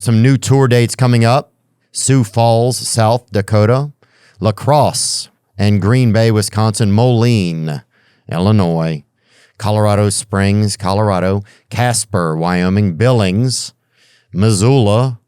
Some new tour dates coming up. Sioux Falls, South Dakota, La Crosse and Green Bay, Wisconsin, Moline, Illinois, Colorado Springs, Colorado, Casper, Wyoming, Billings, Missoula,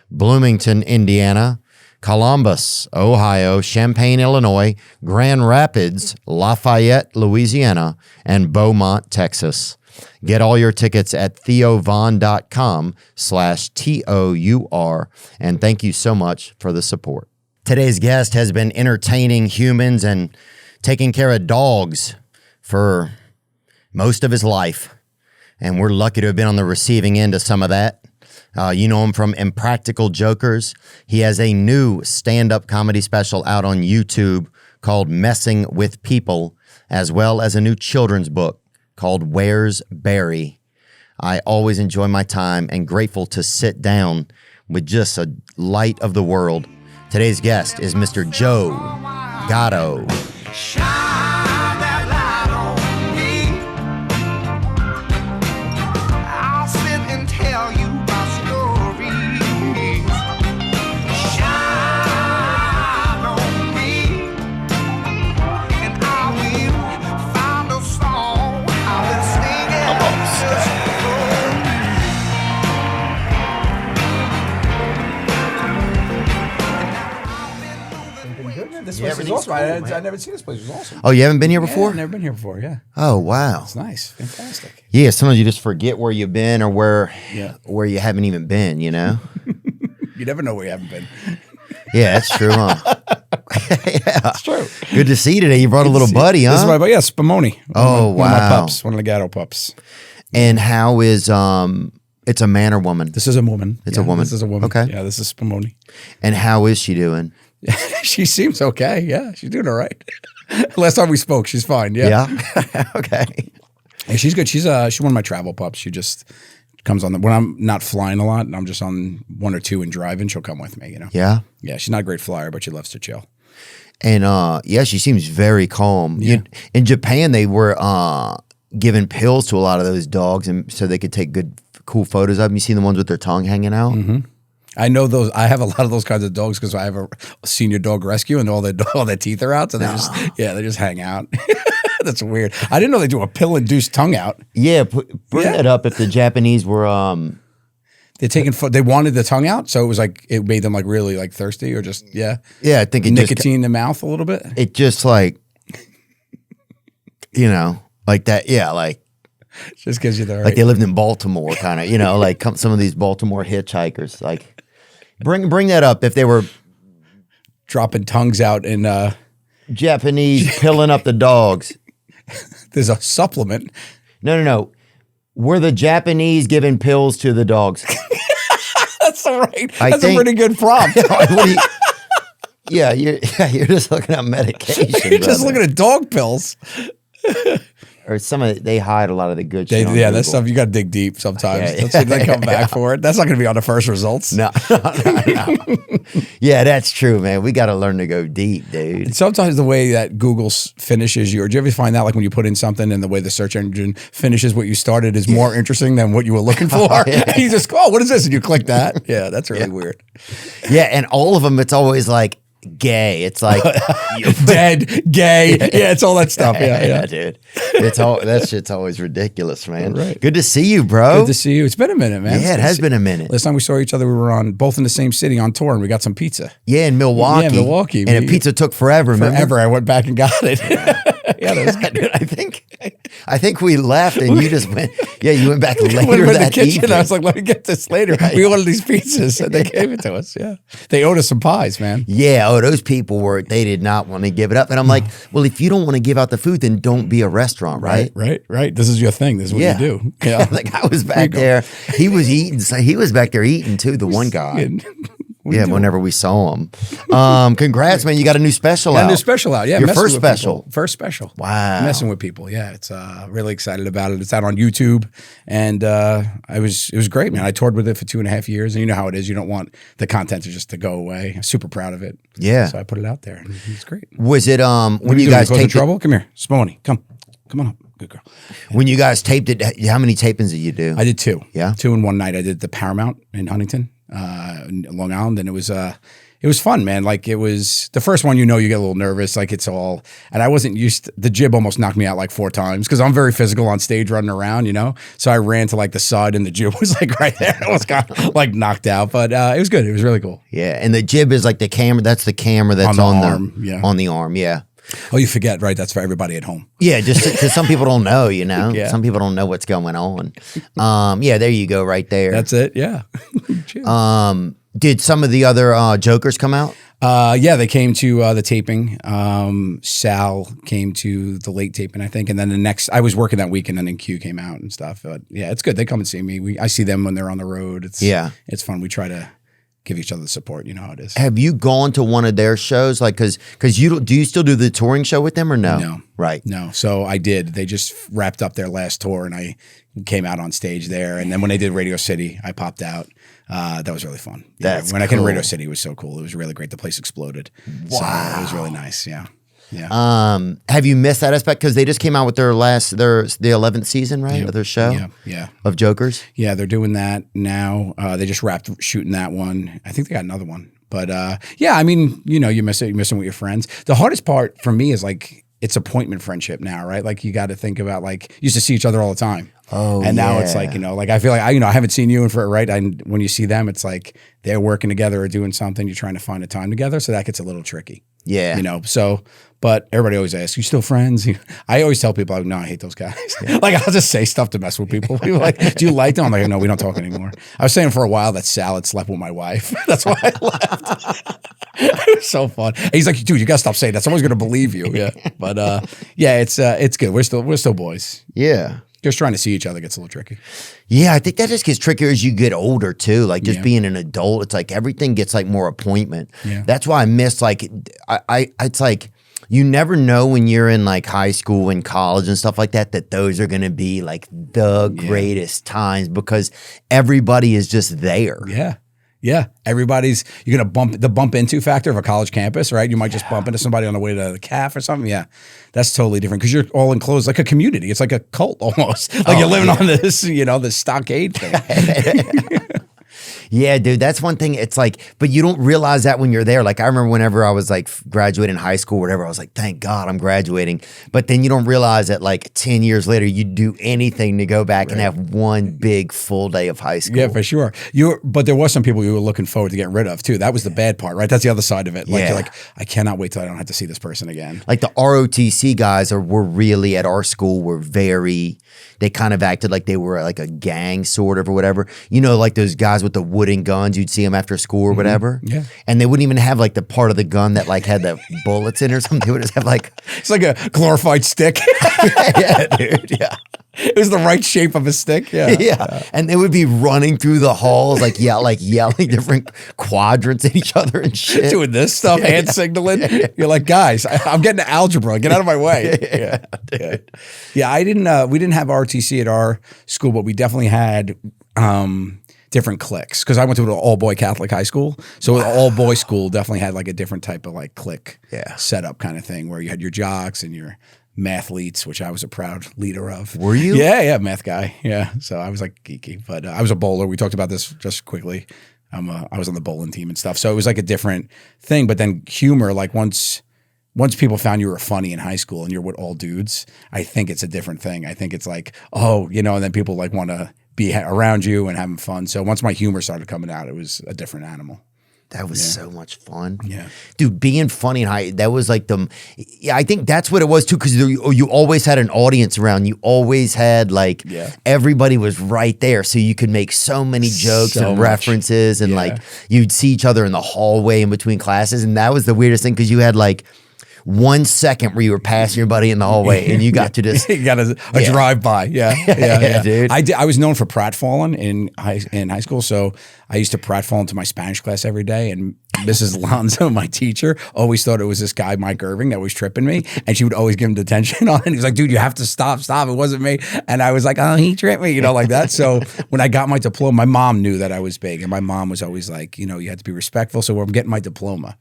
Bloomington, Indiana, Columbus, Ohio, Champaign, Illinois, Grand Rapids, Lafayette, Louisiana, and Beaumont, Texas. Get all your tickets at theovon.com/TOUR. And thank you so much for the support. Today's guest has been entertaining humans and taking care of dogs for most of his life. And we're lucky to have been on the receiving end of some of that. You know him from Impractical Jokers. He has a new stand-up comedy special out on YouTube called Messing with People, as well as a new children's book called Where's Barry. I always enjoy my time and grateful to sit down with just a light of the world. Today's guest is Mr. Joe Gatto. This place is awesome. I've never seen this place. It was awesome. Oh, you haven't been here before? I've never been here before, yeah. Oh, wow. It's nice. Fantastic. Yeah, sometimes you just forget where you've been or where you haven't even been, you know? You never know where you haven't been. Yeah, that's true, huh? Yeah. It's true. Good to see you today. You brought a little buddy, huh? This is my buddy, yeah, Spumoni. Oh, wow. One of my pups, one of the Gatto pups. And how is, it's a man or woman? This is a woman. It's a woman. This is a woman. Okay. Yeah, this is Spumoni. And how is she doing? She seems okay. Yeah, she's doing all right. Last time we spoke, she's fine. Yeah. Yeah? Okay. Yeah, she's good. She's one of my travel pups. She just comes on when I'm not flying a lot and I'm just on one or two and driving, she'll come with me, you know? Yeah? Yeah, she's not a great flyer, but she loves to chill. And yeah, she seems very calm. Yeah. In Japan, they were giving pills to a lot of those dogs and so they could take good, cool photos of them. You seen the ones with their tongue hanging out? Mm-hmm. I know those. I have a lot of those kinds of dogs because I have a senior dog rescue and all their teeth are out. So they just hang out. That's weird. I didn't know they do a pill-induced tongue out. Yeah, bring that up. If the Japanese were they wanted the tongue out, so it was like it made them like really like thirsty or just yeah. I think it nicotine in the mouth a little bit. It just like like that. Yeah, like. Just gives you the like they lived in Baltimore, kind of, like some of these Baltimore hitchhikers. Like, bring that up if they were dropping tongues out in Japanese pilling up the dogs. There's a supplement. No. Were the Japanese giving pills to the dogs? That's all right. That's a pretty good prompt. You're just looking at medication. You're just looking at dog pills. Or they hide a lot of the good shit. Yeah, that stuff you got to dig deep sometimes. Yeah. They come back for it. That's not going to be on the first results. No. Yeah, that's true, man. We got to learn to go deep, dude. Sometimes the way that Google finishes you, or do you ever find that like when you put in something and the way the search engine finishes what you started is more interesting than what you were looking for? You just go, what is this? And you click that. Yeah, that's really weird. Yeah, and all of them, it's always like, gay. It's like dead, gay. Yeah, it's all that stuff. Yeah, dude. It's all that shit's always ridiculous, man. Right. Good to see you, bro. Good to see you. It's been a minute, man. Yeah, it has been a minute. Last time we saw each other, we were both in the same city on tour, and we got some pizza. Yeah, in Milwaukee. Yeah, Milwaukee. And the pizza took forever. Remember? I went back and got it. Yeah, that was good. Dude, I think we left and you just went. Yeah, you went back later we went in that the kitchen. evening. I was like, let me get this later. Right. We ordered these pizzas and they gave it to us. Yeah, they owed us some pies, man. Yeah. Oh, those people they did not want to give it up. And I'm like, well, if you don't want to give out the food, then don't be a restaurant, right? Right. This is your thing. This is what you do. Yeah. Like I was back there. He was eating. So he was back there eating too. The one guy. Yeah, whenever we saw him. Congrats, man. You got a new special out. A new special out, yeah. Your first special. People. First special. Wow. Messing with people, yeah. It's really excited about it. It's out on YouTube. And it was great, man. I toured with it for 2.5 years. And you know how it is. You don't want the content to go away. I'm super proud of it. Yeah. So I put it out there. And it's great. Was it, when you guys taped trouble? Come here. Spumoni, come on up. Good girl. When you guys taped it, how many tapings did you do? I did 2. Yeah? 2 in one night. I did the Paramount in Huntington. in Long Island, and it was fun, man. Like it was the first one, you get a little nervous, like it's all, and I wasn't used to, the jib almost knocked me out like 4 times because I'm very physical on stage running around, So I ran to like the side and the jib was like right there. I was kind of like knocked out, but it was good. It was really cool. Yeah. And the jib is like the camera. That's the camera that's on the arm. Yeah. On the arm. Yeah. Oh, you forget, right? That's for everybody at home. Yeah, just because some people don't know, Yeah. Some people don't know what's going on. Yeah, there you go, right there. That's it. Yeah. Did some of the other Jokers come out? Yeah, they came to the taping. Sal came to the late taping, I think, and then I was working that weekend, and then Q came out and stuff. But yeah, it's good. They come and see me. I see them when they're on the road. It's fun. We try to give each other the support. You know how it is. Have you gone to one of their shows? Like, do you still do the touring show with them or no? No. Right. No. So I did. They just wrapped up their last tour, and I came out on stage there. And then when they did Radio City, I popped out. That was really fun. That's when I came to Radio City, it was so cool. It was really great. The place exploded. Wow. So it was really nice. Yeah. Yeah. Have you missed that aspect? Because they just came out with the 11th season, right, of their show? Yeah. Of Jokers? Yeah, they're doing that now. They just wrapped shooting that one. I think they got another one. But yeah, I mean, you miss it. You're missing with your friends. The hardest part for me is like, it's appointment friendship now, right? Like you got to think about like, you used to see each other all the time. Oh, and now it's like, like I feel like I haven't seen you in for right. When you see them, it's like they're working together or doing something. You're trying to find a time together, so that gets a little tricky. Yeah, So, but everybody always asks, "You still friends?" I always tell people, "No, I hate those guys." Like I'll just say stuff to mess with people. People are like, "Do you like them?" I'm like, "No, we don't talk anymore." I was saying for a while that Sal had slept with my wife. That's why I left. It was so fun. And he's like, "Dude, you gotta stop saying that. Someone's gonna believe you." Yeah, but yeah, it's good. We're still boys. Yeah. Just trying to see each other gets a little tricky. Yeah, I think that just gets trickier as you get older too. Like just being an adult, it's like everything gets like more appointment. Yeah. That's why I miss like it's like you never know when you're in like high school and college and stuff like that those are gonna be like the greatest times because everybody is just there. Yeah. Yeah, you're gonna bump into factor of a college campus, right? You might just bump into somebody on the way to the caf or something. Yeah, that's totally different because you're all enclosed like a community. It's like a cult almost. Like you're living on this, this stockade thing. Yeah, dude, that's one thing. It's like, but you don't realize that when you're there. Like I remember whenever I was like graduating high school or whatever, I was like, thank God I'm graduating. But then you don't realize that like 10 years later, you'd do anything to go back and have one big full day of high school. Yeah, for sure. But there was some people you were looking forward to getting rid of too. That was the bad part, right? That's the other side of it. Like you're like, I cannot wait till I don't have to see this person again. Like the ROTC guys were really at our school they kind of acted like they were like a gang sort of or whatever. Like those guys with the wooden guns, you'd see them after school or whatever. Yeah. And they wouldn't even have like the part of the gun that like had the bullets in or something. They would just have like. It's like a glorified stick. Yeah, dude. Yeah. It was the right shape of a stick. Yeah. Yeah. And they would be running through the halls, like yelling different quadrants at each other and shit. Doing this stuff, hand signaling. You're like, guys, I'm getting to algebra. Get out of my way. Yeah, dude. Yeah, we didn't have RTC at our school, but we definitely had different cliques because I went to an all-boy Catholic high school. So an all-boy school definitely had like a different type of like clique setup kind of thing where you had your jocks and your mathletes, which I was a proud leader of. Were you? Yeah, math guy. Yeah, so I was like geeky, but I was a bowler. We talked about this just quickly. I was on the bowling team and stuff, so it was like a different thing. But then humor, like once people found you were funny in high school and you're with all dudes, I think it's a different thing. I think it's like, and then people like want to be around you and having fun. So once my humor started coming out, it was a different animal. That was so much fun. Yeah. Dude, being funny in high, that was like I think that's what it was too, because you always had an audience around. You always had like, everybody was right there. So you could make so many jokes and references and like you'd see each other in the hallway in between classes. And that was the weirdest thing because you had like 1 second where you were passing your buddy in the hallway and you got to just you got a drive-by. Yeah, dude. I was known for pratfalling in high school, so I used to pratfall into my Spanish class every day, and Mrs. Lonzo, my teacher, always thought it was this guy, Mike Irving, that was tripping me, and she would always give him detention on it. He was like, dude, you have to stop, it wasn't me. And I was like, oh, he tripped me, like that. So when I got my diploma, my mom knew that I was big, and my mom was always like, you had to be respectful. So I'm getting my diploma,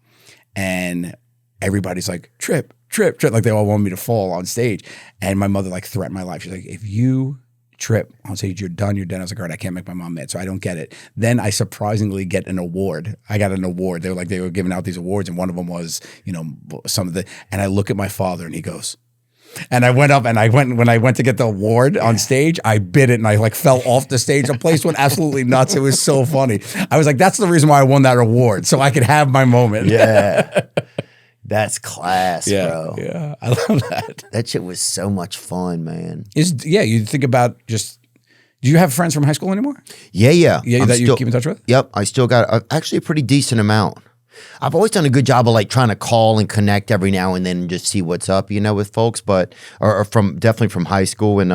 and everybody's like, trip. Like they all want me to fall on stage. And my mother like threatened my life. She's like, if you Trip, I'll say, you're done. I was like, all right, I can't make my mom mad, so I don't get it. Then I surprisingly get an award. I got an award. They were giving out these awards, and one of them was, and I look at my father, and he goes, and I went up, and when I went to get the award on stage, I bit it, and I like fell off the stage. The place went absolutely nuts. It was so funny. I was like, that's the reason why I won that award, so I could have my moment. Yeah. That's class, bro. Yeah, I love that. That shit was so much fun, man. You think about just, do you have friends from high school anymore? Yeah. Yeah, that you keep in touch with? Yep. I still got actually a pretty decent amount. I've always done a good job of like trying to call and connect every now and then and just see what's up, with folks, but or definitely from high school. And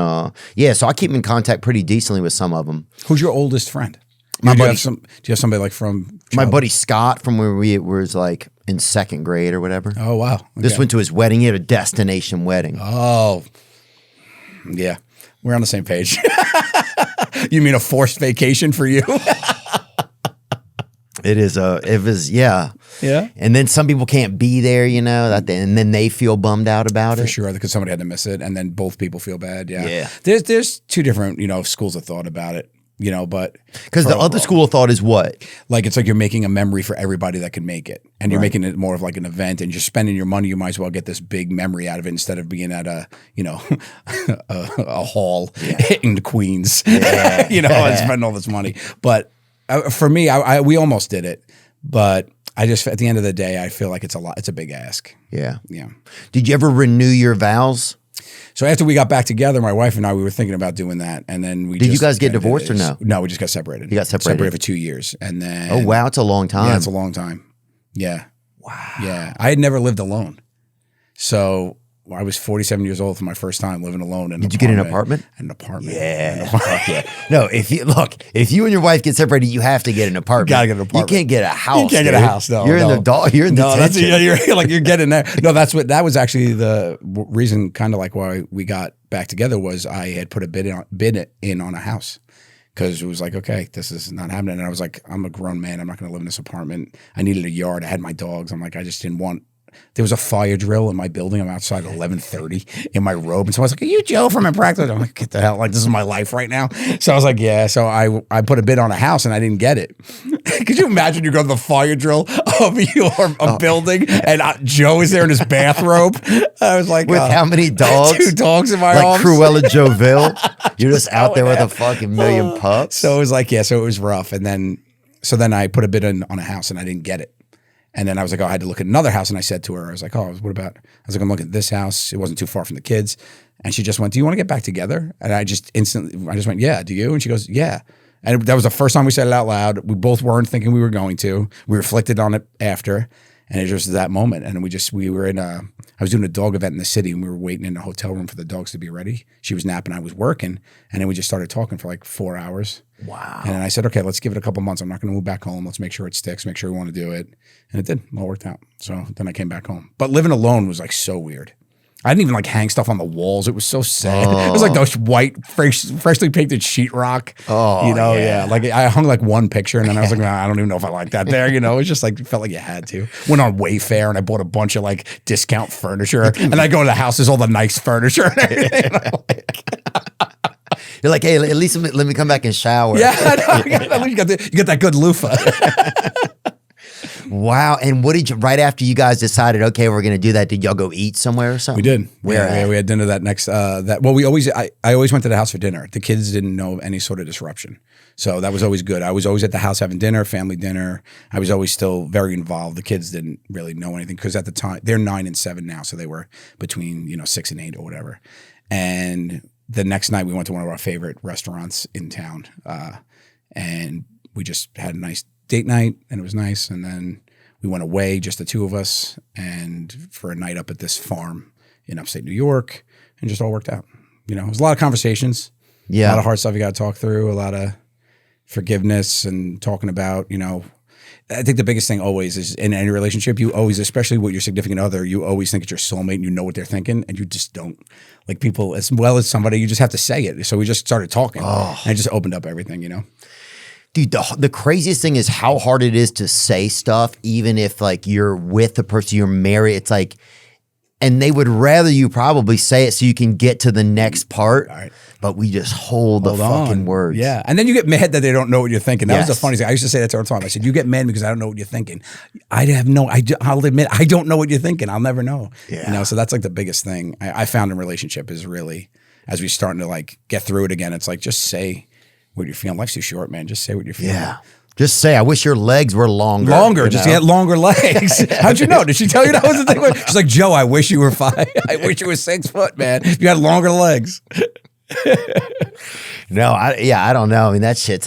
so I keep in contact pretty decently with some of them. Who's your oldest friend? My buddy. Do you have somebody like from my buddy Scott from where we was like in second grade or whatever. Oh, wow. Okay. Just went to his wedding. He had a destination wedding. Oh, yeah. We're on the same page. You mean a forced vacation for you? It was, yeah. Yeah. And then some people can't be there, and then they feel bummed out about it. For sure, because somebody had to miss it, and then both people feel bad. Yeah. Yeah. There's two different, schools of thought about it. But because the other school of thought is what? Like, it's like you're making a memory for everybody that can make it, and you're making it more of like an event, and you're spending your money. You might as well get this big memory out of it instead of being at a a hall in the Queens, and spending all this money. But for me, we almost did it, but I just, at the end of the day, I feel like it's a big ask. Yeah. Yeah. Did you ever renew your vows? So after we got back together, my wife and I, we were thinking about doing that, and then we did. You guys get divorced or no? No, we just got separated. You got separated for 2 years, and then oh wow, it's a long time. Yeah, it's a long time. Yeah. Wow. Yeah, I had never lived alone, so I was 47 years old for my first time living alone. Did you get an apartment? An apartment. Yeah. Yeah. No, if you and your wife get separated, you have to get an apartment. You gotta get an apartment. You can't get a house. You can't get a house. No, you're in the You're in the you're getting there. No, that was actually the reason, kind of like why we got back together, was I had put a bid in on a house. Because it was like, okay, this is not happening. And I was like, I'm a grown man. I'm not going to live in this apartment. I needed a yard. I had my dogs. I'm like, I just didn't want. There was a fire drill in my building. I'm outside at 11:30 in my robe. And so I was like, are you Joe from Impractical? I'm like, get the hell, like, this is my life right now. So I was like, yeah. So I put a bid on a house and I didn't get it. Could you imagine you go to the fire drill of your building and Joe is there in his bathrobe? I was like, with how many dogs? 2 dogs in my Like office. Cruella Joville. You're just out there with a fucking million pups. So it was like, yeah, so it was rough. And then I put a bid in on a house and I didn't get it. And then I was like, I had to look at another house. And I said to her, I was like, what about? I was like, I'm looking at this house. It wasn't too far from the kids. And she just went, do you want to get back together? And I just went, yeah, do you? And she goes, yeah. And that was the first time we said it out loud. We both weren't thinking we were going to. We reflected on it after. And it was just that moment. And we were I was doing a dog event in the city, and we were waiting in a hotel room for the dogs to be ready. She was napping, I was working. And then we just started talking for like 4 hours. Wow. And then I said, okay, let's give it a couple months. I'm not going to move back home. Let's make sure it sticks, make sure we want to do it. And it did. It all worked out. So then I came back home. But living alone was like so weird. I didn't even like hang stuff on the walls. It was so sad. It was like those white, freshly painted sheetrock. Oh, yeah. Like I hung like one picture, and then I was like, nah, I don't even know if I like that there. It was just like, felt like you had to. Went on Wayfair and I bought a bunch of like discount furniture. And I go to the house, there's all the nice furniture and everything. You're like, hey, at least let me come back and shower. Yeah, at least you got that good loofah. Wow. And what did you, right after you guys decided, okay, we're going to do that, did y'all go eat somewhere or something? We did. Where? Yeah, we had dinner that next, I always went to the house for dinner. The kids didn't know any sort of disruption. So that was always good. I was always at the house having dinner, family dinner. I was always still very involved. The kids didn't really know anything because at the time, they're 9 and 7 now. So they were between, 6 and 8 or whatever. And the next night we went to one of our favorite restaurants in town. And we just had a nice date night, and it was nice. And then we went away, just the two of us, and for a night up at this farm in upstate New York, and just all worked out. It was a lot of conversations, a lot of hard stuff you got to talk through, a lot of forgiveness and talking about, I think the biggest thing always is in any relationship, you always, especially with your significant other, you always think it's your soulmate and you know what they're thinking, and you just don't. Like people, as well as somebody, you just have to say it. So we just started talking, and it just opened up everything, Dude, the craziest thing is how hard it is to say stuff, even if like you're with the person you're married. It's like And they would rather you probably say it so you can get to the next part. Right. But we just hold the fucking words. Yeah. And then you get mad that they don't know what you're thinking. That was the Yes. funny thing. I used to say that all the time. I said, you get mad because I don't know what you're thinking. I'll admit, I don't know what you're thinking. I'll never know. Yeah. You know, so that's like the biggest thing I found in relationship is really, as we're starting to like get through it again, it's like, just say what you're feeling. Life's too short, man. Just say what you're feeling. Yeah. Just say, I wish your legs were longer. Just get longer legs. How'd you know? Did she tell you that was the thing? She's like, Joe, I wish you were 5. I wish you were 6 foot, man. You had longer legs. No, I don't know. I mean,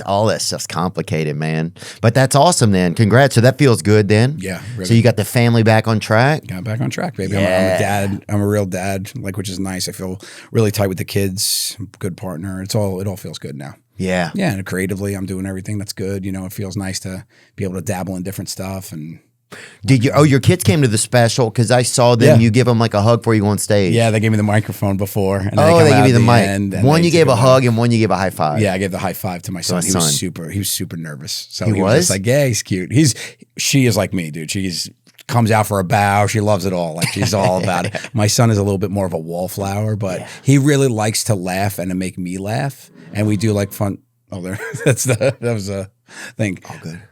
all that stuff's complicated, man. But that's awesome, then. Congrats. So that feels good, then. Yeah. Really. So you got the family back on track? Got back on track, baby. Yeah. I'm a dad. I'm a real dad, like, which is nice. I feel really tight with the kids. Good partner. It all feels good now. Yeah. Yeah, and creatively, I'm doing everything that's good. You know, it feels nice to be able to dabble in different stuff. And Did you? Oh, your kids came to the special because I saw them. Yeah. You give them like a hug before you go on stage. yeah, they gave me the microphone before. And They gave you the mic. and One they you gave took a hug and one you gave a high five. Yeah, I gave the high five to my son. He son. was super nervous. So He he was was? just like, yeah, he's cute. She is like me, dude. She's comes out for a bow. She loves it all. Like, she's all about it. My son is a little bit more of a wallflower, but he really likes to laugh and to make me laugh. And we do like fun. Oh, there. That was a thing. Oh, good.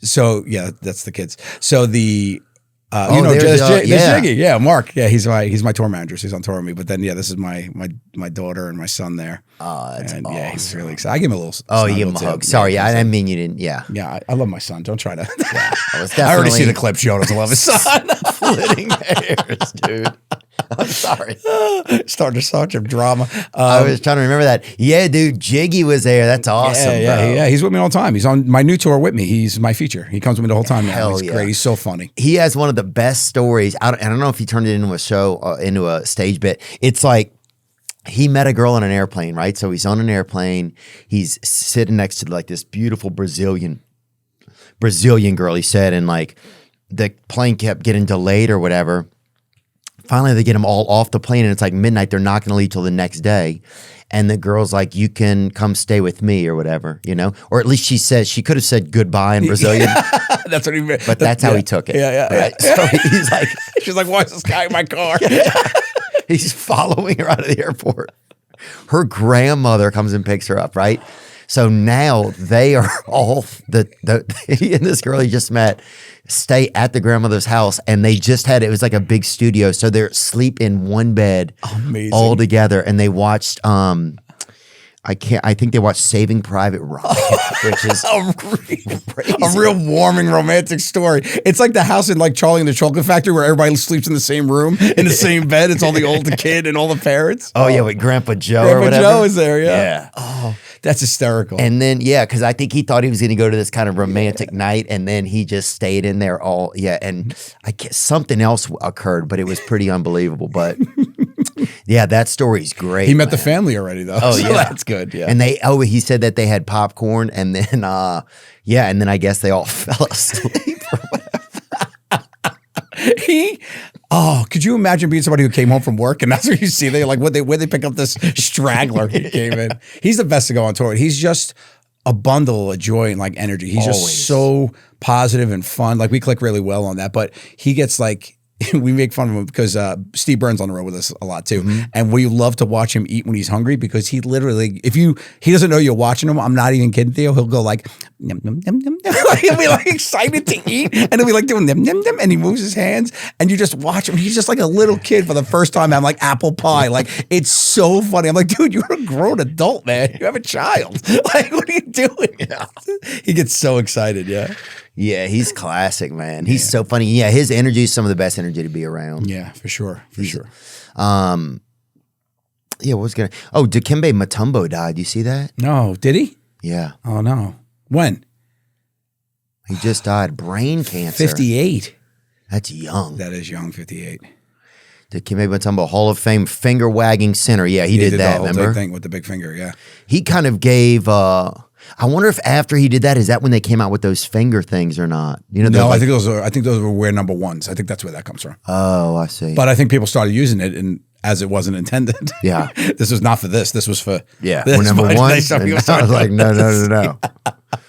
So yeah, that's the kids. So the there's Jiggy. Yeah, Mark. Yeah, he's my tour manager. So he's on tour with me. But then this is my daughter and my son there. Oh, that's awesome. Yeah, he's really excited. I give him a little. Oh, you give him a hug. Sorry, I didn't mean you didn't. Yeah. Yeah, I love my son. Don't try to. Yeah, I was I already see the definitely clip. Joe doesn't love his son. splitting hairs, dude. I'm sorry. Starting such a drama. I was trying to remember that. Yeah, dude, Jiggy was there. That's awesome, bro. Yeah. He's with me all the time. He's on my new tour with me. He's my feature. He comes with me the whole time now. Hell He's yeah. great. He's so funny. He has one of the best stories. I don't know if he turned it into a show, into a stage bit. It's like he met a girl on an airplane, right? So he's on an airplane. He's sitting next to like this beautiful Brazilian girl, he said, and like the plane kept getting delayed or whatever. Finally, they get them all off the plane, and it's like midnight. They're not going to leave till the next day. And the girl's like, you can come stay with me or whatever, you know? Or at least she could have said goodbye in Brazilian. That's what he meant. But that's how he took it. Yeah. Right? So he's like, She's like, why is this guy in my car? he's following her out of the airport. Her grandmother comes and picks her up, right? So now they are all he and this girl he just met stay at the grandmother's house, and they just had it was like a big studio, so they're sleep in one bed Amazing. all together, and they watched I think they watched Saving Private Ryan, which is a real warming romantic story. It's like the house in like Charlie and the Chocolate Factory where everybody sleeps in the same room, in the same bed. It's all the old kid and all the parents. Oh yeah, with Grandpa Joe or Grandpa whatever. Joe is there, yeah. Yeah. Oh, that's hysterical. And then, because I think he thought he was going to go to this kind of romantic night, and then he just stayed in there all, and I guess something else occurred, but it was pretty unbelievable. But yeah, that story's great. He met the family already, though. Oh, so yeah. that's good, yeah. And he said that they had popcorn, and then, and then I guess they all fell asleep or whatever. Could you imagine being somebody who came home from work and that's what you see? They're like, where they pick up this straggler who came in? He's the best to go on tour. He's just a bundle of joy and like energy. He's just so positive and fun. Like we click really well on that, but he gets like, we make fun of him because Steve Burns on the road with us a lot too. Mm-hmm. And we love to watch him eat when he's hungry because he literally, he doesn't know you're watching him. I'm not even kidding, Theo. He'll go like, yum, yum, yum, yum, yum. He'll be like excited to eat and he'll be like doing yum, yum, yum, and he moves his hands and you just watch him. He's just like a little kid for the first time. I'm like apple pie. Like it's so funny. I'm like, dude, you're a grown adult, man. You have a child. Like, what are you doing? Yeah. He gets so excited. Yeah. Yeah, he's classic, man. He's so funny. Yeah, his energy is some of the best energy to be around. Yeah, for sure. Yeah, what was gonna? Oh, Dikembe Mutombo died. You see that? No, did he? Yeah. Oh no. When? He just died. Brain cancer. 58. That's young. That is young. 58. Dikembe Mutombo, Hall of Fame finger wagging center. Yeah, he did that. The whole remember? thing with the big finger. Yeah. He kind of gave. I wonder if after he did that, is that when they came out with those finger things or not? You know, no, like, I think those were weird number ones. I think that's where that comes from. Oh, I see. But I think people started using it and as it wasn't intended. Yeah. This was not for this. This was for we're this. number one. I was like, no.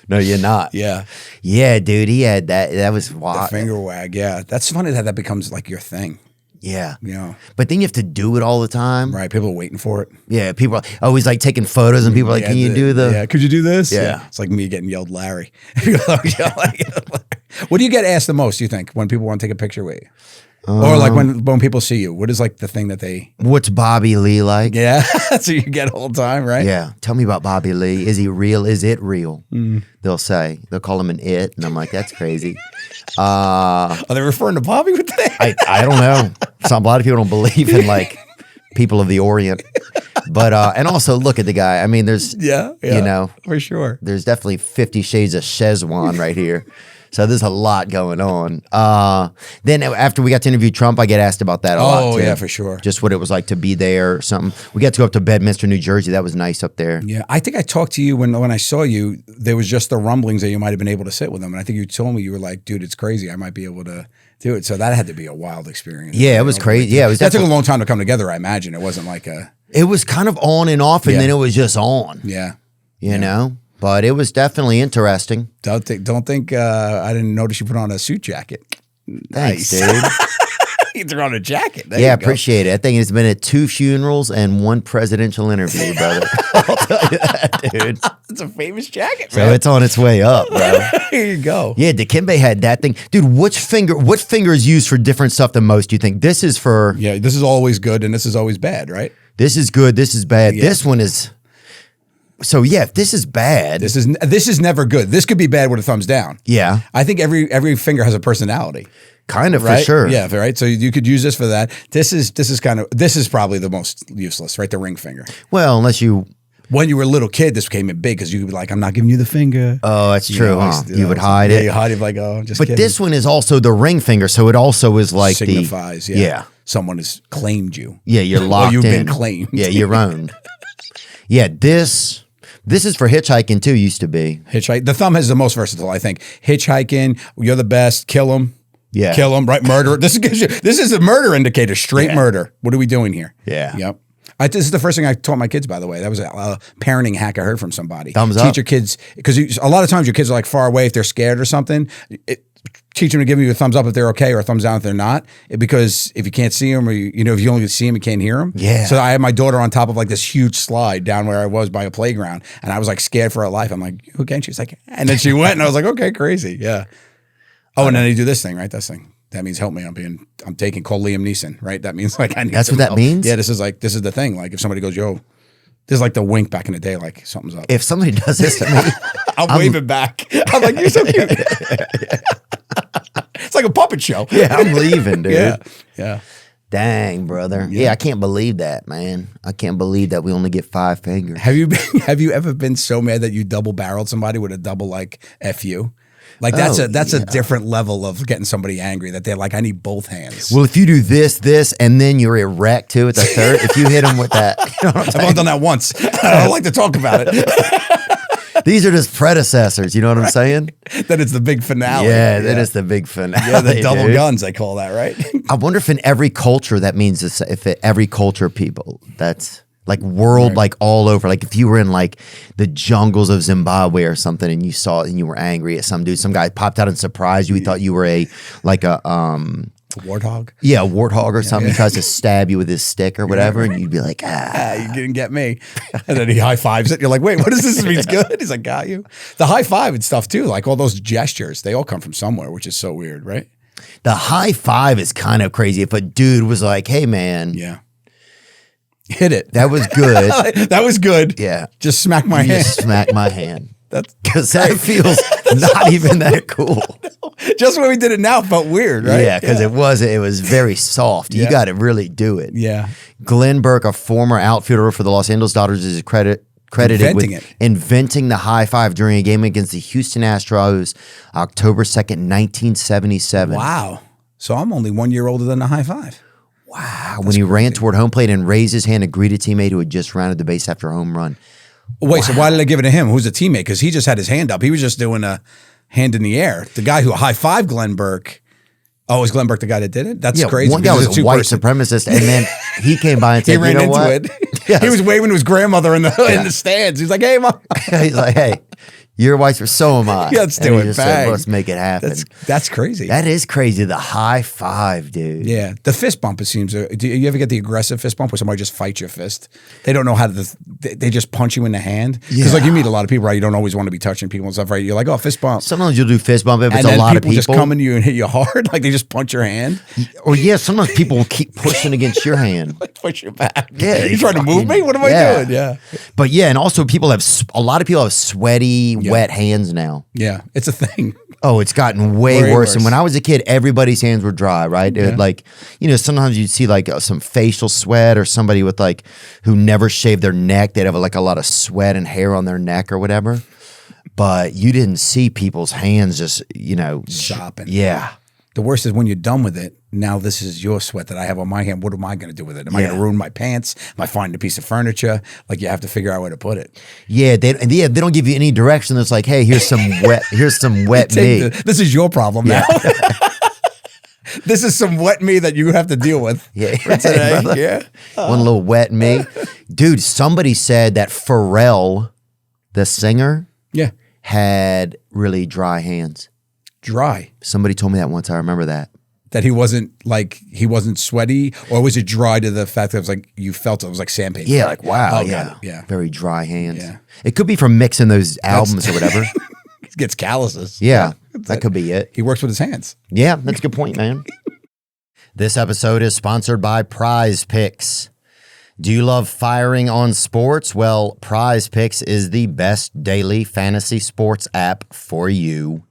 No, you're not. Yeah. Yeah, dude. He had that. That was wild. The finger wag. Yeah. That's funny that becomes like your thing. Yeah. You know, But then you have to do it all the time. right? People are waiting for it. Yeah. People are always like taking photos and people are like, can you do the. Yeah, could you do this? Yeah. It's like me getting yelled Larry. What do you get asked the most, do you think, when people want to take a picture with you? Or like when people see you, what is like the thing that they... What's Bobby Lee like? Yeah, so you get all the time, right? Yeah. Tell me about Bobby Lee. Is he real? Is it real? They'll say. They'll call him an it. And I'm like, that's crazy. Are they referring to Bobby with that? I don't know. A lot of people don't believe in like people of the Orient. But, and also look at the guy. I mean, there's, Yeah, you know, for sure. there's definitely 50 Shades of Szechuan right here. So there's a lot going on. Then after we got to interview Trump, I get asked about that a lot too. Oh, yeah, for sure. Just what it was like to be there or something. We got to go up to Bedminster, New Jersey. That was nice up there. Yeah, I think I talked to you when I saw you. There was just the rumblings that you might have been able to sit with them, and I think you told me you were like, "Dude, it's crazy. I might be able to do it." So that had to be a wild experience. Yeah, it was crazy. Yeah, it was. That took a long time to come together. I imagine it wasn't like a. It was kind of on and off, and Yeah. then it was just on. Yeah. You know, but it was definitely interesting. Don't think I didn't notice you put on a suit jacket. Thanks, Nice. dude. You threw on a jacket. There Yeah, you go. appreciate it. I think it's been at 2 funerals and 1 presidential interview, brother. I'll tell you that, dude. It's a famous jacket, So man. it's on its way up, bro. Here you go. Yeah, Dikembe had that thing. Dude, what finger is used for different stuff the most, do you think? This is for, Yeah, this is always good and this is always bad, right? this is good, this is bad. Yeah. This one is, so yeah, if this is bad. This is never good. This could be bad with a thumbs down. Yeah, I think every finger has a personality. kind of Right? for sure. Yeah, right. So you could use this for that. This is probably the most useless, right? The ring finger. Well, unless you, When you were a little kid, this became big because you could be like, "I'm not giving you the finger." oh, that's true, know, I huh? used to do You that. would hide Yeah, it. you hide it like, "Oh, just." But kidding. this one is also the ring finger, so it also is like signifies, the, yeah, someone has claimed you. Yeah, you're Or locked you've in. been claimed. Yeah, you're owned. Yeah, this is for hitchhiking too, used to be. Hitchhike. The thumb is the most versatile, I think. Hitchhiking, you're the best. Kill them. Yeah. Kill them. Right. Murder. This is a murder indicator. Straight murder. What are we doing here? Yeah. Yep. This is the first thing I taught my kids, by the way. That was a parenting hack I heard from somebody. Thumbs Teach up. your kids, because a lot of times your kids are like far away if they're scared or something. Teach them to give you a thumbs up if they're okay or a thumbs down if they're not. Because if you can't see them or if you only see them, you can't hear them. Yeah. So I had my daughter on top of like this huge slide down where I was by a playground, and I was like scared for her life. I'm like, "You okay?" And she's like, and then she went, and I was like, "Okay, crazy, yeah." Oh, and then they do this thing, right? This thing. That means help me. I'm taking call Liam Neeson, right? That means like I need. That's some what that help. means? Yeah, this is the thing. Like if somebody goes, "Yo," this is like the wink back in the day, like something's up. If somebody does this to me, I'll wave it back. I'm like, "You're so cute." It's like a puppet show. yeah, I'm leaving, dude. Yeah. Yeah. Dang, brother. Yeah, I can't believe that, man. I can't believe that we only get 5 fingers. Have you ever been so mad that you double barreled somebody with a double like FU? Like that's a different level of getting somebody angry that they're like, "I need both hands." Well, if you do this, and then you're erect too at the third, if you hit them with that, you know what I'm I've saying? only done that once. I don't like to talk about it. These are just predecessors, you know what I'm saying? Then it's the big finale. Yeah, that is the big finale. Yeah, the double dude. guns, they call that, right? I wonder if in every culture that means this, every culture people, that's like world, like all over. Like if you were in like the jungles of Zimbabwe or something and you saw it and you were angry at some dude, some guy popped out and surprised you. He thought you were a Warthog. yeah, a warthog or something. He tries to stab you with his stick or whatever. And you'd be like, ah. You didn't get me. And then he high fives it. You're like, "Wait, what does this mean? It's good." He's like, "Got you." The high five and stuff too, like all those gestures, they all come from somewhere, which is so weird, right? The high five is kind of crazy. If a dude was like, hey man, Yeah. Hit it. that was good. That was good. Yeah. Just smack my You hand. just smack my hand. That's Because that feels not even that cool. just when we did it now felt weird, right? Yeah, because it was very soft. You Yeah. got to really do it. Yeah. Glenn Burke, a former outfielder for the Los Angeles Dodgers, is credited Inventing with it. inventing the high five during a game against the Houston Astros, October 2nd, 1977. Wow. So I'm only 1 year older than the high five. Wow. When he ran toward home plate and raised his hand to greet a teammate who had just rounded the base after a home run. Wait, so why did I give it to him? Who's the teammate? Because he just had his hand up. He was just doing a hand in the air. The guy who high fived Glenn Burke. Oh, is Glenn Burke the guy that did it? That's crazy. One guy because was it's a white two-person. supremacist, and then he came by and He said, ran you know into what? it. Yes. He was waving to his grandmother in the stands. He's like, "Hey, mom." He's like, hey, Your wife's, so am I. Let's And do he it. just said, Bang. let's make it happen. That's crazy. That is crazy. The high five, dude. Yeah, the fist bump. It seems. Do you ever get the aggressive fist bump where somebody just fights your fist? They don't know how to. They just punch you in the hand. Because like you meet a lot of people, right? You don't always want to be touching people and stuff, right? You're like, oh, fist bump. Sometimes you'll do fist bump if And it's a then lot of people. just come in you and hit you hard, like they just punch your hand. Or yeah, sometimes people will keep pushing against your hand. Like push your back. Yeah, you trying to move me? What am I doing? Yeah. But yeah, and also a lot of people have sweaty, wet hands now. Yeah, it's a thing. Oh, it's gotten way worse. And when I was a kid, everybody's hands were dry, right? It would, like, you know, sometimes you'd see like some facial sweat or somebody with like, who never shaved their neck. They'd have like a lot of sweat and hair on their neck or whatever. But you didn't see people's hands just, you know. Sopping. Yeah. The worst is when you're done with it. Now this is your sweat that I have on my hand. What am I going to do with it? Am I going to ruin my pants? Am I finding a piece of furniture? Like you have to figure out where to put it. Yeah, they don't give you any direction. It's like, hey, here's some wet meat. This is your problem now. This is some wet me that you have to deal with. Yeah, for today. Yeah, one little wet meat, dude. Somebody said that Pharrell, the singer, had really dry hands. Dry. Somebody told me that once. I remember that. That he wasn't sweaty, or was it dry to the fact that it was like you felt it was like sandpaper? Yeah, like wow, yeah, very dry hands. Yeah, it could be from mixing those albums or whatever. He gets calluses. Yeah, that could be it. He works with his hands. Yeah, that's a good point, man. This episode is sponsored by Prize Picks. Do you love firing on sports? Well, Prize Picks is the best daily fantasy sports app for you.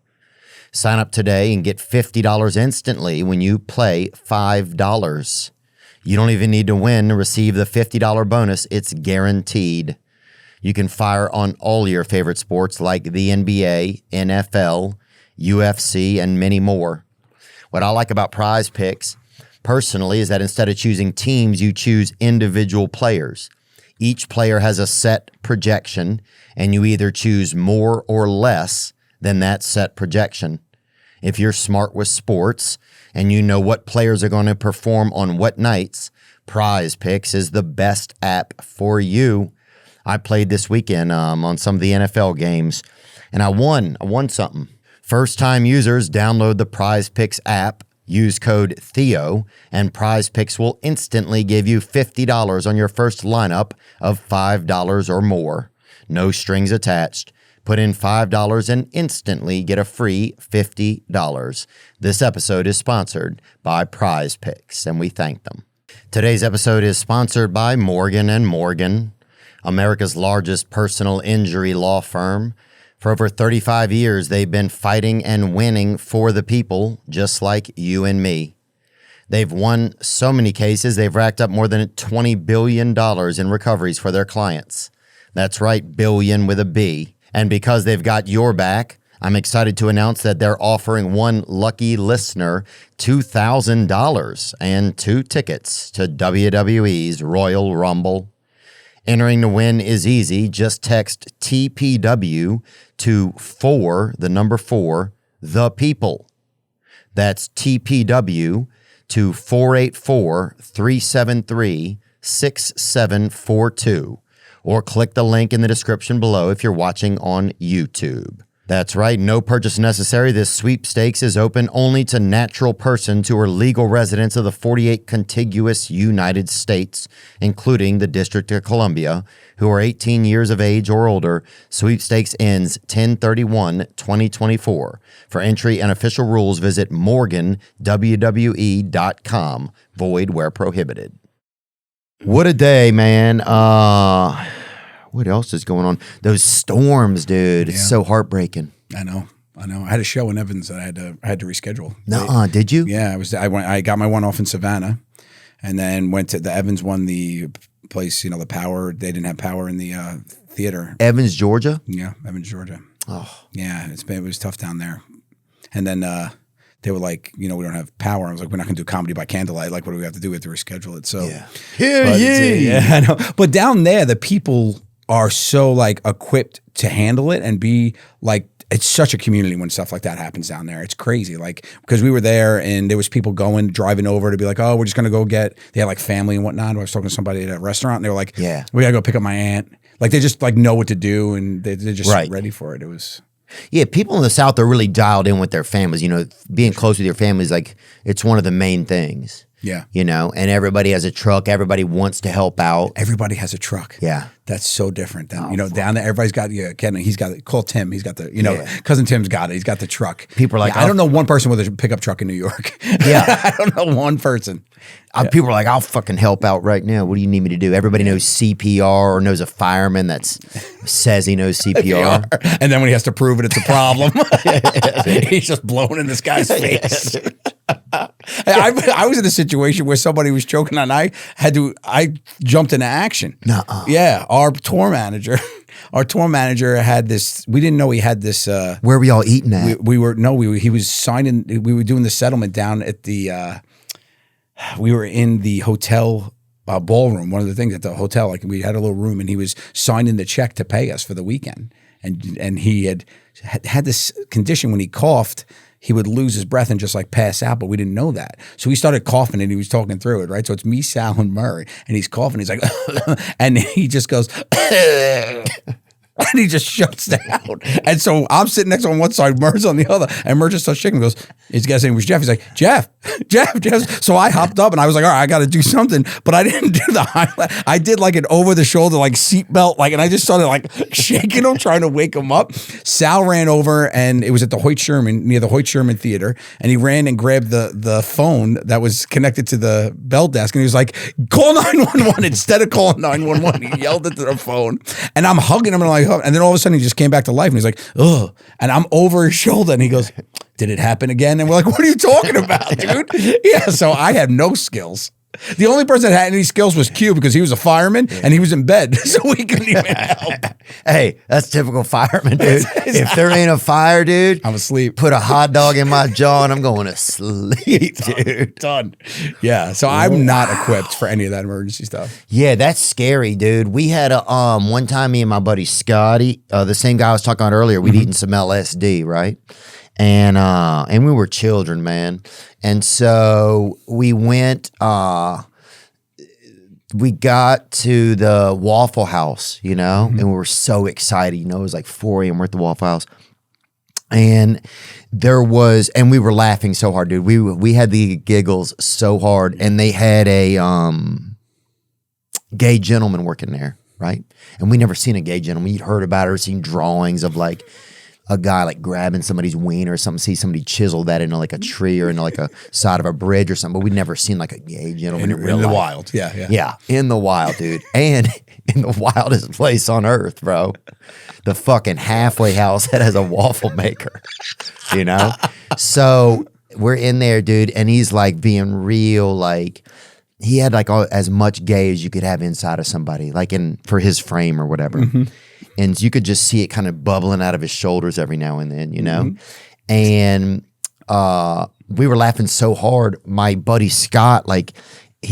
Sign up today and get $50 instantly when you play $5. You don't even need to win to receive the $50 bonus. It's guaranteed. You can fire on all your favorite sports like the NBA, NFL, UFC, and many more. What I like about Prize Picks personally is that instead of choosing teams, you choose individual players. Each player has a set projection, and you either choose more or less than that set projection. If you're smart with sports and you know what players are going to perform on what nights, Prize Picks is the best app for you. I played this weekend on some of the NFL games, and I won. I won something. First-time users download the Prize Picks app, use code Theo, and Prize Picks will instantly give you $50 on your first lineup of $5 or more. No strings attached. Put in $5 and instantly get a free $50. This episode is sponsored by Prize Picks, and we thank them. Today's episode is sponsored by Morgan & Morgan, America's largest personal injury law firm. For over 35 years, they've been fighting and winning for the people, just like you and me. They've won so many cases, they've racked up more than $20 billion in recoveries for their clients. That's right, billion with a B. And because they've got your back, I'm excited to announce that they're offering one lucky listener $2,000 and 2 tickets to WWE's Royal Rumble. Entering to win is easy. Just text TPW to 4, the number 4, the people. That's TPW to 484-373-6742. Or click the link in the description below if you're watching on YouTube. That's right, no purchase necessary. This sweepstakes is open only to natural persons who are legal residents of the 48 contiguous United States, including the District of Columbia, who are 18 years of age or older. Sweepstakes ends 10/31/2024. For entry and official rules, visit morganwwe.com. Void where prohibited. What a day, man. What else is going on? Those storms, dude. It's so heartbreaking. I know. I had a show in Evans that I had to reschedule. Did you? Yeah, I got my one off in Savannah, and then went to the Evans one, the place, the power. They didn't have power in the theater. Evans, Georgia? Yeah, Evans, Georgia. Oh. Yeah, it was tough down there. And then they were like, we don't have power. I was like, we're not going to do comedy by candlelight. Like, what do we have to do? We have to reschedule it. So, yeah, I know. But down there, the people are so like equipped to handle it and be like, it's such a community when stuff like that happens down there. It's crazy. Like, because we were there and there was people driving over to be like, oh, we're just going to go they had like family and whatnot. I was talking to somebody at a restaurant and they were like, yeah, we got to go pick up my aunt. Like they just like know what to do and they're just Right. ready for it. It was. Yeah, people in the South are really dialed in with their families. You know, being close with your family is like, it's one of the main things. Yeah. You know, and everybody has a truck. Everybody wants to help out. Everybody has a truck. Yeah. That's so different. Than, down there, everybody's got, Ken, he's got, call Tim. He's got the, cousin Tim's got it. He's got the truck. People are like, I don't know one person with a pickup truck in New York. Yeah. I don't know one person. People are like, I'll fucking help out right now. What do you need me to do? Everybody knows CPR or knows a fireman that says he knows CPR. And then when he has to prove it, it's a problem. He's just blowing in this guy's face. I was in a situation where somebody was choking and I jumped into action. Nuh-uh. Yeah. Our tour manager had this, we didn't know he had this. Where were y'all eating at? He was signing, we were doing the settlement down at the, we were in the hotel ballroom, one of the things at the hotel, like we had a little room and he was signing the check to pay us for the weekend. And he had this condition when he coughed, he would lose his breath and just like pass out, but we didn't know that. So he started coughing and he was talking through it, right? So it's me, Sal, and Murray, and he's coughing. He's like, and he just goes, and he just shuts down. And so I'm sitting next on one side, Murray's on the other, and Murray just starts shaking and goes, his guy's name was Jeff. He's like, Jeff. So I hopped up and I was like, all right, I got to do something. But I didn't do the highlight. I did like an over the shoulder, like seatbelt, like, and I just started like shaking him, trying to wake him up. Sal ran over and it was at the Hoyt Sherman, near the Hoyt Sherman Theater. And he ran and grabbed the phone that was connected to the bell desk. And he was like, call 911 instead of calling 911. He yelled into the phone and I'm hugging him and I'm like, and then all of a sudden he just came back to life and he's like, ugh. And I'm over his shoulder and he goes, did it happen again? And we're like, what are you talking about, dude? Yeah, so I had no skills. The only person that had any skills was Q because he was a fireman and he was in bed, so we couldn't even help. Hey, that's typical fireman, dude. If there ain't a fire, dude, I'm asleep. Put a hot dog in my jaw and I'm going to sleep, dude. Done. Yeah, so I'm not equipped for any of that emergency stuff. Yeah, that's scary, dude. We had a one time, me and my buddy Scotty, the same guy I was talking about earlier, we'd eaten some LSD, right? And we were children, man. And so we went, we got to the Waffle House, and we were so excited, it was like 4 a.m. we're at the Waffle House. And and we were laughing so hard, dude. We had the giggles so hard, and they had a gay gentleman working there, right? And we never seen a gay gentleman. You'd heard about it or seen drawings of like a guy like grabbing somebody's wiener or something, see somebody chisel that into like a tree or into like a side of a bridge or something, but we'd never seen like a gay gentleman in real the life. wild. Yeah. Yeah, in the wild, dude. And in the wildest place on earth, bro. The fucking halfway house that has a waffle maker, So we're in there, dude, and he's like being real, like he had like as much gay as you could have inside of somebody, like for his frame or whatever. Mm-hmm. And you could just see it kind of bubbling out of his shoulders every now and then, Mm-hmm. And we were laughing so hard. My buddy Scott, like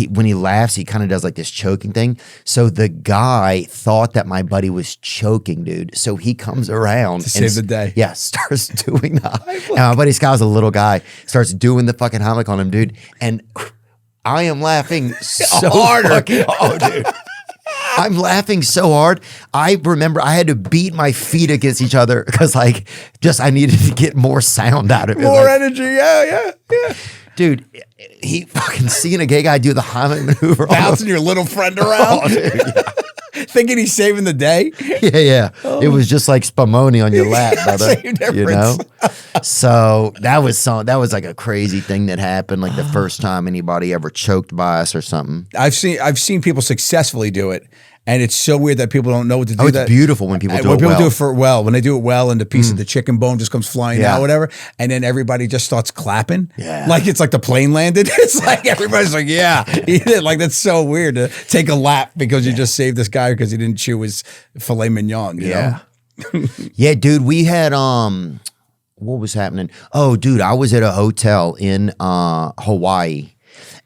when he laughs, he kind of does like this choking thing. So the guy thought that my buddy was choking, dude. So he comes around to save the day. Yeah, starts doing that. And my buddy Scott's a little guy, starts doing the fucking Heimlich on him, dude. And I am laughing so harder. Oh, dude. I'm laughing so hard. I remember I had to beat my feet against each other because I needed to get more sound out of it. More energy. Yeah. Dude, he fucking seeing a gay guy do the Heimlich maneuver. Bouncing your little friend around. Oh, dude, yeah. Thinking he's saving the day. Yeah. Oh. It was just like Spumoni on your lap, brother. Same difference. So that was like a crazy thing that happened, like the first time anybody ever choked by us or something. I've seen people successfully do it. And it's so weird that people don't know what to do. Oh, it's beautiful when people do it well. When people do it when they do it well, and the piece of the chicken bone just comes flying out, whatever, and then everybody just starts clapping. Yeah. Like it's like the plane landed. It's like everybody's like, yeah, he did. Like that's so weird to take a lap because you just saved this guy because he didn't chew his filet mignon. You know? Yeah, dude, we had what was happening? Oh, dude, I was at a hotel in Hawaii.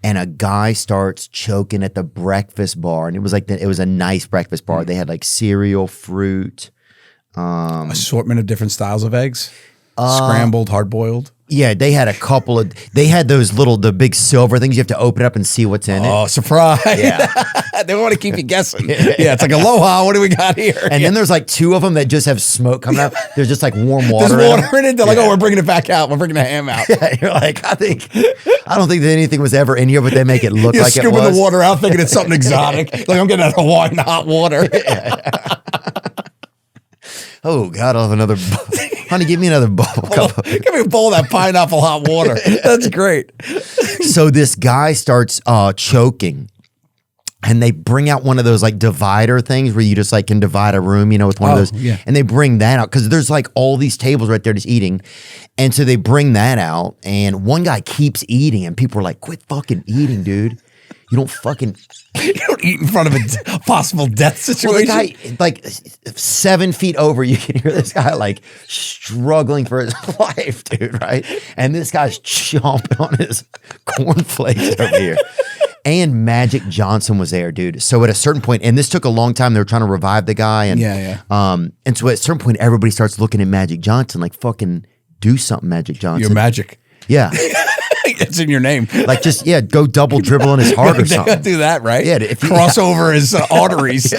And a guy starts choking at the breakfast bar, and it was like it was a nice breakfast bar. They had like cereal, fruit, assortment of different styles of eggs. Scrambled, hard boiled. Yeah, they had a couple of. They had the big silver things. You have to open it up and see what's in it. Oh, surprise! Yeah, they want to keep you guessing. Yeah, it's like aloha. What do we got here? And then there's like two of them that just have smoke coming out. There's just like warm water. There's water in it. They're like, oh, we're bringing it back out. We're bringing the ham out. Yeah, you're like, I don't think that anything was ever in here, but they make it look like it was. Scooping the water out, thinking it's something exotic. Like I'm getting that Hawaiian hot water. Oh God, I'll have another. Honey, give me another bowl. Give me a bowl of that pineapple hot water. That's great. So this guy starts choking. And they bring out one of those like divider things where you just like can divide a room, with one of those. Yeah. And they bring that out because there's like all these tables right there just eating. And so they bring that out and one guy keeps eating and people are like, quit fucking eating, dude. You don't fucking... You don't eat in front of a possible death situation. Well, the guy, like 7 feet over, you can hear this guy like struggling for his life, dude, right? And this guy's chomping on his cornflakes over here. And Magic Johnson was there, dude. So at a certain point, and this took a long time, they were trying to revive the guy. And, and so at a certain point, everybody starts looking at Magic Johnson like, fucking do something, Magic Johnson. You're magic. Yeah. It's in your name. Like just, go double dribble on his heart or something. Do that, right? Yeah. If you, cross over his arteries.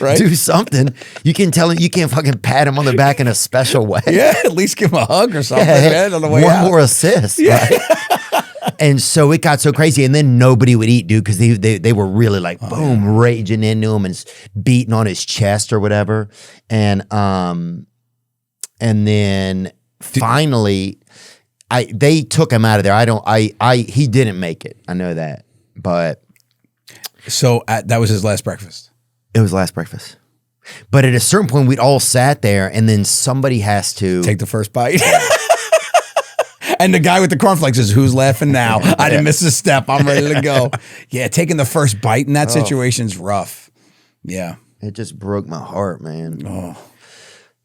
Right? Do something. You can tell him, you can't fucking pat him on the back in a special way. Yeah, at least give him a hug or something, man, on the way One out. more assist. Yeah. Right? And so it got so crazy, and then nobody would eat, dude, because they were really like raging into him and beating on his chest or whatever, and then finally, they took him out of there. He didn't make it. I know that, but so that was his last breakfast. It was last breakfast. But at a certain point, we'd all sat there, and then somebody has to take the first bite. And the guy with the cornflakes says, who's laughing now? I didn't miss a step. I'm ready to go. Yeah, taking the first bite in that situation's rough. Yeah. It just broke my heart, man. Oh.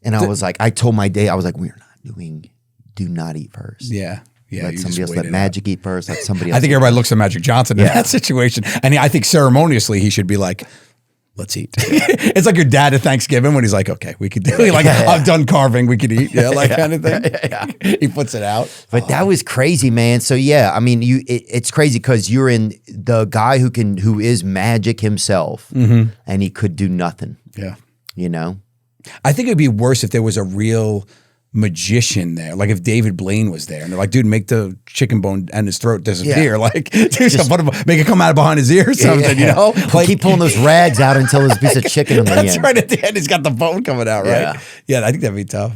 And I was like, I told my day, I was like, do not eat first. Yeah. Yeah. Let somebody else, let Magic eat first. Let somebody else. I think everybody looks at Magic Johnson in that situation. And I think ceremoniously he should be like, let's eat. It's like your dad at Thanksgiving when he's like, okay, we could do it. Like, I've done carving, we could eat. Yeah, like kind of thing. He puts it out. But that was crazy, man. So yeah, I mean, it's crazy because you're in the guy who is magic himself, and he could do nothing. Yeah. I think it'd be worse if there was a real magician there, like if David Blaine was there and they're like, dude, make the chicken bone and his throat disappear, like do something, make it come out of behind his ear or something, like keep pulling those rags out until there's a piece of chicken on the end. That's right, at the end he's got the bone coming out, right? Yeah, I think that'd be tough.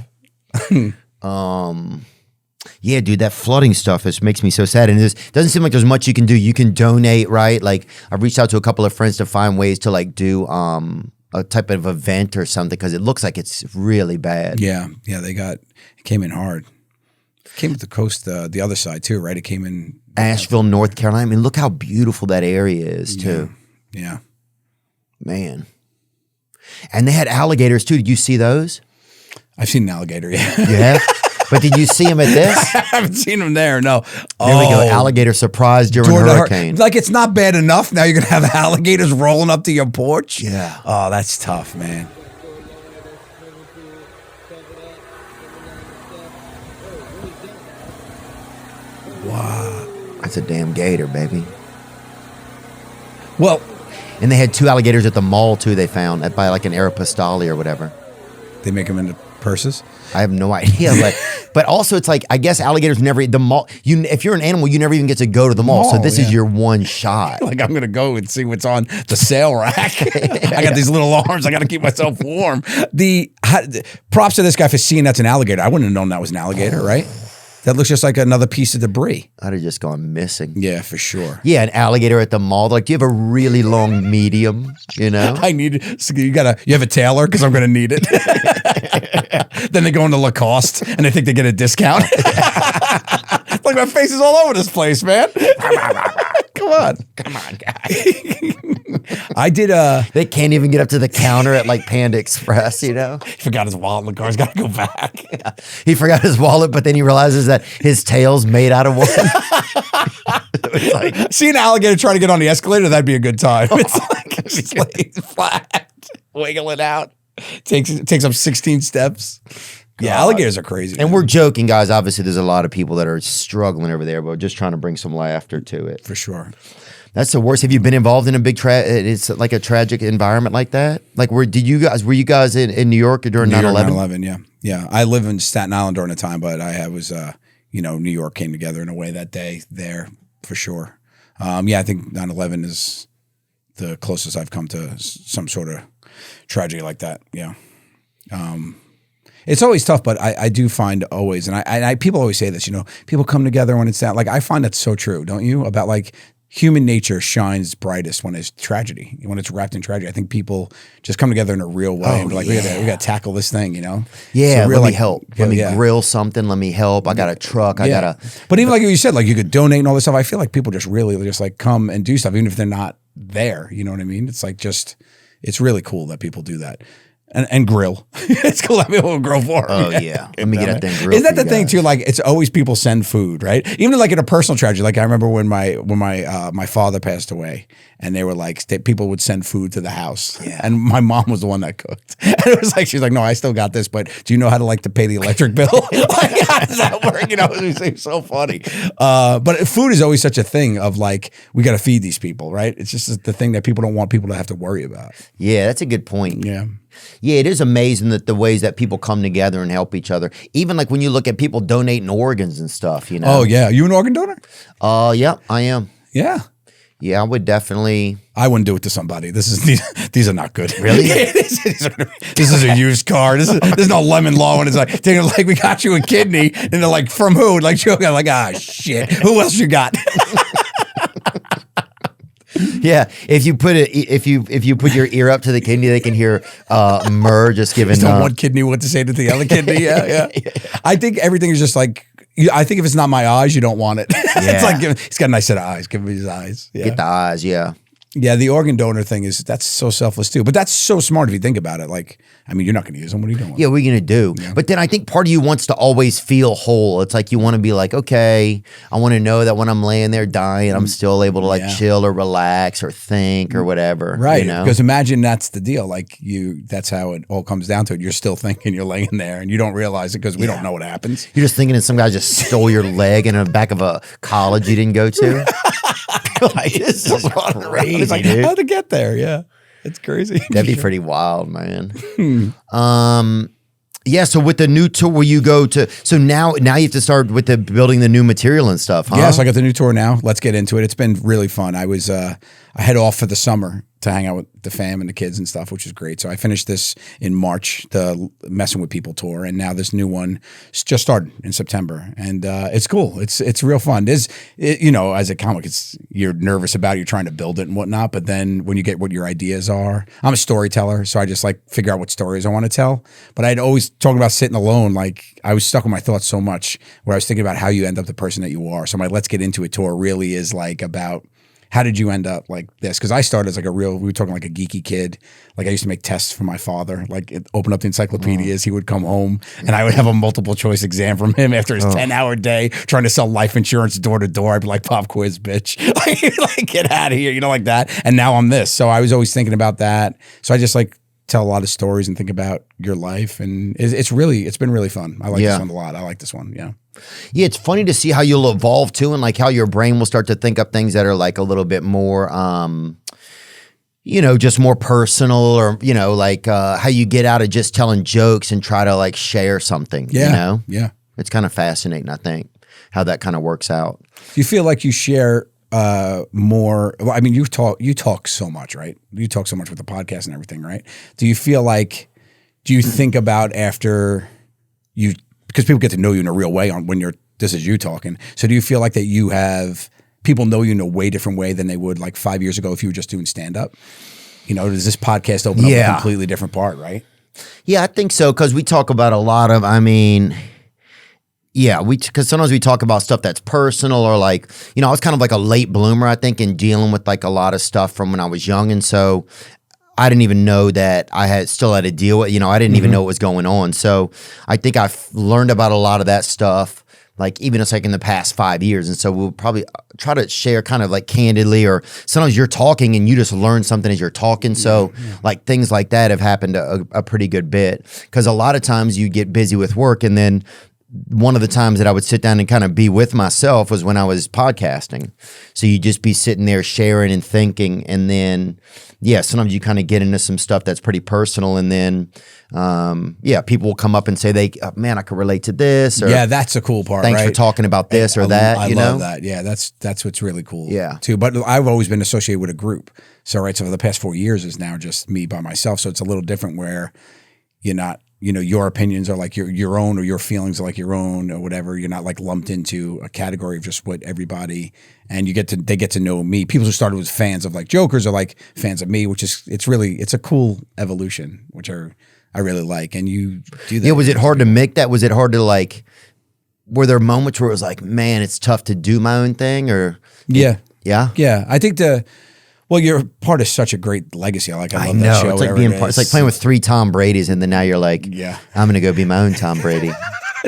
Yeah, dude, that flooding stuff makes me so sad. And it doesn't seem like there's much you can do. You can donate, right? Like I've reached out to a couple of friends to find ways to like do a type of event or something because it looks like it's really bad. Yeah, it came in hard. It came to the coast, the other side too, right? It came in Asheville, North Carolina. I mean, look how beautiful that area is too. Yeah. Man. And they had alligators too. Did you see those? I've seen an alligator, yeah. You have? But did you see him at this? I haven't seen him there, no. There we go. Alligator surprise during a hurricane. Like it's not bad enough. Now you're going to have alligators rolling up to your porch? Yeah. Oh, that's tough, man. Wow. That's a damn gator, baby. Well. And they had 2 alligators at the mall too they found by like an Aeropostale or whatever. They make them into purses? I have no idea. But also it's like, I guess alligators never, the mall, if you're an animal, you never even get to go to the mall. So this is your one shot. Like I'm going to go and see what's on the sale rack. I got these little arms. I got to keep myself warm. Props to this guy for seeing that's an alligator. I wouldn't have known that was an alligator, right? That looks just like another piece of debris. I'd have just gone missing. Yeah, for sure. Yeah, an alligator at the mall. Like, do you have a really long medium? I need it. So you have a tailor because I'm going to need it. Then they go into Lacoste and they think they get a discount. Like my face is all over this place, man. Come on, guy. I did They can't even get up to the counter at like Panda Express, He forgot his wallet in the car. He's got to go back. Yeah. He forgot his wallet, but then he realizes that his tail's made out of wood. Like, see an alligator trying to get on the escalator, that'd be a good time. It's like it's flat, wiggle it out. Takes up 16 steps. Yeah, alligators are crazy. And we're joking, guys. Obviously, there's a lot of people that are struggling over there, but we're just trying to bring some laughter to it. For sure. That's the worst. Have you been involved in a big it's like a tragic environment like that? Like, were you guys in New York during 9/11? 9/11, yeah. Yeah. I live in Staten Island during the time, but I was, New York came together in a way that day there for sure. I think 9/11 is the closest I've come to some sort of tragedy like that. Yeah. It's always tough, but I do find always, and I people always say this, people come together when it's that, like, I find that so true, don't you? About like human nature shines brightest when it's tragedy, when it's wrapped in tragedy. I think people just come together in a real way and be like, we got to tackle this thing, Yeah, so let me help. Let me grill something. Let me help. I got a truck. I got a. But even like you said, like you could donate and all this stuff. I feel like people just really just like come and do stuff, even if they're not there. You know what I mean? It's like it's really cool that people do that. And grill. It's cool that people will grill for. Oh yeah, let me get that thing grilled. Isn't that the thing too? Like, it's always people send food, right? Even like in a personal tragedy. Like I remember when my father passed away, and they were like, people would send food to the house, and my mom was the one that cooked. And it was like, she's like, no, I still got this, but do you know how to pay the electric bill? Like, how does that work? It was so funny. But food is always such a thing of like, we got to feed these people, right? It's just the thing that people don't want people to have to worry about. Yeah, that's a good point. Yeah. Yeah, it is amazing that the ways that people come together and help each other. Even like when you look at people donating organs and stuff, Oh yeah, you an organ donor? Yeah, I am. Yeah. Yeah, I would definitely. I wouldn't do it to somebody. These are not good. Really? This is a used car. There's no lemon law, and it's like we got you a kidney, and they're like, from who? Like, I'm like, shit. Who else you got? Yeah, if you put your ear up to the kidney, they can hear Murr just giving one kidney what to say to the other kidney. Yeah. I think everything is just like, I think if it's not my eyes, you don't want it. It's like, he's got a nice set of eyes. Give him his eyes. Yeah. Get the eyes. Yeah. Yeah, the organ donor thing that's so selfless too. But that's so smart if you think about it. Like, I mean, you're not going to use them. What are you doing? Yeah, what are you going to do? Yeah. But then I think part of you wants to always feel whole. It's like you want to be like, okay, I want to know that when I'm laying there dying, I'm still able to chill or relax or think or whatever. Right. Because imagine that's the deal. Like that's how it all comes down to it. You're still thinking, you're laying there and you don't realize it because we don't know what happens. You're just thinking that some guy just stole your leg in the back of a college you didn't go to. Like, this is crazy. It's like, how'd it get there? Yeah. It's crazy. That'd be pretty wild, man. Yeah, so with the new tour, will you go to? So now you have to start with the building the new material and stuff, huh? Yeah, so I got the new tour now. Let's get into it. It's been really fun. I head off for the summer to hang out with the fam and the kids and stuff, which is great. So I finished this in March, the Messing with People tour, and now this new one just started in September, and it's cool. It's real fun. As a comic, you're nervous about it, you're trying to build it and whatnot, but then when you get what your ideas are, I'm a storyteller, so I just like figure out what stories I want to tell. But I'd always talk about sitting alone. Like I was stuck with my thoughts so much, where I was thinking about how you end up the person that you are. So my Let's Get Into It tour really is like about, how did you end up like this? Because I started as like we were talking like a geeky kid. Like I used to make tests for my father, like open up the encyclopedias. He would come home and I would have a multiple choice exam from him after his 10-hour day trying to sell life insurance door to door. I'd be like, pop quiz, bitch. like get out of here, like that. And now I'm this. So I was always thinking about that. So I just like tell a lot of stories and think about your life. And it's been really fun. I like this one a lot. I like this one. Yeah. Yeah, it's funny to see how you'll evolve too, and like how your brain will start to think up things that are like a little bit more, just more personal, or like how you get out of just telling jokes and try to like share something. Yeah, yeah. It's kind of fascinating. I think how that kind of works out. Do you feel like you share more? Well, I mean, you talk so much, right? You talk so much with the podcast and everything, right? Do you think about after you? Because people get to know you in a real way this is you talking. So do you feel like that people know you in a way different way than they would like 5 years ago if you were just doing stand up? Does this podcast open up a completely different part, right? Yeah, I think so. Because we talk about a lot of, because sometimes we talk about stuff that's personal, or like, I was kind of like a late bloomer, I think, in dealing with like a lot of stuff from when I was young. And so I didn't even know that I still had to deal with, I didn't even know what was going on. So I think I've learned about a lot of that stuff like even it's like in the past 5 years. And so we'll probably try to share kind of like candidly, or sometimes you're talking and you just learn something as you're talking. So like things like that have happened a pretty good bit, because a lot of times you get busy with work, and then one of the times that I would sit down and kind of be with myself was when I was podcasting. So you just be sitting there sharing and thinking, and then sometimes you kind of get into some stuff that's pretty personal, and then people will come up and say man, I could relate to this, or that's a cool part. Thanks for talking about this or that. I you love know that. Yeah, that's what's really cool. Yeah. too. But I've always been associated with a group. So for the past 4 years is now just me by myself. So it's a little different where you're not, your opinions are like your own, or your feelings are like your own, or whatever. You're not like lumped into a category of just what everybody, and they get to know me. People who started as fans of like Jokers are like fans of me, which is, it's a cool evolution, which I really like. And you do that. Yeah, was it hard to make that? Was it hard to like, were there moments where it was like, man, it's tough to do my own thing, or? Yeah. Yeah. I think well, you're part of such a great legacy. I love that show. It's like being part. It's like playing with 3 Tom Bradys, and then now you're like, I'm gonna go be my own Tom Brady.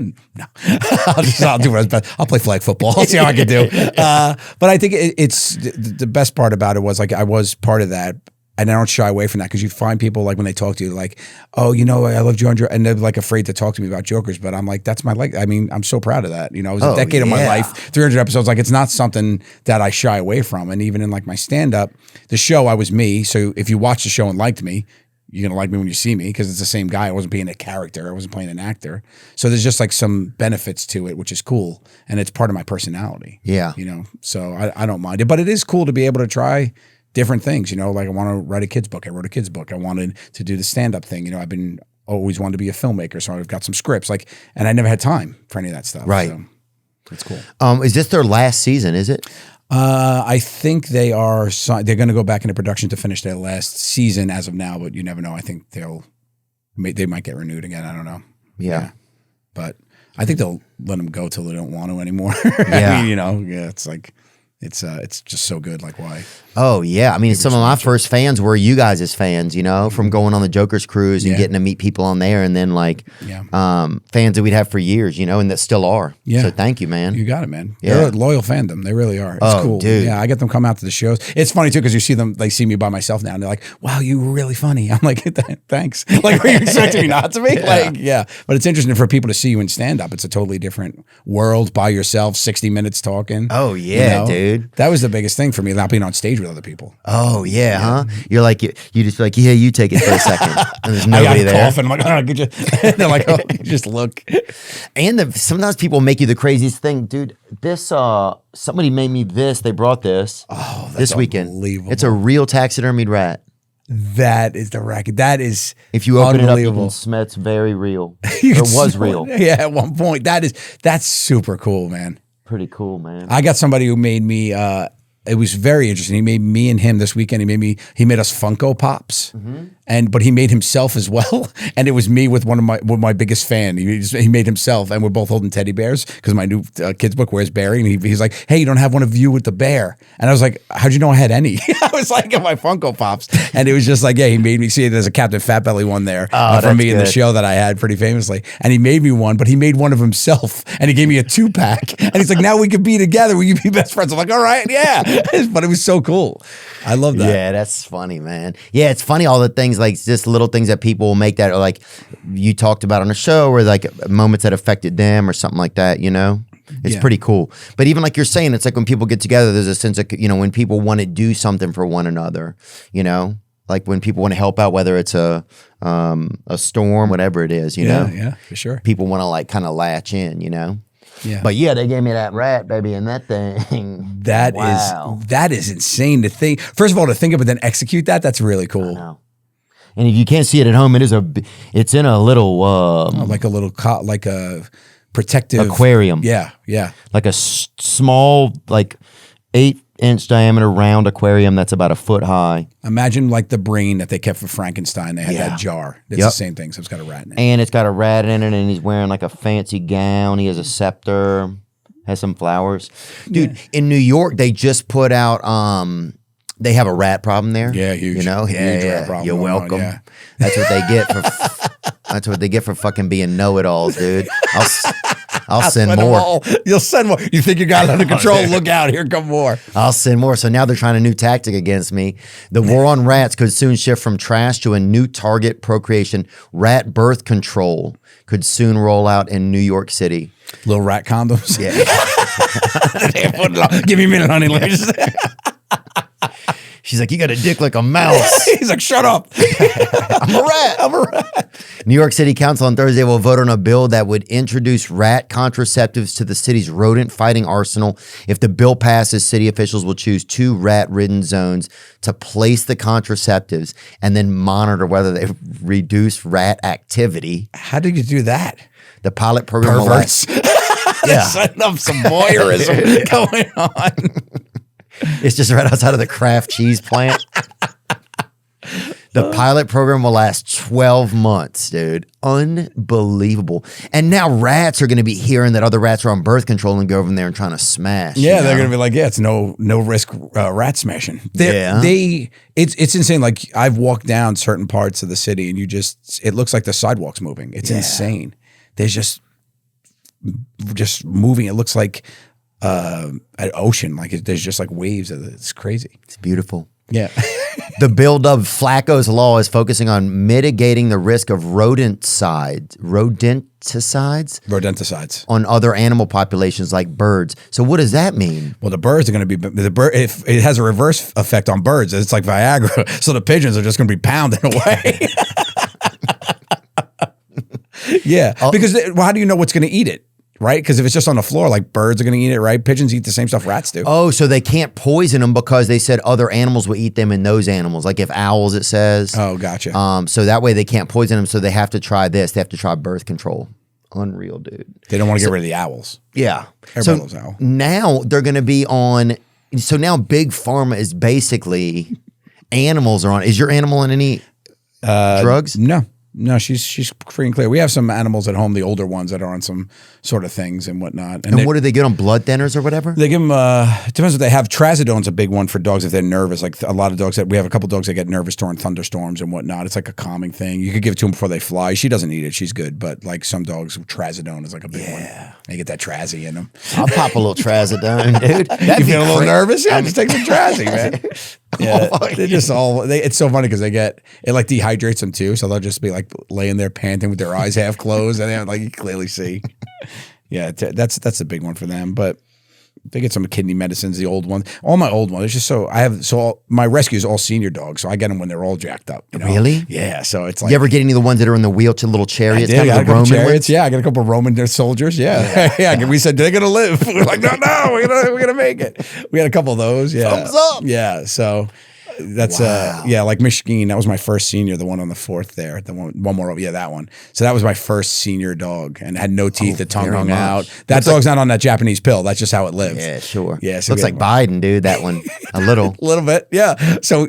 No, I'll do what I was best. I'll play flag football. I'll see how I can do. But I think it's the best part about it was like I was part of that. And I don't shy away from that, because you find people like when they talk to you like, oh, I love you, and they're like afraid to talk to me about Jokers. But I'm like, that's my I mean, I'm so proud of that. It was a decade of my life, 300 episodes. Like, it's not something that I shy away from. And even in like my stand up, the show, I was me. So if you watch the show and liked me, you're gonna like me when you see me, because it's the same guy. I wasn't being a character. I wasn't playing an actor. So there's just like some benefits to it, which is cool, and it's part of my personality. Yeah, So I don't mind it, but it is cool to be able to try different things, like I want to write a kid's book. I wrote a kid's book. I wanted to do the stand-up thing. I've been always wanted to be a filmmaker, so I've got some scripts, and I never had time for any of that stuff. Right. So it's cool. Is this their last season, is it? I think they're going to go back into production to finish their last season as of now, but you never know. I think they might get renewed again. I don't know. Yeah. But I think they'll let them go till they don't want to anymore. Yeah. I mean, it's like, it's just so good. Like, why? Oh yeah, I mean, some of my first fans were you guys as fans, from going on the Jokers cruise and getting to meet people on there, and then fans that we'd have for years, and that still are. Yeah. So thank you, man. You got it, man. Yeah. They're a loyal fandom. They really are. It's cool, dude. Yeah, I get them come out to the shows. It's funny too, because you see them. They see me by myself now, and they're like, "Wow, you were really funny." I'm like, "Thanks." Like, were you expecting me not to be? But it's interesting for people to see you in stand up. It's a totally different world by yourself. 60 minutes talking. Oh yeah, dude. That was the biggest thing for me, not being on stage with other people. Oh yeah, huh? You're like you just like, yeah, you take it for a second, and there's nobody there. Coughing. I'm like, oh, could you? They're like, oh, just look. And sometimes people make you the craziest thing, dude. This somebody made me this. They brought this this weekend. Unbelievable. It's a real taxidermied rat. That is the racket. That is if you open it up, you can smell it's very real. It was real. Yeah, at one point. That's super cool, man. Pretty cool, man. I got somebody who made me it was very interesting. He made me and him this weekend. He made us Funko Pops, but he made himself as well. And it was me with one of my biggest fan. He made himself, and we're both holding teddy bears because my new kids book wears Barry, and he's like, "Hey, you don't have one of you with the bear?" And I was like, "How'd you know I had any?" I was like, "In my Funko Pops," and it was just like, yeah, he made me see it. There's a Captain Fatbelly one there from me in the show that I had pretty famously, and he made me one, but he made one of himself, and he gave me a 2-pack, and he's like, "Now we can be together. We can be best friends." I'm like, "All right, yeah." But it was so cool. I love that. Yeah, that's funny, man. Yeah, it's funny all the things, like just little things that people will make that are like you talked about on the show, or like moments that affected them or something like that, It's pretty cool. But even like you're saying, it's like when people get together, there's a sense of, when people want to do something for one another, like when people want to help out, whether it's a storm, whatever it is, Yeah, for sure. People want to like kind of latch in, Yeah. But yeah, they gave me that rat, baby, and that thing. That is insane to think. First of all, to think of it, then execute that. That's really cool. I know. And if you can't see it at home, it's in a little like a little like a protective aquarium. Yeah, like a small 8-inch diameter round aquarium that's about 1 foot high. Imagine like the brain that they kept for Frankenstein. They had that jar. It's the same thing. So it's got a rat in it. And it's got a rat in it, and he's wearing like a fancy gown. He has a scepter, has some flowers. Dude, in New York, they just put out, they have a rat problem there. Yeah, huge. Huge rat problem. You're welcome. Yeah. That's what they get for. That's what they get for fucking being know-it-alls, dude. I'll send more. You'll send more. You think you got it under control? Look out. Here come more. I'll send more. So now they're trying a new tactic against me. The war on rats could soon shift from trash to a new target: procreation. Rat birth control could soon roll out in New York City. Little rat condoms. Yeah. Give me a minute, honey. Let me just... She's like, you got a dick like a mouse. He's like, shut up. I'm a rat. I'm a rat. New York City Council on Thursday will vote on a bill that would introduce rat contraceptives to the city's rodent fighting arsenal. If the bill passes, city officials will choose 2 rat-ridden zones to place the contraceptives and then monitor whether they reduce rat activity. How did you do that? The pilot program will last. Yeah. Setting up some voyeurism going on. It's just right outside of the Kraft cheese plant. The pilot program will last 12 months, dude. Unbelievable. And now rats are going to be hearing that other rats are on birth control and go over there and trying to smash. Yeah, they're going to be like, yeah, it's no risk rat smashing. It's insane. Like, I've walked down certain parts of the city and it looks like the sidewalk's moving. It's insane. There's just moving. It looks like an ocean. Like there's just like waves of it. It's crazy. It's beautiful. Yeah. The bill dubbed Flacco's Law is focusing on mitigating the risk of rodenticides on other animal populations like birds. So what does that mean? Well, the birds are going to be if it has a reverse effect on birds. It's like Viagra. So the pigeons are just going to be pounding away. Yeah, because how do you know what's going to eat it? Right? Because if it's just on the floor, like birds are going to eat it, right? Pigeons eat the same stuff rats do. Oh, so they can't poison them because they said other animals will eat them and those animals. Like if owls, it says. Oh, gotcha. So that way they can't poison them. So they have to try this. They have to try birth control. Unreal, dude. They don't want to get rid of the owls. Yeah. Everybody loves owl. Now they're going to be on. So now Big Pharma is basically animals are on. Is your animal on any drugs? No, she's free and clear. We have some animals at home, the older ones that are on some sort of things and whatnot. And what do they get on, blood thinners or whatever? They give them, it depends what they have. Trazodone's a big one for dogs if they're nervous. Like a lot of dogs we have a couple dogs that get nervous during thunderstorms and whatnot. It's like a calming thing. You could give it to them before they fly. She doesn't eat it. She's good. But like some dogs, trazodone is like a big one. They get that trazzy in them. I'll pop a little trazodone, dude. You feel a little nervous? Yeah, just take some trazzy, man. Yeah, they just it's so funny because it like dehydrates them too. So they'll just be like laying there panting with their eyes half closed and they like you clearly see. Yeah, that's a big one for them. But they get some kidney medicines, the old ones. All my old ones. It's just my rescue is all senior dogs, so I get them when they're all jacked up. You know? Really? Yeah. So it's like, you ever get any of the ones that are in the wheelchair, little chariots? I got a couple chariots. Yeah, I got a couple of Roman soldiers. Yeah. Yeah. We said they're gonna live. We're like, no, we're gonna make it. We had a couple of those. Yeah. Thumbs up. Yeah. So. That's like Michigan. That was my first senior, the one on the 4th there. The one more over. Yeah, that one. So that was my first senior dog and had no teeth. The tongue hung out. That dog's not on that Japanese pill. That's just how it lives. Yeah, sure. Yeah, so looks like Biden, dude. That one a little, a little bit. Yeah. So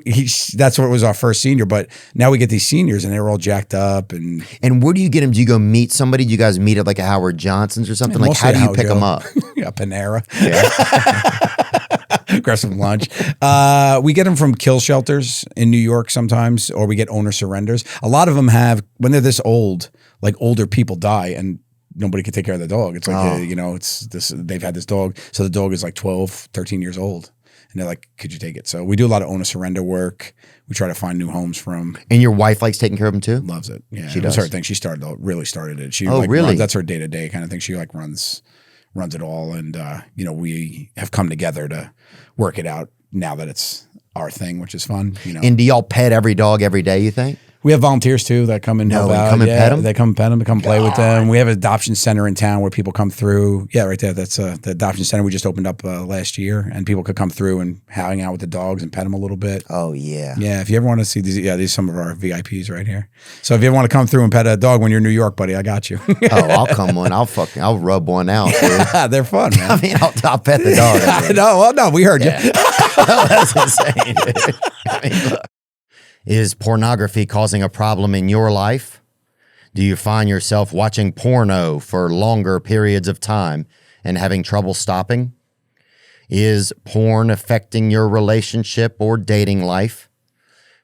that's what was our first senior. But now we get these seniors and they're all jacked up. And where do you get them? Do you go meet somebody? Do you guys meet at like a Howard Johnson's or something? Like how do you pick them up? Yeah, Panera. Yeah. Grab some lunch. We get them from kill shelters in New York sometimes, or we get owner surrenders. A lot of them have, when they're this old, like older people die and nobody can take care of the dog. It's like, they've had this dog. So the dog is like 12, 13 years old. And they're like, could you take it? So we do a lot of owner surrender work. We try to find new homes for them. And your wife likes taking care of them too? Loves it. Yeah. She does. That's her thing. She really started it. She really? That's her day-to-day kind of thing. She like runs it all. And, we have come together to work it out now that it's our thing, which is fun. And do y'all pet every dog every day, you think? We have volunteers too that come and help out. Come and pet them? They come pet them, come play with them. We have an adoption center in town where people come through. Yeah, right there. That's the adoption center we just opened up last year, and people could come through and hang out with the dogs and pet them a little bit. Oh yeah. Yeah, if you ever want to see these, these are some of our VIPs right here. So if you ever want to come through and pet a dog when you're in New York, buddy, I got you. I'll come on. I'll rub one out. Dude. They're fun, man. I mean, I'll pet the dog. No, we heard you. That's insane, dude. I mean, look. Is pornography causing a problem in your life? Do you find yourself watching porno for longer periods of time and having trouble stopping? Is porn affecting your relationship or dating life?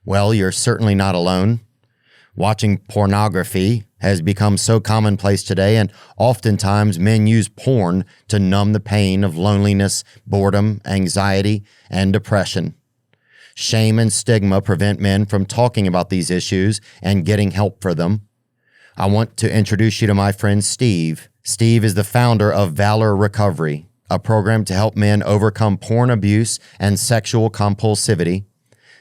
Well, you're certainly not alone. Watching pornography has become so commonplace today, and oftentimes men use porn to numb the pain of loneliness, boredom, anxiety, and depression. Shame and stigma prevent men from talking about these issues and getting help for them. I want to introduce you to my friend Steve. Steve is the founder of Valor Recovery, a program to help men overcome porn abuse and sexual compulsivity.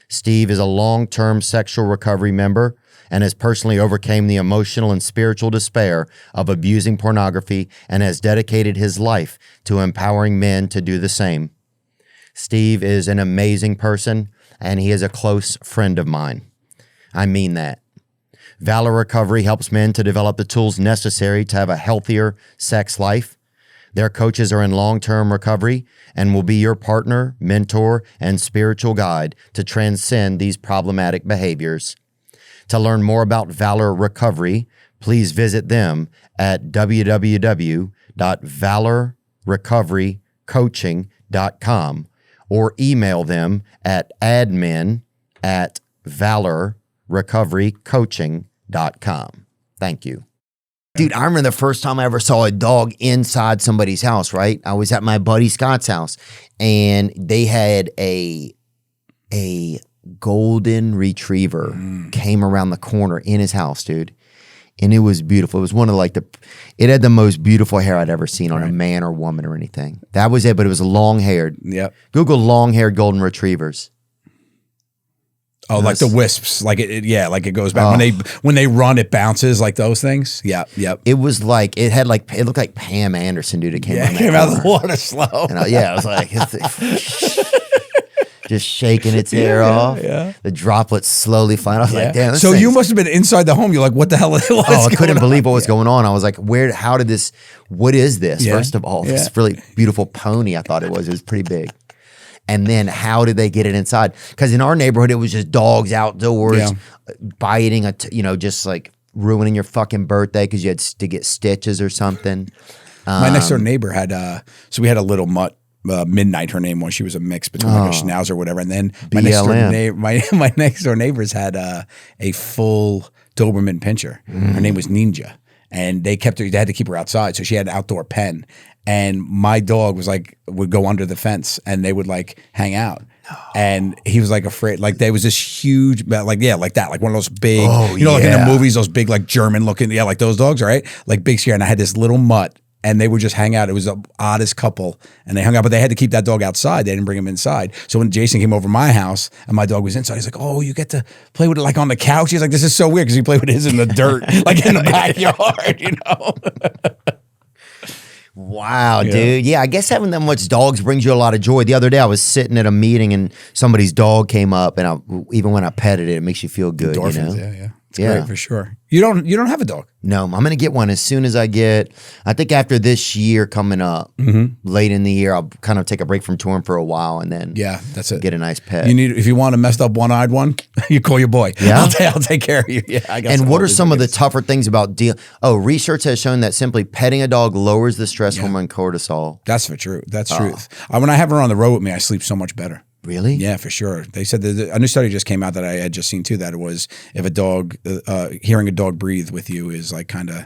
Steve is a long-term sexual recovery member and has personally overcame the emotional and spiritual despair of abusing pornography and has dedicated his life to empowering men to do the same. Steve is an amazing person, and he is a close friend of mine. I mean that. Valor Recovery helps men to develop the tools necessary to have a healthier sex life. Their coaches are in long-term recovery and will be your partner, mentor, and spiritual guide to transcend these problematic behaviors. To learn more about Valor Recovery, please visit them at www.valorrecoverycoaching.com or email them at admin@valorrecoverycoaching.com. Thank you. Dude, I remember the first time I ever saw a dog inside somebody's house, right? I was at my buddy Scott's house, and they had a golden retriever came around the corner in his house, dude. And it was beautiful. It was one of it had the most beautiful hair I'd ever seen on a man or woman or anything. That was it, but it was long-haired. Yep. Google long-haired golden retrievers. Oh, like the wisps, like it goes back when they run, it bounces like those things. Yeah, yep. It was like it looked like Pam Anderson, dude. It came out of the water slow. And I was like, just shaking its hair off. Yeah. The droplets slowly flying. I was like, damn. So you must have been inside the home. You're like, what the hell? I couldn't believe what was going on. I was like, what is this? First of all, this really beautiful pony. I thought it was pretty big. And then how did they get it inside? Because in our neighborhood, it was just dogs outdoors biting, just like ruining your fucking birthday because you had to get stitches or something. My next door neighbor had, so we had a little mutt. Midnight, her name was. She was a mix between like a schnauzer or whatever. And then my next door neighbors had a full Doberman Pinscher. Her name was Ninja, and they had to keep her outside, so she had an outdoor pen. And my dog would go under the fence, and they would like hang out. And he was like afraid, like there was this huge, like that, like one of those big, like in the movies, those big like German looking, like those dogs, right? Like big scare. And I had this little mutt. And they would just hang out. It was the oddest couple. And they hung out, but they had to keep that dog outside. They didn't bring him inside. So when Jason came over to my house and my dog was inside, he's like, oh, you get to play with it like on the couch? He's like, this is so weird because he played with his in the dirt, like in the backyard, Wow, dude. Yeah, I guess having that much dogs brings you a lot of joy. The other day I was sitting at a meeting and somebody's dog came up, and even when I petted it, it makes you feel good. Endorphins, yeah. It's great for sure. You don't have a dog? No, I'm gonna get one as soon as I think after this year coming up, late in the year, I'll kind of take a break from touring for a while and then that's it. Get a nice pet. If you want a messed up one-eyed one, you call your boy. Yeah. I'll take care of you. Yeah. I got and what are some of the tougher things about research has shown that simply petting a dog lowers the stress hormone cortisol. That's for true. That's truth. When I have her on the road with me, I sleep so much better. Really? Yeah, for sure. They said that a new study just came out that I had just seen too, that it was if a dog, hearing a dog breathe with you is like kind of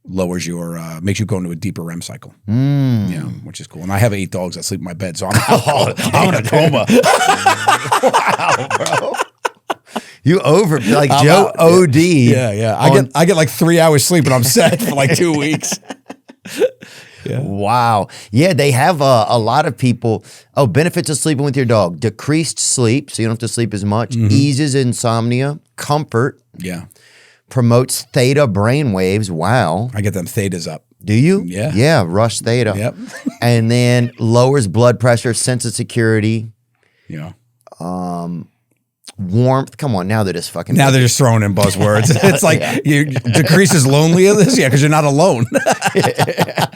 lowers your, makes you go into a deeper REM cycle. Yeah, which is cool. And I have 8 dogs that sleep in my bed, so I'm in a coma. Wow, bro. You Joe OD. Yeah. I get like 3 hours sleep and I'm set for like 2 weeks. Yeah. Wow. Yeah, they have a lot of people. Benefits of sleeping with your dog. Decreased sleep, so you don't have to sleep as much. Eases insomnia. Comfort. Yeah. Promotes theta brain waves. Wow. I get them thetas up. Do you? Yeah. Yeah, rush theta. Yep. And then lowers blood pressure, sense of security. Yeah. Warmth. Come on, now they're just fucking. Now they're just throwing in buzzwords. It's like you decreases loneliness. Yeah, because you're not alone.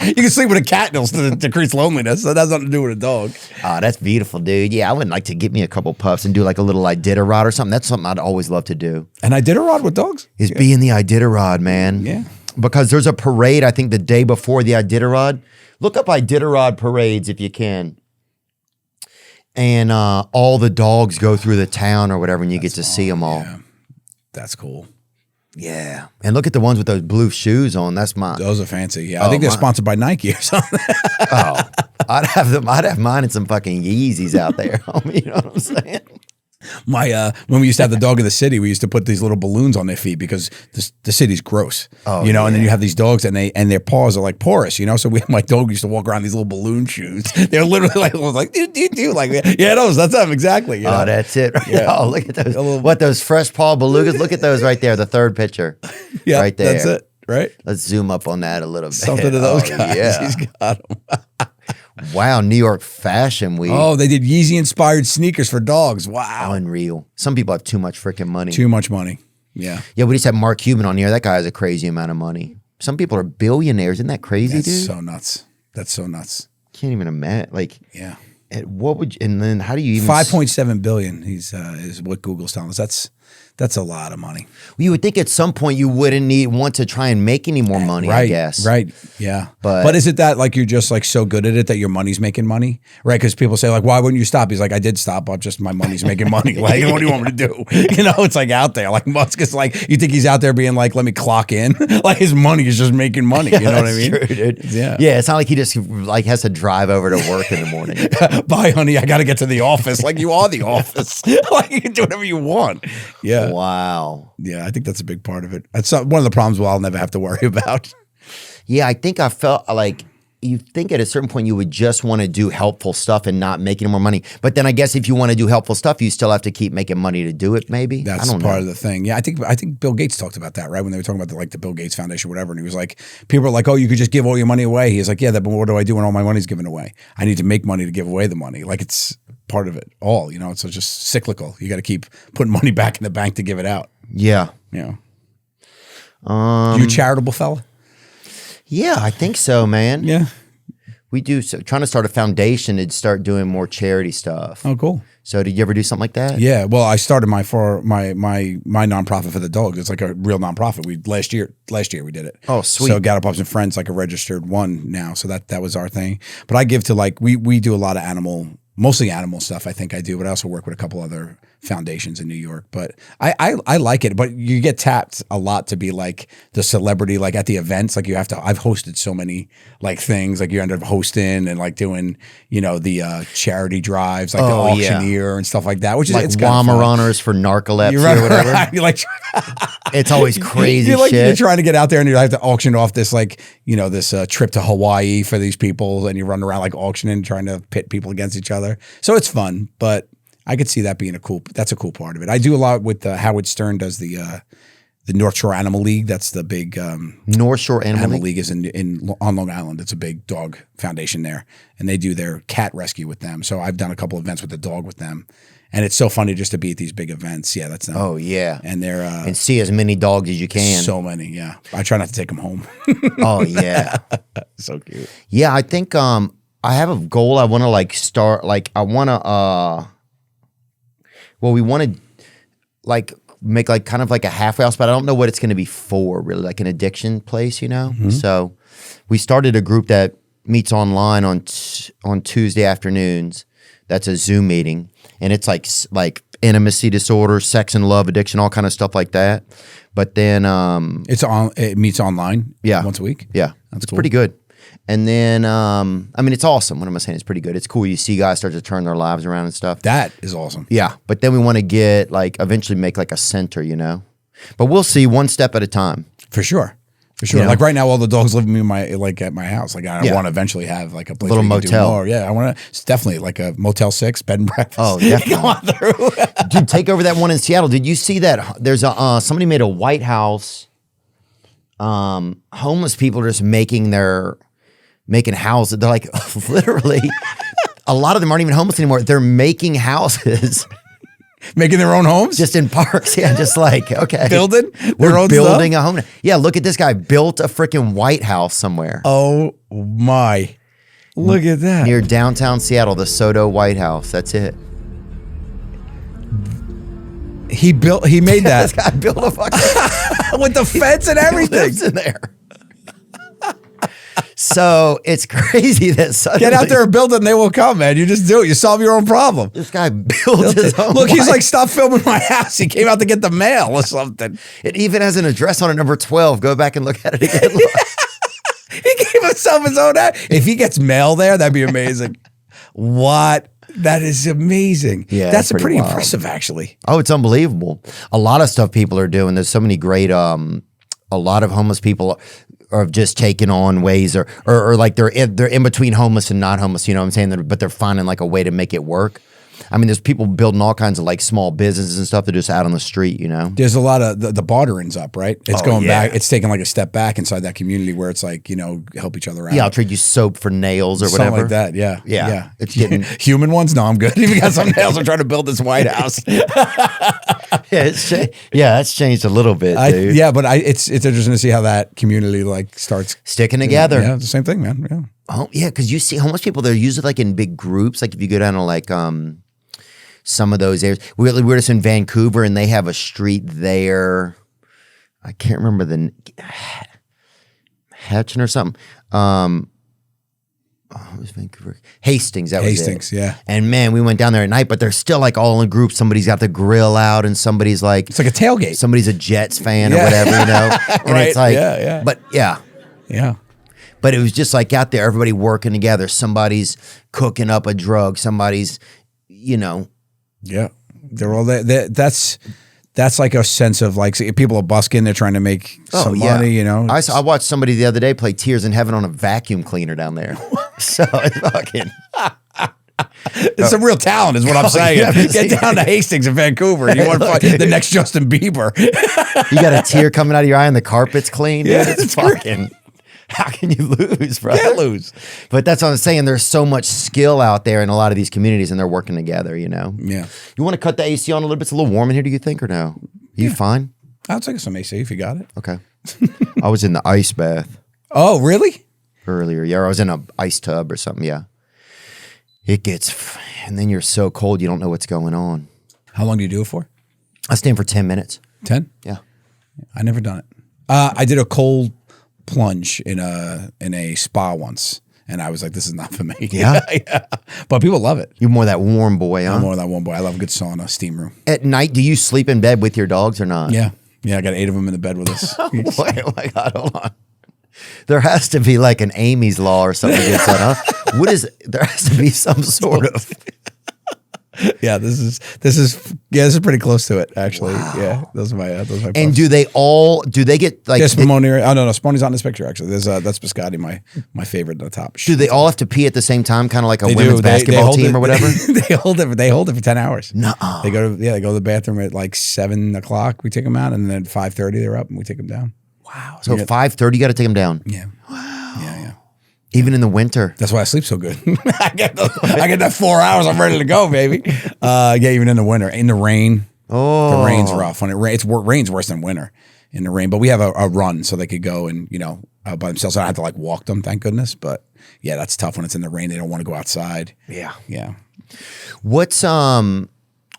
You can sleep with a cat and it'll decrease loneliness. That has nothing to do with a dog. Oh, that's beautiful, dude. Yeah, I would like to get me a couple puffs and do like a little Iditarod or something. That's something I'd always love to do. And Iditarod with dogs? Is being the Iditarod, man. Yeah. Because there's a parade, I think, the day before the Iditarod. Look up Iditarod parades if you can. And all the dogs go through the town or whatever, and you get to see them all. Yeah. That's cool. Yeah. And look at the ones with those blue shoes on. That's mine. Those are fancy. Yeah, I think they're sponsored by Nike or something. Oh, I'd have mine and some fucking Yeezys out there. You know what I'm saying? When we used to have the dog in the city, we used to put these little balloons on their feet because the city's gross, Oh, you know. yeah. And then you have these dogs, and their paws are like porous, you know. So my dog used to walk around these little balloon shoes. They're literally like do like yeah, that's them exactly. You know? Oh, that's it. Yeah. Oh, look at those. Those fresh paw belugas? Look at those right there. The third picture. Yeah, right there. that's it. Right. Let's zoom up on that a little bit. Something to those Oh, guys. Yeah. He's got them. Wow, New York Fashion Week. Oh, they did Yeezy inspired sneakers for dogs. Wow. Unreal. Some people have too much freaking money. Too much money. Yeah. Yeah, we just had Mark Cuban on here. That guy has a crazy amount of money. Some people are billionaires. Isn't that crazy, That's dude? so nuts. That's so nuts. Can't even imagine. Like, Yeah. what would? And then how do you even? 5.7 billion. Is what Google's telling us. That's a lot of money. You would think at some point you wouldn't want to try and make any more money. Right, I guess. Right. Yeah. But is it that like you're just like so good at it that your money's making money? Right. Because people say like, why wouldn't you stop? He's like, I did stop, but just my money's making money. Like, what do you want me to do? You know, it's like out there. Like Musk is like, you think he's out there being like, let me clock in? Like his money is just making money. You know what I mean? True, dude. Yeah. Yeah. It's not like he just like has to drive over to work in the morning. Bye, honey. I got to get to the office. Like you are the office. Like you can do whatever you want. Yeah. Wow. Yeah. I think that's a big part of it. That's one of the problems I'll never have to worry about. Yeah, I think I felt like you think at a certain point you would just want to do helpful stuff and not make any more money. But then I guess if you want to do helpful stuff, you still have to keep making money to do it. Maybe That's I don't part know. of the thing. Yeah, I think Bill Gates talked about that, right? When they were talking about the Bill Gates Foundation, whatever, and he was like, people are like, "Oh, you could just give all your money away." He's like, "Yeah, but what do I do when all my money's given away? I need to make money to give away the money. Like it's part of it all, you know. It's just cyclical. You got to keep putting money back in the bank to give it out. Yeah. You know. You a charitable fella? Yeah, I think so, man. Yeah. We do. So, trying to start a foundation to start doing more charity stuff. Oh, cool. So, did you ever do something like that? Yeah, well, I started my nonprofit for the dogs. It's like a real nonprofit. Last year we did it. Oh, sweet. So Gatto Pups and Friends, like a registered one now. So that was our thing. But I give to we do a lot of mostly animal stuff. I think I do, but I also work with a couple other foundations in New York. But I like it. But you get tapped a lot to be like the celebrity, like at the events. Like I've hosted so many like things. Like you end up hosting and like doing the charity drives, like the auctioneer and stuff like that. Which is like it's Wamaraners for narcolepsy you're right, or whatever. Right. You're like It's always crazy you're like, shit. You're trying to get out there and you have to auction off this this trip to Hawaii for these people, and you run around like auctioning, trying to pit people against each other. So it's fun, but I could see that being that's a cool part of it. I do a lot with Howard Stern does the North Shore Animal League. That's the big North Shore Animal League League is on Long Island. It's a big dog foundation there, and they do their cat rescue with them. So I've done a couple events with the dog with them, and it's so funny just to be at these big events. Yeah, that's them. Oh yeah, and they're and see as many dogs as you can. So many. Yeah, I try not to take them home. Oh yeah, so cute. Yeah, I think I have a goal. I want to start. I want to. We want to make kind of a halfway house, but I don't know what it's going to be for. Really, like an addiction place, you know. Mm-hmm. So we started a group that meets online on Tuesday afternoons. That's a Zoom meeting, and it's like intimacy disorder, sex and love addiction, all kind of stuff like that. But then it meets online. Yeah, once a week. Yeah, that's it's cool. Pretty good. And then, it's awesome. What am I saying? It's pretty good. It's cool. You see guys start to turn their lives around and stuff. That is awesome. Yeah. But then we want to get eventually make a center, you know, but we'll see one step at a time. For sure. For sure. You know? Like right now, all the dogs live with me at my house. Like I want to eventually have a place little motel. Do more. Yeah. I want to, it's definitely like a Motel 6 bed and breakfast. Oh, definitely. Go on through. Dude, take over that one in Seattle. Did you see that? There's somebody made a White House, homeless people are just making houses. They're like literally a lot of them aren't even homeless anymore. They're making houses. Making their own homes? Just in parks. Yeah, just okay. Building? We're building a home. Yeah, look at this guy. Built a freaking White House somewhere. Oh my. Look at that. Near downtown Seattle, the Soto White House. That's it. He made that. This guy built a fucking with the fence and everything. Lives in there. So it's crazy that suddenly Get out there and build it and they will come, man. You just do it. You solve your own problem. this guy built his own. Look, he's life. like, stop filming my house. He came out to get the mail or something. It even has an address on it, number 12. Go back and look at it again. He gave himself his own address. If he gets mail there, that'd be amazing. What? That is amazing. Yeah, that's pretty wild. impressive, actually. Oh, it's unbelievable. A lot of stuff people are doing. There's so many great, a lot of homeless people are just taking on ways or like they're in between homeless and not homeless, you know what I'm saying? But they're finding like a way to make it work. I mean, there's people building all kinds of like small businesses and stuff that are just out on the street, you know? There's a lot of the bartering's up, right? It's going back. It's taking like a step back inside that community where it's like, you know, help each other out. Yeah, I'll trade you soap for nails or Something whatever. like that. Yeah. Yeah. It's getting human ones. No, I'm good. Even got some nails. I'm trying to build this White House. it's changed a little bit, dude. It's interesting to see how that community like starts Sticking together. Yeah, it's the same thing, man. Yeah. Oh yeah, because you see homeless people, they're usually like in big groups. Like if you go down to like some of those areas. We're just in Vancouver and they have a street there. I can't remember the Hatchin or something. It was Vancouver. Hastings, that was Hastings, it. yeah. And man, we went down there at night, but they're still like all in groups. Somebody's got the grill out and somebody's like It's like a tailgate. somebody's a Jets fan or whatever, you know? And Right, it's like yeah. But yeah. Yeah. But it was just like out there, everybody working together. Somebody's cooking up a drug. Somebody's, you know. Yeah. They're all that's like a sense of like, see, people are busking. They're trying to make some money, you know. I watched somebody the other day play Tears in Heaven on a vacuum cleaner down there. So it's fucking. It's some real talent, is what I'm saying. Get down to Hastings in Vancouver. You want to find the next Justin Bieber. You got a tear coming out of your eye and the carpet's clean. Yeah, Dude, it's fucking. How can you lose, bro? Can't lose. But that's what I'm saying. There's so much skill out there in a lot of these communities, and they're working together. You know. Yeah. You want to cut the AC on a little bit? It's a little warm in here. Do you think, or no? You fine? I'll take some AC if you got it. Okay. I was in the ice bath Oh, really? earlier. Yeah, I was in a ice tub or something. Yeah. It gets, and then you're so cold you don't know what's going on. How long do you do it for? I stand for 10 minutes. 10? Yeah. I never done it. I did a cold plunge in a spa once, and I was like, "This is not for me." Yeah? Yeah. But people love it. You're more that warm boy, huh? I'm more of that one boy. I love a good sauna, steam room. At night, do you sleep in bed with your dogs or not? Yeah, I got 8 of them in the bed with us. Wait, oh my God, hold on. There has to be like an Amy's Law or something against that, huh? There has to be some sort of. Yeah, this is pretty close to it, actually. Wow. Yeah, those are my And pups. do they get like? Yeah, Spumoni. Oh no, Spumoni's not in this picture actually. There's that's Biscotti, my favorite at the top. Do they all have to pee at the same time, kind of like a They women's do. basketball hold team it, or whatever? They hold it for 10 hours. Nuh-uh. They go to the bathroom at like 7 o'clock. We take them out, and then at 5:30 they're up, and we take them down. Wow. So 5:30, you got to take them down. Yeah. Wow. Yeah. Even in the winter. That's why I sleep so good. I get that 4 hours. I'm ready to go, baby. Yeah, even in the winter, in the rain. Oh, the rain's rough. When it rains, rain's worse than winter in the rain. But we have a run, so they could go and by themselves. I don't have to like walk them, thank goodness. But yeah, that's tough when it's in the rain. They don't want to go outside. Yeah. What's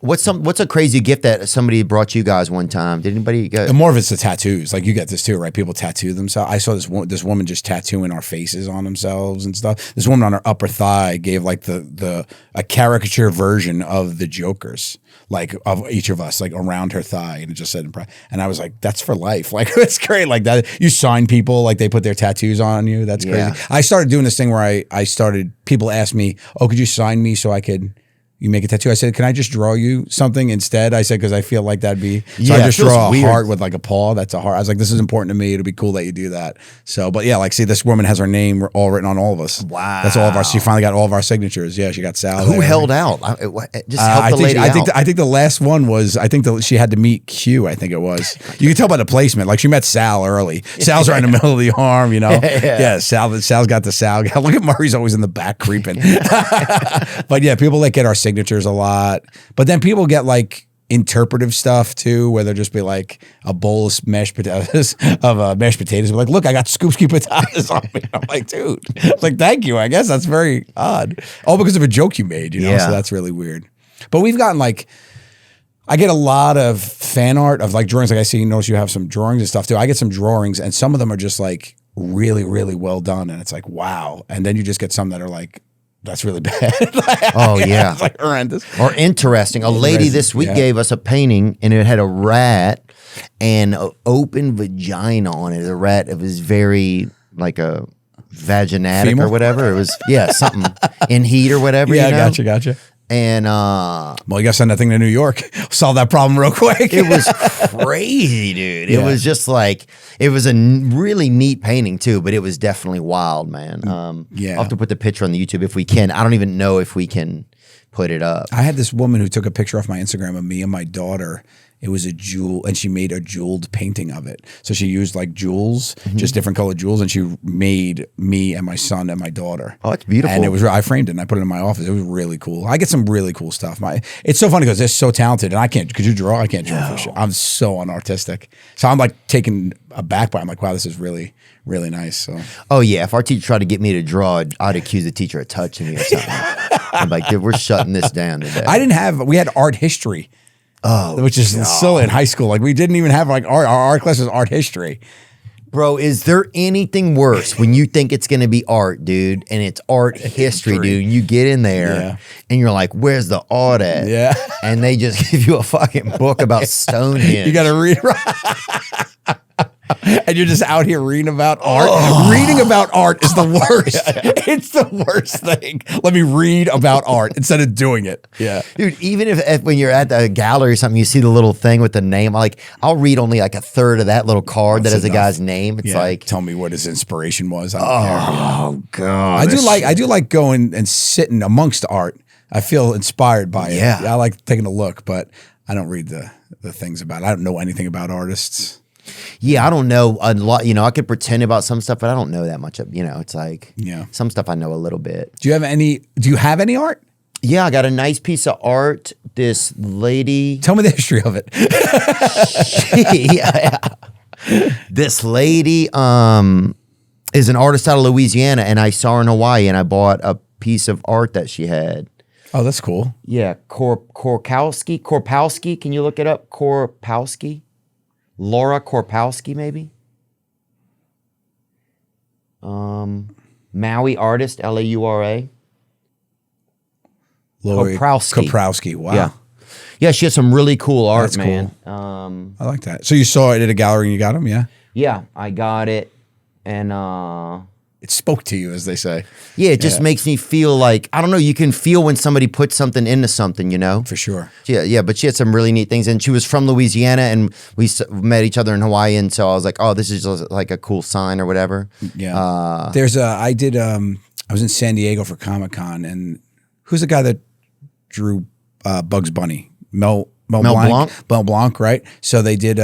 What's a crazy gift that somebody brought you guys one time? Did anybody get? And more of it's the tattoos. Like you get this too, right? People tattoo themselves. I saw this woman just tattooing our faces on themselves and stuff. This woman on her upper thigh gave like a caricature version of the Jokers, like of each of us, like around her thigh, and it just said, and I was like, that's for life. Like it's great. Like that, you sign people, like they put their tattoos on you. That's crazy. Yeah. I started doing this thing where I started. People asked me, "Oh, could you sign me so I could?" You make a tattoo. I said, can I just draw you something instead? I said, because I feel like that'd be. So Yeah, I it just feels draw a weird. heart with like a paw. That's a heart. I was like, this is important to me. It'll be cool that you do that. So, but yeah, like, see, this woman has her name all written on all of us. Wow. That's all of our. She finally got all of our signatures. Yeah, she got Sal. Who held out? Just help the lady out. I think the last one was. I think she had to meet Q. I think it was. You can tell by the placement. Like she met Sal early. Sal's right in the middle of the arm. Yeah. Sal's got the Sal. Look at Murray's always in the back creeping. But yeah, people like get our signatures a lot. But then people get like interpretive stuff too, where they'll just be like a bowl of mashed potatoes. We're like, look, I got scoopski potatoes on me. I'm like, dude, it's like, thank you. I guess that's very odd. All because of a joke you made, Yeah. So that's really weird. But we've gotten like, I get a lot of fan art of like drawings. Like I see, notice you have some drawings and stuff too. I get some drawings, and some of them are just like really, really well done. And it's like, wow. And then you just get some that are like, that's really bad. Oh, yeah. It's like horrendous. Or interesting. A lady this week gave us a painting, and it had a rat and an open vagina on it. The rat, it was very like a vaginatic Female? or whatever. It was, something in heat or whatever. Yeah, you know? gotcha. And well, you gotta send that thing to New York. Solve that problem real quick. it was crazy, dude. It was just like, it was a really neat painting too, but it was definitely wild, man. I'll have to put the picture on the YouTube if we can. I don't even know if we can put it up. I had this woman who took a picture off my Instagram of me and my daughter. It was a jewel, and she made a jeweled painting of it. So she used like jewels, just different colored jewels, and she made me and my son and my daughter. Oh, it's beautiful. And it was, I framed it and I put it in my office. It was really cool. I get some really cool stuff. It's so funny because they're so talented, and I can't. Could you draw? I can't draw for shit. I'm so unartistic. So I'm like taken aback by it. I'm like, wow, this is really, really nice. So. Oh yeah, if our teacher tried to get me to draw, I'd accuse the teacher of touching me or something. I'm like, dude, we're shutting this down today. We had art history. Oh, which is silly in high school. Like we didn't even have like art. Our art class was art history. Bro, is there anything worse when you think it's going to be art, dude, and it's art history, dude? You get in there and you're like, where's the art at? Yeah. And they just give you a fucking book about Stonehenge. You got to read. And you're just out here reading about art. Reading about art is the worst. It's the worst thing. Let me read about art instead of doing it. Yeah. Dude, even if when you're at the gallery or something, you see the little thing with the name, like I'll read only like a third of that little card that has a guy's name. It's like, tell me what his inspiration was. I don't care. Oh God. I do like going and sitting amongst art. I feel inspired by it. Yeah. I like taking a look, but I don't read the things about it. I don't know anything about artists. Yeah, I don't know a lot. I could pretend about some stuff, but I don't know that much of. It's like some stuff I know a little bit. Do you have any art? Yeah, I got a nice piece of art. This lady. Tell me the history of it. This lady is an artist out of Louisiana, and I saw her in Hawaii, and I bought a piece of art that she had. Oh, that's cool. Yeah, Korpowski. Can you look it up? Korpowski. Laura Korpowski, maybe. Maui artist, Laura. Korpowski. Wow. Yeah, she has some really cool art, That's man. Cool. I like that. So you saw it at a gallery and you got them, yeah? Yeah, I got it, and it spoke to you, as they say. Yeah, it just makes me feel like, I don't know, you can feel when somebody puts something into something, For sure. Yeah, but she had some really neat things, and she was from Louisiana, and we met each other in Hawaii, and so I was like, oh, this is just like a cool sign or whatever. Yeah. I was in San Diego for Comic-Con, and who's the guy that drew Bugs Bunny? Mel Blanc? Mel Blanc, right? So they did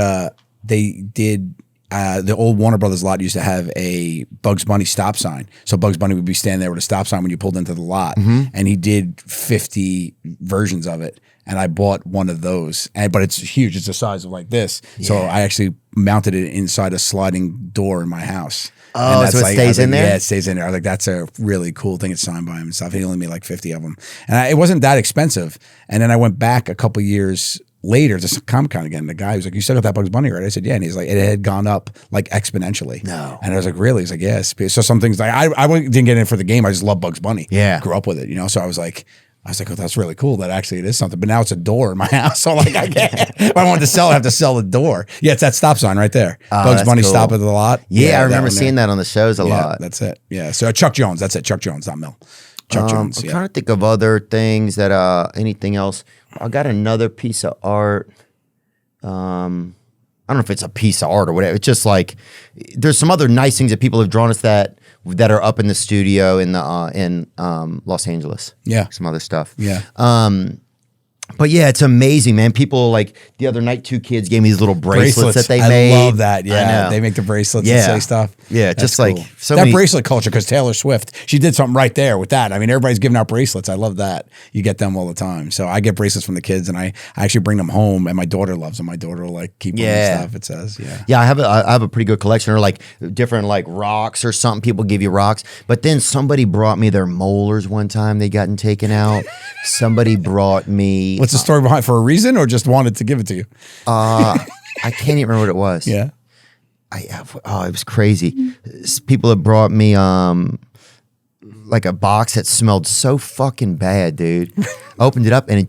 the old Warner Brothers lot used to have a Bugs Bunny stop sign. So Bugs Bunny would be standing there with a stop sign when you pulled into the lot. And he did 50 versions of it. And I bought one of those. But it's huge. It's the size of like this. Yeah. So I actually mounted it inside a sliding door in my house. Oh, so it stays in there? Yeah, it stays in there. I was like, that's a really cool thing. It's signed by him and stuff. He only made like 50 of them. And it wasn't that expensive. And then I went back a couple years later to Comic-Con again. The guy was like, you still got that Bugs Bunny, right? I said, yeah. And he's like, it had gone up like exponentially. No. And I was like, really? He's like, yes. So some things, like I didn't get in for the game. I just love Bugs Bunny. Yeah. Grew up with it, So I was like, oh, that's really cool. That actually it is something. But now it's a door in my house. So like I can't. If I wanted to sell, I have to sell the door. Yeah, it's that stop sign right there. Bugs Bunny cool. Stop at the lot. Yeah, I remember seeing that on the shows a lot. That's it. Yeah. So Chuck Jones. That's it. Chuck Jones, not Mel. Chuck Jones. I'm trying to think of other things that anything else. I got another piece of art. I don't know if it's a piece of art or whatever. It's just like there's some other nice things that people have drawn us that are up in the studio in Los Angeles. Yeah, some other stuff. Yeah. But yeah, it's amazing, man. People like the other night, 2 kids gave me these little bracelets that they made. I love that. Yeah, they make the bracelets and say stuff. Yeah, that's just cool. like so that many bracelet culture. Because Taylor Swift, she did something right there with that. I mean, everybody's giving out bracelets. I love that. You get them all the time. So I get bracelets from the kids, and I actually bring them home. And my daughter loves them. My daughter will like keep them and stuff. It says, yeah. I have a pretty good collection, or like different like rocks or something. People give you rocks, but then somebody brought me their molars one time. They gotten taken out. Somebody brought me. What's the story behind? For a reason, or just wanted to give it to you? I can't even remember what it was. Yeah. it was crazy. People have brought me like a box that smelled so fucking bad, dude. Opened it up and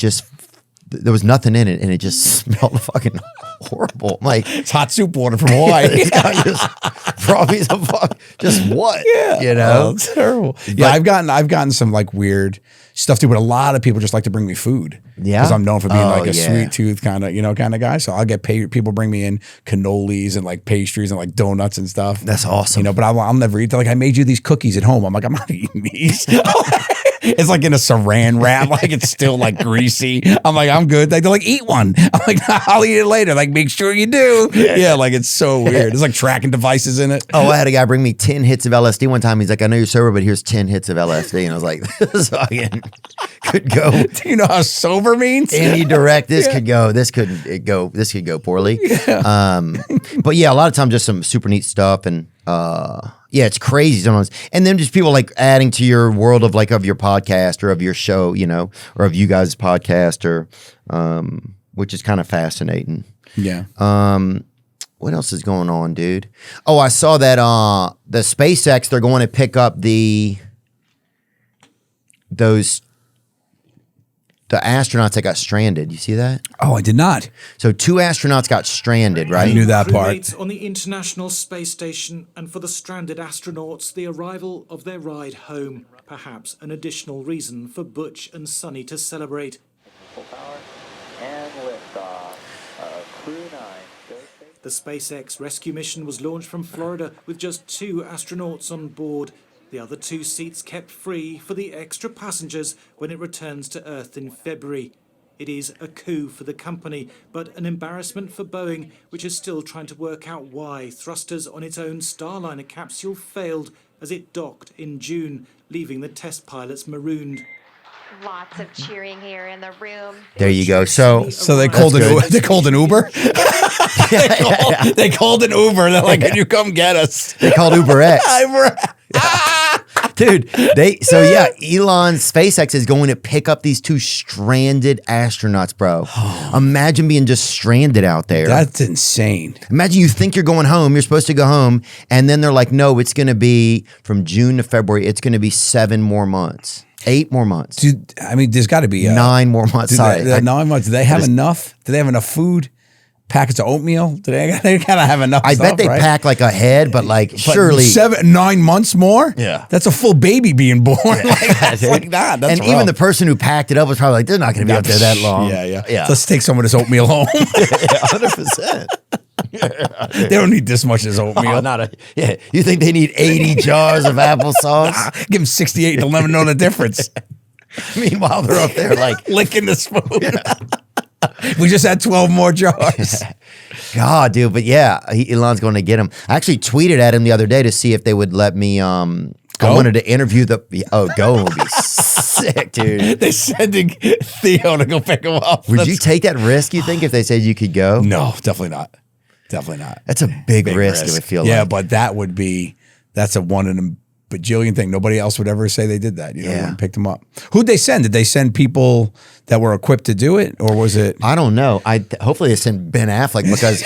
there was nothing in it, and it just smelled fucking horrible. I'm like, It's hot soup water from Hawaii. this guy just brought me some just what? Yeah. You know? Oh, it's terrible. Yeah, I've gotten some like weird stuff too, but a lot of people just like to bring me food. Yeah. Because I'm known for being like a yeah. sweet tooth kind of guy. So I'll get paid. People bring me in cannolis and like pastries and like donuts and stuff. That's awesome. You know, but I'll never eat. They're like, I made you these cookies at home. I'm like, I'm not eating these. It's like in a saran wrap, like it's still like greasy. I'm like, I'm good. They're like, eat one. I'm like, I'll eat it later. Like, make sure you do. Yeah, like it's so weird. There's like tracking devices in it. Oh, I had a guy bring me 10 hits of LSD one time. He's like, I know you're sober, but here's 10 hits of LSD. And I was like, this fucking could go. Do you know how sober means? Any direct, this could go. This could go poorly. Yeah. But yeah, a lot of times just some super neat stuff, and yeah, it's crazy sometimes. And then just people like adding to your world of like of your podcast or of your show, you know, or of you guys' podcast, or which is kind of fascinating. Yeah. What else is going on, dude? Oh, I saw that the SpaceX, they're going to pick up the astronauts that got stranded. You see that? Oh, I did not. So 2 astronauts got stranded, right? I knew that part. Crewmates on the International Space Station, and for the stranded astronauts, the arrival of their ride home. Perhaps an additional reason for Butch and Sonny to celebrate. Full power and liftoff. Crew 9. Go space. The SpaceX rescue mission was launched from Florida with just 2 astronauts on board. The other 2 seats kept free for the extra passengers when it returns to Earth in February. It is a coup for the company, but an embarrassment for Boeing, which is still trying to work out why thrusters on its own Starliner capsule failed as it docked in June, leaving the test pilots marooned. Lots of cheering here in the room. There you go. So they called an Uber. They called an Uber. They called an Uber. They're like, "Can you come get us?" they called Uber X. Dude, Elon SpaceX is going to pick up these 2 stranded astronauts, bro. Imagine being just stranded out there. That's insane. Imagine you think you're going home, you're supposed to go home, and then they're like, no, it's going to be from June to February, it's going to be 7 more months. 8 more months. Dude, I mean, there's got to be 9 more months. Sorry. 9 months. Do they have enough? Do they have enough food? Packets of oatmeal? Do they gotta have enough? I bet they pack like ahead, but like surely 9 months more. Yeah, that's a full baby being born. Like, that's like that. That's and even the person who packed it up was probably like, they're not going to be up there that long. Yeah. Let's take some of this oatmeal home. 100%. They don't need this much as oatmeal. You think they need 80 jars of applesauce? Give them 68. They'll never know the difference. Meanwhile, they're up there like licking the spoon. We just had 12 more jars. God, dude. But yeah, Elon's going to get him. I actually tweeted at him the other day to see if they would let me. I wanted to interview Go would be sick, dude. They sending Theo to go pick him up. Would you take that risk, you think, if they said you could go? No, definitely not. Definitely not. That's a big risk. It would feel like. Yeah, but that's a 1 in a bajillion thing. Nobody else would ever say they did that. You know, when picked them up. Who'd they send? Did they send people that were equipped to do it, or was it? I don't know. Hopefully they sent Ben Affleck because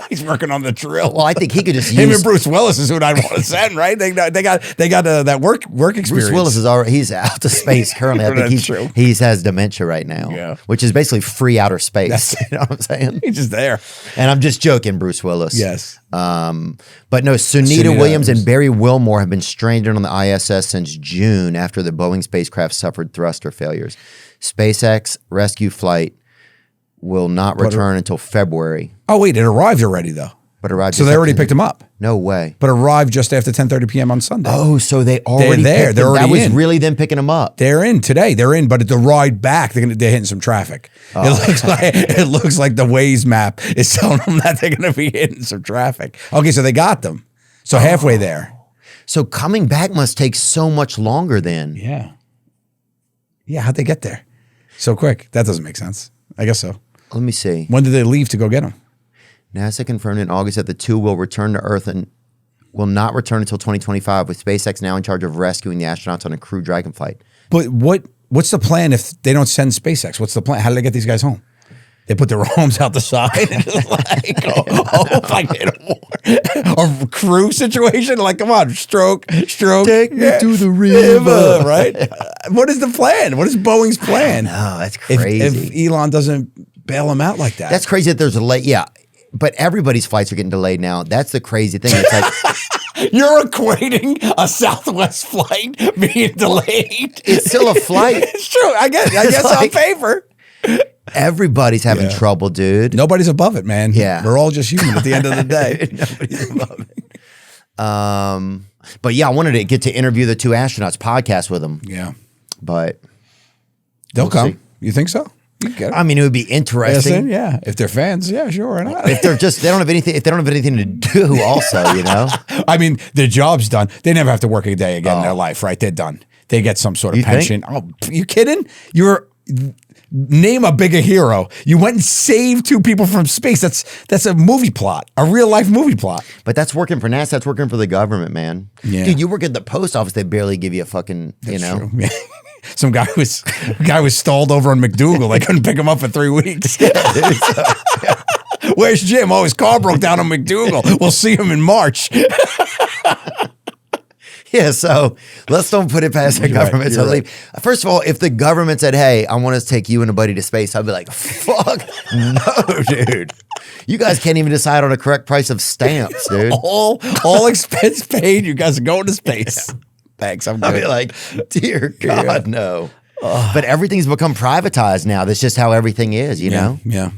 he's working on the drill. Well, I think he could just him and Bruce Willis is who I'd want to send. Right? They got that work experience. Bruce Willis is already he's out to space currently. I think he has dementia right now, which is basically free outer space. You know what I'm saying? He's just there. And I'm just joking, Bruce Willis. Yes. But no, Sunita Williams and Barry Wilmore have been stranded on the ISS since June after the Boeing spacecraft suffered thruster failures. SpaceX rescue flight will not return until February. Oh, wait, it arrived already, though. But arrived. So they already picked him up? No way. But arrived just after 10:30 p.m. on Sunday. Oh, so they already They're there. That was really them picking him up. They're in today. They're in, but at the ride back, they're hitting some traffic. Oh. It looks like the Waze map is telling them that they're going to be hitting some traffic. Okay, so they got them. So halfway there. So coming back must take so much longer then. Yeah. Yeah, how'd they get there so quick? That doesn't make sense. I guess so. Let me see. When did they leave to go get them? NASA confirmed in August that the 2 will return to Earth and will not return until 2025, with SpaceX now in charge of rescuing the astronauts on a Crew Dragon flight. But what's the plan if they don't send SpaceX? What's the plan? How do they get these guys home? They put their arms out the side and just like, oh, if I can hit them more. A crew situation, like, come on, stroke. Take me to the river. Right? What is the plan? What is Boeing's plan? No, that's crazy. If Elon doesn't bail them out like that. That's crazy that there's a late, yeah. But everybody's flights are getting delayed now. That's the crazy thing. It's like you're equating a Southwest flight being delayed. it's still a flight. It's true. I guess on paper. Everybody's having trouble, dude. Nobody's above it, man. Yeah. We're all just human at the end of the day. Nobody's above it. But yeah, I wanted to get to interview the two astronauts, podcast with them. Yeah. But They'll we'll come. see. You think so? You get it. I mean, it would be interesting. Yeah. If they're fans, yeah, sure. Why not? If they don't have anything to do also, you know? I mean, their job's done. They never have to work a day again in their life, right? They're done. They get some sort of You pension. think? Oh, you kidding? Name a bigger hero. You went and saved two people from space. That's a movie plot, a real life movie plot. But that's working for NASA. That's working for the government, man. Yeah. Dude, you work at the post office, they barely give you a fucking, you know? True. Yeah. Some guy was stalled over on McDougal. They couldn't pick him up for 3 weeks. Where's Jim? Oh, his car broke down on McDougal. We'll see him in March. Yeah, so let's don't put it past the government to leave. First of all, if the government said, hey, I want us to take you and a buddy to space, I'd be like, fuck, no, dude. You guys can't even decide on a correct price of stamps, dude. All expense paid. You guys are going to space. Yeah. Thanks, I'm good. I'd be like, dear God, no. But everything's become privatized now. That's just how everything is, you know? Yeah.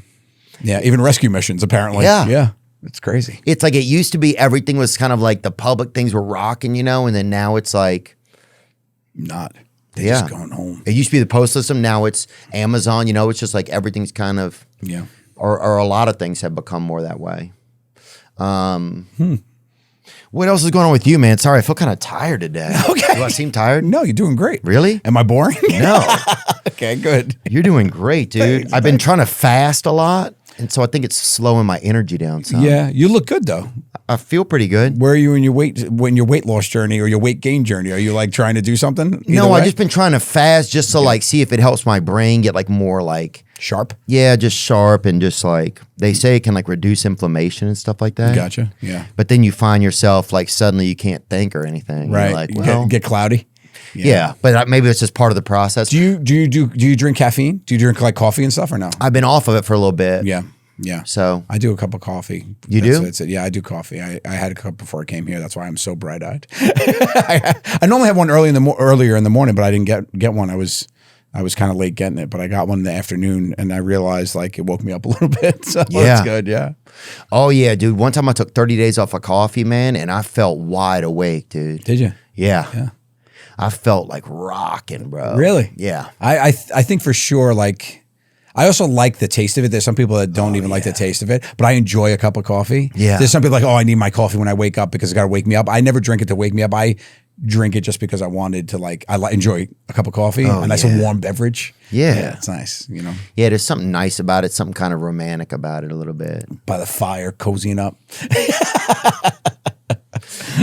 Yeah, even rescue missions, apparently. Yeah. Yeah. It's crazy. It's like it used to be everything was kind of like the public things were rocking, you know, and then now it's like not. They're just going home. It used to be the post system. Now it's Amazon, you know, it's just like everything's kind of or a lot of things have become more that way. What else is going on with you, man? Sorry, I feel kind of tired today. Okay. Do I seem tired? No, you're doing great. Really? Am I boring? No. Okay, good. You're doing great, dude. Thanks, I've been trying to fast a lot. And so I think it's slowing my energy down some. Yeah, you look good though. I feel pretty good. Where are you in your weight loss journey or your weight gain journey? Are you like trying to do something? No, I've just been trying to fast just to like see if it helps my brain get like more like sharp. Yeah, just sharp and just like they say it can like reduce inflammation and stuff like that. Gotcha. Yeah. But then you find yourself like suddenly you can't think or anything. Right. You're like, well, get cloudy. Yeah, but maybe it's just part of the process. Do you drink caffeine? Do you drink like coffee and stuff or no? I've been off of it for a little bit. Yeah. Yeah. So I do a cup of coffee. You do? That's it. Yeah, I do coffee. I had a cup before I came here. That's why I'm so bright eyed. I normally have one earlier in the morning, but I didn't get one. I was kind of late getting it, but I got one in the afternoon, and I realized like it woke me up a little bit. So that's good. Yeah. Oh yeah, dude. One time I took 30 days off of coffee, man, and I felt wide awake, dude. Did you? Yeah. Yeah. I felt like rocking, bro. Really? Yeah. I think for sure, like, I also like the taste of it. There's some people that don't even like the taste of it, but I enjoy a cup of coffee. Yeah. There's some people like, oh, I need my coffee when I wake up because it's got to wake me up. I never drink it to wake me up. I drink it just because I wanted to enjoy a cup of coffee, a nice warm beverage. Yeah. It's nice, you know. Yeah, there's something nice about it, something kind of romantic about it a little bit. By the fire, cozying up.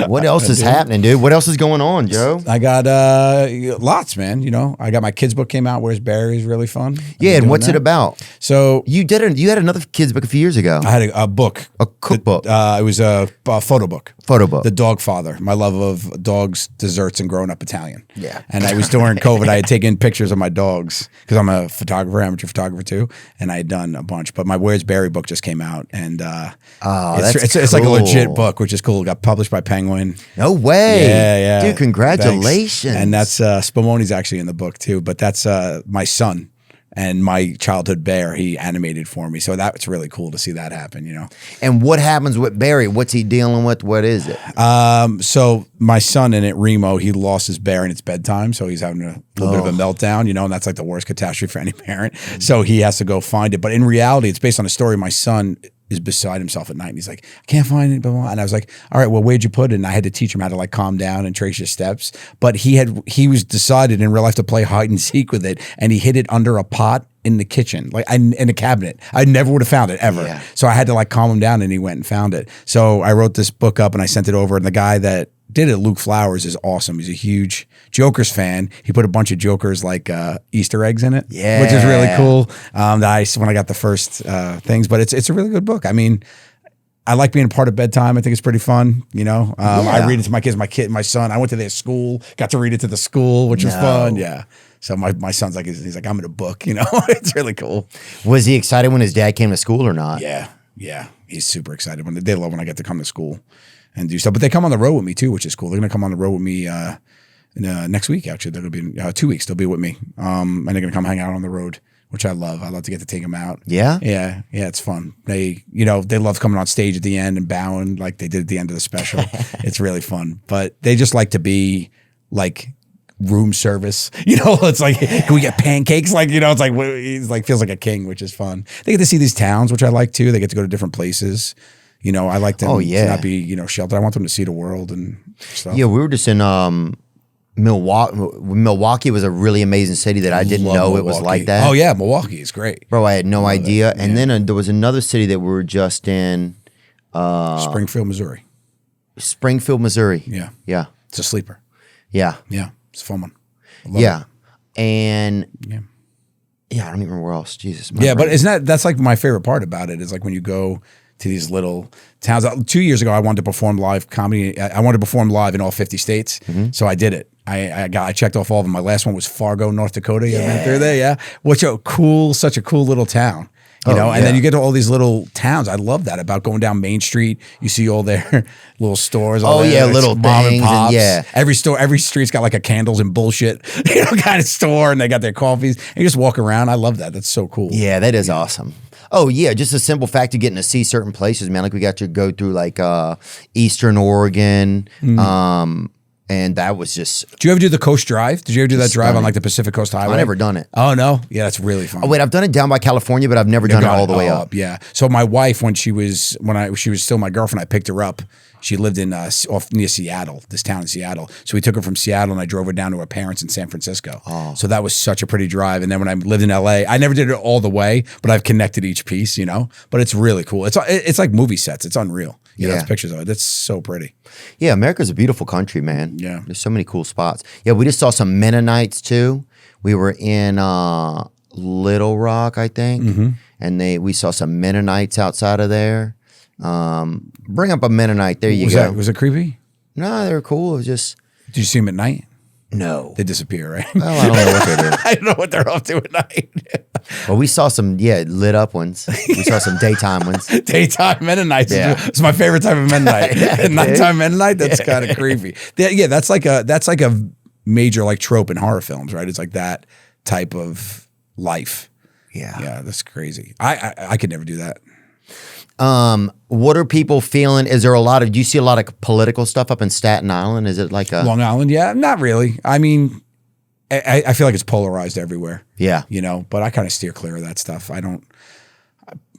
What else is happening, dude? What else is going on, Joe? I got lots, man. You know, I got my kids book came out. Where's Barry is really fun. Yeah, and what's it about? So you had another kids book a few years ago. I had a book, a cookbook. It was a photo book. Photo book. The Dog Father, my love of dogs, desserts, and growing up Italian. Yeah. And I was during COVID. I had taken pictures of my dogs because I'm a photographer, amateur photographer too, and I had done a bunch. But my Where's Barry book just came out, and it's like a legit book, which is cool. It got published by Penguin. No way. Yeah. Dude, congratulations. Thanks. And that's Spumoni's actually in the book too, but that's my son and my childhood bear. He animated for me. So that's really cool to see that happen, you know. And what happens with Barry? What's he dealing with? What is it? So my son in it, Remo, he lost his bear and it's bedtime. So he's having a little bit of a meltdown, you know, and that's like the worst catastrophe for any parent. So he has to go find it. But in reality, it's based on a story. My son is beside himself at night. And he's like, I can't find it, blah, blah, blah. And I was like, all right, well, where'd you put it? And I had to teach him how to like calm down and trace his steps. But he was decided in real life to play hide and seek with it. And he hid it under a pot in the kitchen, in a cabinet. I never would have found it ever. Yeah. So I had to like calm him down and he went and found it. So I wrote this book up and I sent it over. And the guy that did it, Luke Flowers, is awesome. He's a huge Jokers fan. He put a bunch of Jokers like Easter eggs in it, which is really cool. When I got the first things, but it's a really good book. I mean, I like being a part of bedtime. I think it's pretty fun. You know, I read it to my kids, my son. I went to their school, got to read it to the school, which was fun. Yeah. So my son's like, he's like, I'm in a book. You know, it's really cool. Was he excited when his dad came to school or not? Yeah. He's super excited they love when I get to come to school and do stuff. But they come on the road with me too, which is cool. They're gonna come on the road with me next week. Actually, they're gonna be 2 weeks. They'll be with me, and they're gonna come hang out on the road, which I love. I love to get to take them out. Yeah? Yeah, it's fun. They love coming on stage at the end and bowing like they did at the end of the special. It's really fun. But they just like to be like room service. It's like, can we get pancakes? Like, it's like, he's like, feels like a king, which is fun. They get to see these towns, which I like too. They get to go to different places. I like them to not be, sheltered. I want them to see the world and stuff. Yeah, we were just in Milwaukee. Milwaukee was a really amazing city that I didn't know Milwaukee. It was like that. Oh yeah, Milwaukee is great. Bro, I had no idea. And then there was another city that we were just in. Springfield, Missouri. Springfield, Missouri. Yeah. Yeah. It's a sleeper. Yeah. Yeah. It's a fun one. Yeah. And I don't even remember where else. Jesus. But that's like my favorite part about it is like when you go to these little towns. 2 years ago, I wanted to perform live comedy. I wanted to perform live in all 50 states. So I did it. I checked off all of them. My last one was Fargo, North Dakota. You went through there, yeah. Such a cool little town. And then you get to all these little towns. I love that about going down Main Street. You see all their little stores. Little mom things. and pops. And every street's got like a candles and bullshit, kind of store, and they got their coffees. And you just walk around. I love that. That's so cool. Yeah, that is awesome. Oh yeah, just a simple fact of getting to see certain places, man. Like we got to go through like Eastern Oregon. And that was just. Did you ever do the Coast Drive? Did you ever do that drive on like the Pacific Coast Highway? I've never done it. Oh no, yeah, that's really fun. Oh wait, I've done it down by California, but I've never done it all the way up. Yeah. So my wife, when she was still my girlfriend, I picked her up. She lived in off near Seattle, this town in Seattle. So we took her from Seattle and I drove her down to her parents in San Francisco. Oh. So that was such a pretty drive. And then when I lived in LA, I never did it all the way, but I've connected each piece, But it's really cool. It's like movie sets. It's unreal. There's pictures of it. That's so pretty. Yeah, America's a beautiful country, man. Yeah. There's so many cool spots. Yeah, we just saw some Mennonites too. We were in Little Rock, I think. And we saw some Mennonites outside of there. Bring up a Mennonite. There you go. Was it creepy? No, they were cool. It was just. Did you see them at night? No. They disappear, right? Well, I don't know what they do. I don't know what they're up to at night. Well, we saw some, lit up ones. We saw some daytime ones. Daytime Mennonites. Yeah. It's my favorite type of Mennonite. Nighttime Mennonite, that's kind of creepy. Yeah, that's like a major like trope in horror films, right? It's like that type of life. Yeah. Yeah, that's crazy. I could never do that. What are people feeling? Do you see a lot of political stuff up in Staten Island? Is it like Long Island? Yeah, not really. I mean, I feel like it's polarized everywhere. Yeah. But I kind of steer clear of that stuff. I don't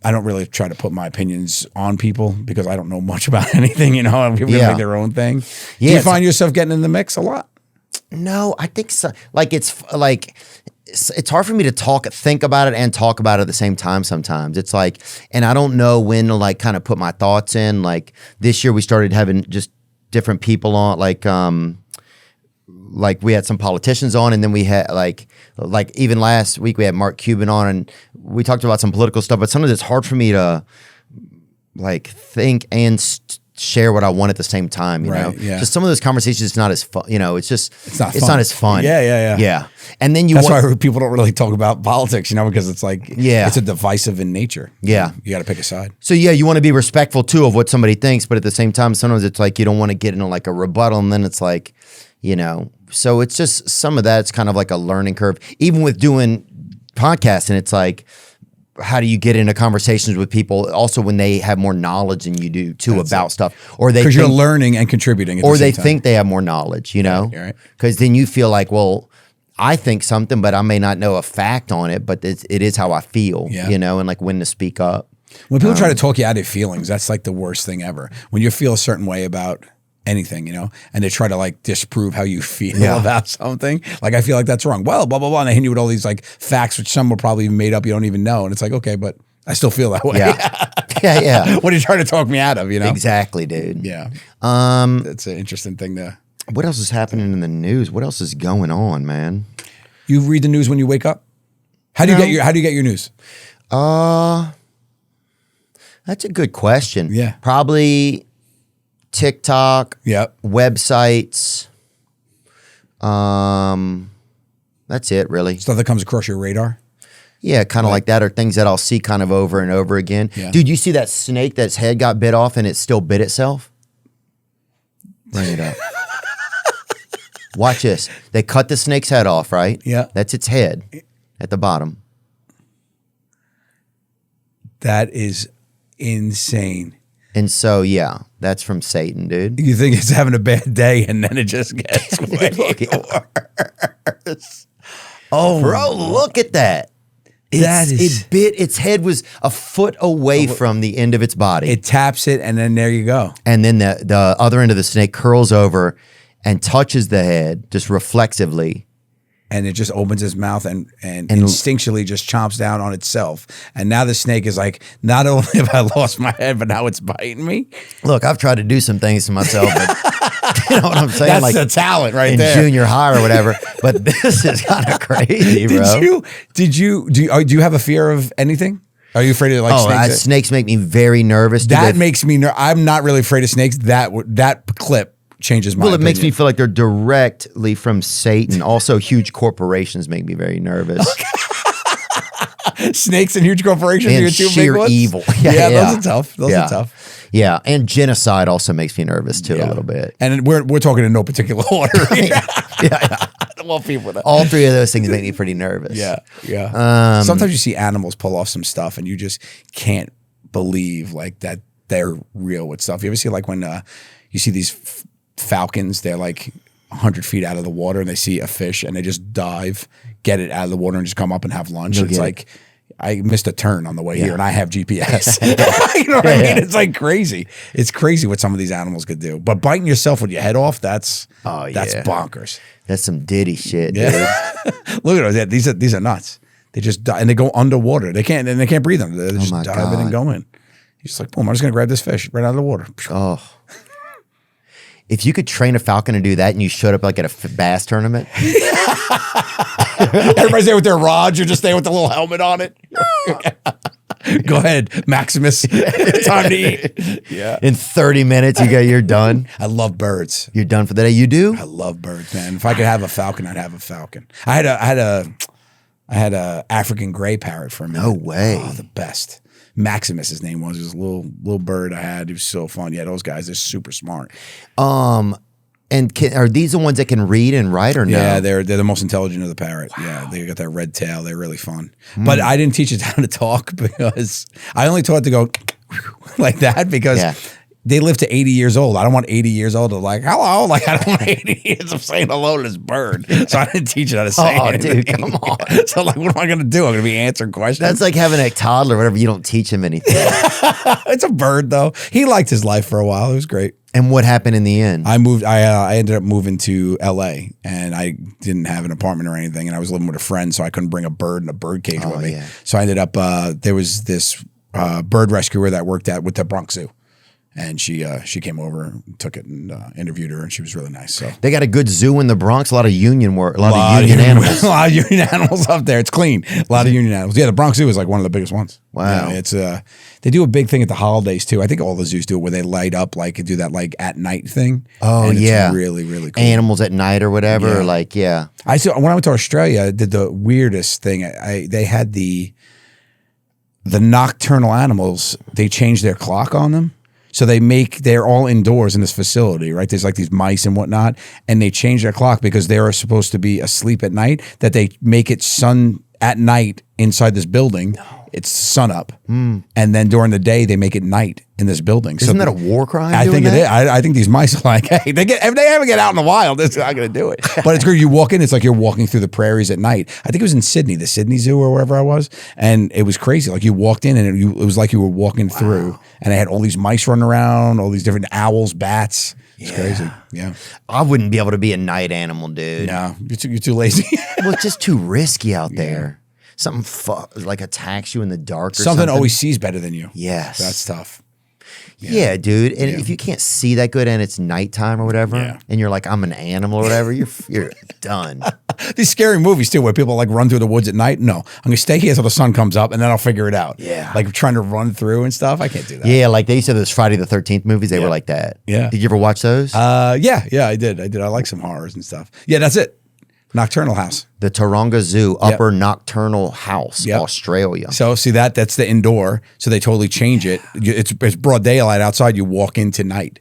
really try to put my opinions on people because I don't know much about anything, and people make their own thing. Yeah, do you find yourself getting in the mix a lot? No, I think so. Like it's hard for me to think about it and talk about it at the same time sometimes. It's like, and I don't know when to like kind of put my thoughts in. Like this year we started having just different people on, like we had some politicians on, and then we had like even last week we had Mark Cuban on, and we talked about some political stuff, but sometimes it's hard for me to like think and share what I want at the same time, you know? Yeah. Just some of those conversations, it's not as fun, it's not as fun. Yeah. And then that's why people don't really talk about politics, because it's like, it's a divisive in nature. Yeah. You got to pick a side. So you want to be respectful too of what somebody thinks, but at the same time, sometimes it's like, you don't want to get into like a rebuttal, and then it's like, so it's just some of that. It's kind of like a learning curve, even with doing podcasts. And it's like, how do you get into conversations with people also when they have more knowledge than you do too about stuff, or because you're learning and contributing, or they think they have more knowledge, right. Because then you feel like, well, I think something, but I may not know a fact on it, but it is how I feel, and like when to speak up. When people try to talk you out of feelings, that's like the worst thing ever. When you feel a certain way about anything, and they try to like disprove how you feel about something. Like, I feel like that's wrong. Well, blah, blah, blah. And they hit you with all these like facts, which some were probably made up you don't even know. And it's like, okay, but I still feel that way. Yeah. Yeah. What are you trying to talk me out of, you know? Exactly, dude. Yeah. That's an interesting thing to... What else is happening in the news? What else is going on, man? You read the news when you wake up? How do you get your news? That's a good question. Yeah. Probably TikTok, Yep. websites. That's it, really. Stuff that comes across your radar? Yeah, kind of like that, or things that I'll see kind of over and over again. Yeah. Dude, you see that snake that's head got bit off and it still bit itself? Bring it up. Watch this. They cut the snake's head off, right? Yeah. That's its head at the bottom. That is insane. And so, yeah, that's from Satan, dude. You think it's having a bad day, and then it just gets way worse. Oh, bro, look at that. It bit, its head was a foot away from the end of its body. It taps it, and then there you go. And then the other end of the snake curls over and touches the head just reflexively. And it just opens its mouth and instinctually just chomps down on itself. And now the snake is like, not only have I lost my head, but now it's biting me. Look, I've tried to do some things to myself, but you know what I'm saying? That's like the talent right in there. junior high or whatever. But this is kind of crazy, bro. Do you have a fear of anything? Are you afraid of like snakes? Snakes make me very nervous. That makes me I'm not really afraid of snakes. That clip changes my opinion. Makes me feel like they're directly from Satan. Also, huge corporations make me very nervous. Snakes and huge corporations And are your two sheer big ones? evil. Yeah, those are tough. Those are tough. Yeah, and genocide also makes me nervous too, a little bit. And we're talking in no particular order. Yeah. I don't want people to. All three of those things make me pretty nervous. Yeah. Sometimes you see animals pull off some stuff and you just can't believe like that they're real with stuff. You ever see like when you see these falcons, they're like 100 feet out of the water and they see a fish and they just dive, get it out of the water and just come up and have lunch. It's like, I missed a turn on the way here and I have GPS. You know what I mean? It's like crazy. It's crazy what some of these animals could do. But biting yourself with your head off, that's bonkers. That's some Diddy shit, dude. Look at those. These are nuts. They just die and they go underwater. They can't breathe them. They're just diving and going. He's just like, boom, I'm just gonna grab this fish right out of the water. Oh. If you could train a falcon to do that and you showed up like at a bass tournament. Everybody's there with their rods. You're just there with the little helmet on it. Go ahead, Maximus. Time to eat. Yeah. In 30 minutes, you're done. I love birds. You're done for the day. You do? I love birds, man. If I could have a falcon, I'd have a falcon. I had a African gray parrot for a minute. No way. Oh, the best. Maximus, his name was. It was a little bird I had. It was so fun. Yeah, those guys, they're super smart. And are these the ones that can read and write or no? Yeah, they're the most intelligent of the parrot. Wow. Yeah, they got that red tail. They're really fun. But I didn't teach it how to talk because I only taught it to go like that because they live to 80 years old. I don't want 80 years old to like, hello. Like, I don't want 80 years of saying hello to this bird. So I didn't teach it how to say anything. Dude, come on. So like, what am I going to do? I'm going to be answering questions. That's like having a toddler or whatever. You don't teach him anything. It's a bird though. He liked his life for a while. It was great. And what happened in the end? I ended up moving to LA and I didn't have an apartment or anything. And I was living with a friend, so I couldn't bring a bird in a bird cage with me. Yeah. So I ended up, there was this bird rescuer that worked with the Bronx Zoo. And she came over, took it, and interviewed her, and she was really nice. So they got a good zoo in the Bronx. A lot of union work, a lot of union animals. A lot of union animals up there. It's clean. A lot of union animals. Yeah, the Bronx Zoo is like one of the biggest ones. Wow. Yeah, it's they do a big thing at the holidays too. I think all the zoos do it where they light up, like do that like at night thing. Oh and yeah, it's really really cool. Animals at night or whatever. Yeah. Like I saw when I went to Australia, I did the weirdest thing. They had the nocturnal animals. They changed their clock on them. So they're all indoors in this facility, right? There's like these mice and whatnot, and they change their clock because they are supposed to be asleep at night, that they make it sun at night inside this building. No. It's sun up. And then during the day, they make it night in this building. Isn't that a war crime? I think it is. I think these mice are like, hey, if they ever get out in the wild, they're not going to do it. But it's great. You walk in, it's like you're walking through the prairies at night. I think it was in Sydney, the Sydney Zoo or wherever I was. And it was crazy. Like you walked in and it was like you were walking through and they had all these mice running around, all these different owls, bats. It's crazy. Yeah. I wouldn't be able to be a night animal, dude. No, you're too lazy. Well, it's just too risky out there. like attacks you in the dark or something. Something always sees better than you. Yes. That's tough. Yeah, dude. And if you can't see that good and it's nighttime or whatever, and you're like, I'm an animal or whatever, you're done. These scary movies too, where people like run through the woods at night. No, I'm gonna stay here till the sun comes up, and then I'll figure it out. Yeah, like trying to run through and stuff. I can't do that. Yeah, like they used to those Friday the 13th movies. They were like that. Yeah. Did you ever watch those? Yeah, I did. I like some horrors and stuff. Yeah, that's it. Nocturnal House. The Taronga Zoo, Upper Nocturnal House, Australia. So see that's the indoor. So they totally change it. It's broad daylight outside. You walk into night.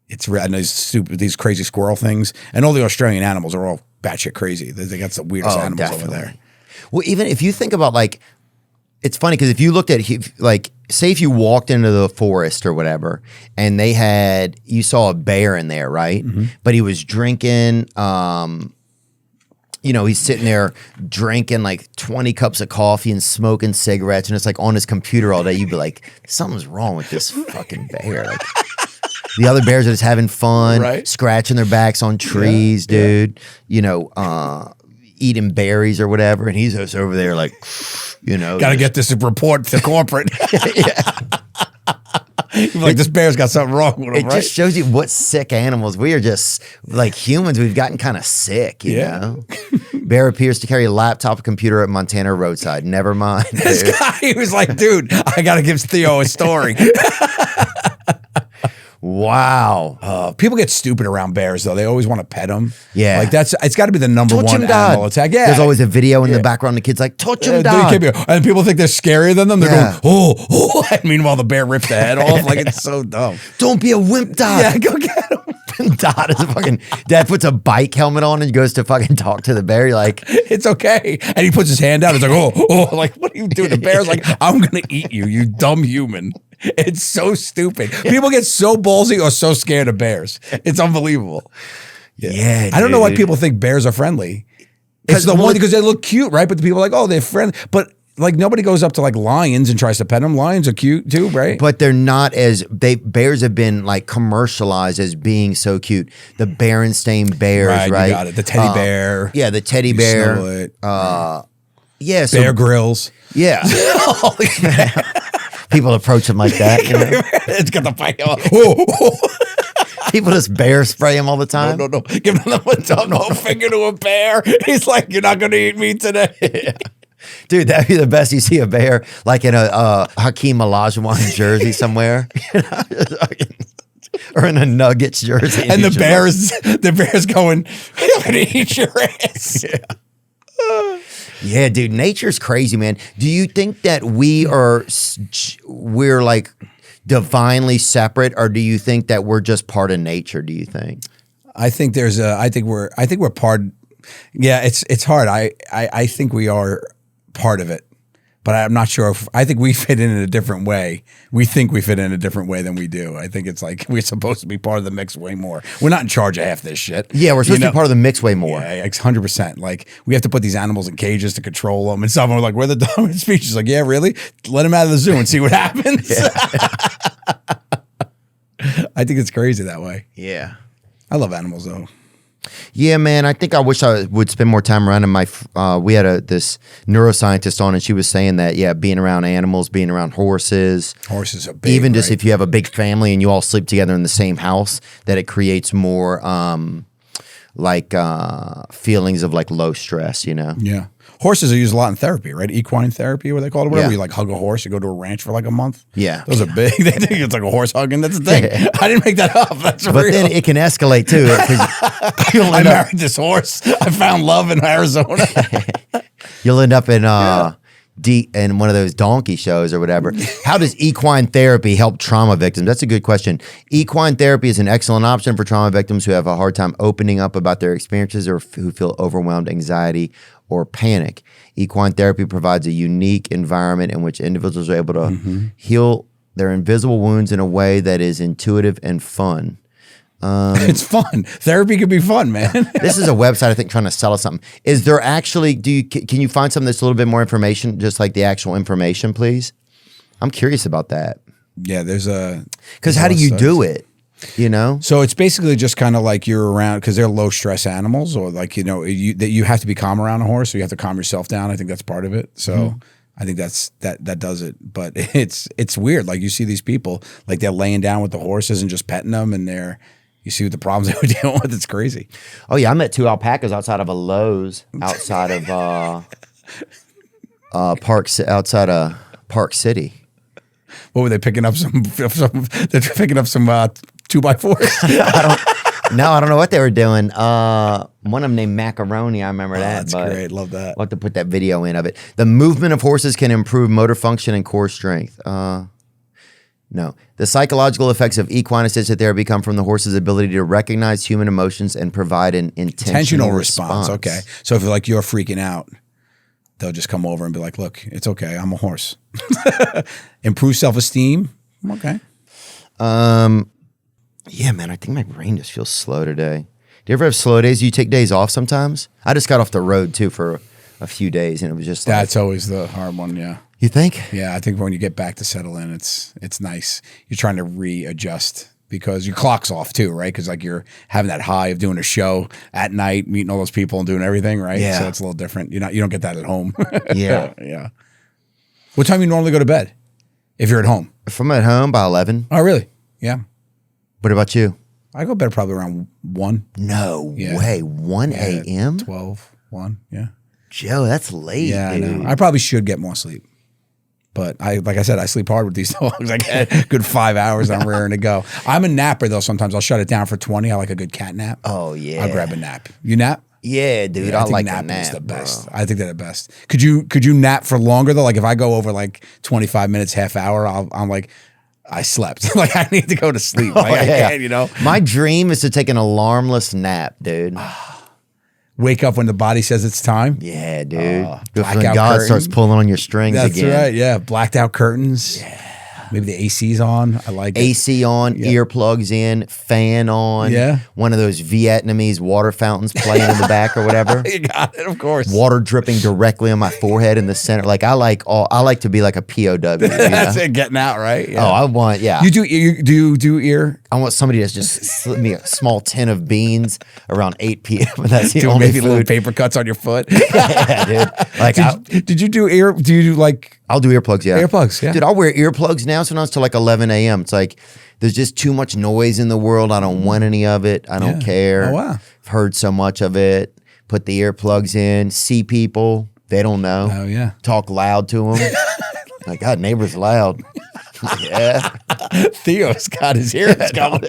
It's and these crazy squirrel things, and all the Australian animals are all batshit crazy. They got the weirdest animals over there. Well, even if you think about like, it's funny because if you looked at like, say if you walked into the forest or whatever, and you saw a bear in there, right? Mm-hmm. But he was drinking. He's sitting there drinking like 20 cups of coffee and smoking cigarettes, and it's like on his computer all day. You'd be like, something's wrong with this fucking bear. Like, the other bears are just having fun, scratching their backs on trees, dude. Eating berries or whatever, and he's just over there like, got to get this report to corporate. Like this bear's got something wrong with him. It just shows you what sick animals we are. Just like humans, we've gotten kind of sick. You know, bear appears to carry a laptop computer at Montana roadside. Never mind. This guy, he was like, dude, I got to give Theo a story. Wow. People get stupid around bears though. They always want to pet them. Yeah. Like it's got to be the number touch one him, animal attack. Yeah. There's always a video in the background. The kid's like, touch him, dog. And people think they're scarier than them. They're going, oh. And meanwhile, the bear ripped the head off. Like it's so dumb. Don't be a wimp, Dad. Yeah, go get him. Dad puts a bike helmet on and goes to fucking talk to the bear. You're like, it's okay. And he puts his hand out. It's like, oh, like, what are you doing? The bear's like, I'm going to eat you, you dumb human. It's so stupid. People get so ballsy or so scared of bears. It's unbelievable. Yeah, I don't know why people think bears are friendly. It's the one because they look cute, right? But the people are like, oh, they're friendly. But like nobody goes up to like lions and tries to pet them. Lions are cute too, right? But they're not bears have been like commercialized as being so cute. The Berenstain Bears, right? You got it. The teddy bear. Yeah, the teddy bear. Yeah. So, Bear Grylls. Yeah. People approach him like that. It's got the fight. People just bear spray him all the time. No. Give him a finger to a bear. He's like, you're not going to eat me today. Dude, that'd be the best. You see a bear like in a Hakeem Olajuwon jersey somewhere. Or in a Nuggets jersey. And the bear's going, I'm going to eat your ass. Yeah, dude, nature's crazy, man. Do you think that we're like divinely separate, or do you think that we're just part of nature? Do you think? I think we're part. Yeah, it's hard. I think we are part of it, but I'm not sure I think we fit in a different way. We think we fit in a different way than we do. I think it's like we're supposed to be part of the mix way more. We're not in charge of half this shit. Yeah, we're supposed to be part of the mix way more. Yeah, 100%. Like we have to put these animals in cages to control them and stuff. And we're like, we're the dominant species. Like, yeah, really? Let them out of the zoo and see what happens. I think it's crazy that way. Yeah. I love animals though. Yeah, man. I think I wish I would spend more time around them. We had this neuroscientist on, and she was saying that, being around animals, being around horses. Horses are big, even just if you have a big family and you all sleep together in the same house, that it creates more feelings of like low stress, Yeah. Horses are used a lot in therapy, right? Equine therapy, what they call it, whatever. You like hug a horse, you go to a ranch for like a month. Yeah. Those are big. They think it's like a horse hugging. That's the thing. I didn't make that up. That's real. But then it can escalate too. I married this horse. I found love in Arizona. You'll end up in in one of those donkey shows or whatever. How does equine therapy help trauma victims? That's a good question. Equine therapy is an excellent option for trauma victims who have a hard time opening up about their experiences or who feel overwhelmed, anxiety, or panic. Equine therapy provides a unique environment in which individuals are able to heal their invisible wounds in a way that is intuitive and fun. It's fun. Therapy can be fun, man. This is a website, I think, trying to sell us something. Is there actually, can you find something that's a little bit more information, just like the actual information, please? I'm curious about that. Yeah, there's because how do you do it? you know? So it's basically just kind of like you're around because they're low stress animals, or like that you have to be calm around a horse, so you have to calm yourself down. I think that's part of it. So I think that does it. But it's weird. Like you see these people like they're laying down with the horses and just petting them, and you see what the problems they were dealing with. It's crazy. Oh yeah, I met 2 alpacas outside of a Lowe's outside of outside of Park City. What were they picking up? They're picking up some 2x4s. I don't know what they were doing. One of them named Macaroni. I remember that. That's great. Love that. We'll have to put that video in of it. The movement of horses can improve motor function and core strength. No. The psychological effects of equine assisted therapy come from the horse's ability to recognize human emotions and provide an intentional response. Okay. So if you're freaking out, they'll just come over and be like, look, it's okay. I'm a horse. Improve self-esteem. Okay. Yeah, man, I think my brain just feels slow today. Do you ever have slow days? Do you take days off sometimes? I just got off the road too for a few days, and it was just like, that's always the hard one. Yeah. You think? Yeah, I think when you get back to settle in, it's nice. You're trying to readjust because your clock's off too, right? Because like you're having that high of doing a show at night, meeting all those people and doing everything, right? Yeah. So it's a little different. You don't get that at home. Yeah. Yeah. What time do you normally go to bed if you're at home? If I'm at home by 11. Oh, really? Yeah. What about you? I go to bed probably around 1. No way. 1 a.m.? 12, 1, yeah. Joe, that's late, Yeah, dude. I know. I probably should get more sleep. But like I said, I sleep hard with these dogs. I get a good 5 hours. I'm raring to go. I'm a napper though. Sometimes I'll shut it down for 20. I like a good cat nap. Oh yeah. I'll grab a nap. You nap? Yeah, dude. Yeah, I think like napping nap, is the best. bro. I think they're the best. Could you nap for longer though? Like if I go over like 25 minutes, half hour, I'm like, I slept. Like I need to go to sleep. Like I can't, My dream is to take an alarmless nap, dude. Wake up when the body says it's time. Yeah, dude. When blackout God curtain. starts pulling on your strings That's again. right. Yeah. Blacked out curtains. Yeah. Maybe the AC's on. I like it. AC on, earplugs in, fan on. Yeah. One of those Vietnamese water fountains playing in the back or whatever. You got it, of course. Water dripping directly on my forehead in the center. Like I like to be like a POW. You know? That's it, getting out, right? Yeah. Oh, I want, yeah. Do you do ear? I want somebody that's just slip me a small tin of beans around 8 p.m. That's the Do only maybe little food. paper cuts on your foot? Yeah, dude. Like Did you do ear? Do you do like I'll do earplugs, yeah. Earplugs, yeah. Dude, I'll wear earplugs now sometimes till like 11 a.m. It's like there's just too much noise in the world. I don't want any of it. I don't care. Oh, wow. I've heard so much of it. Put the earplugs in, see people. They don't know. Oh, yeah. Talk loud to them. Like, God, neighbor's loud. Yeah. Theo's got his ears going?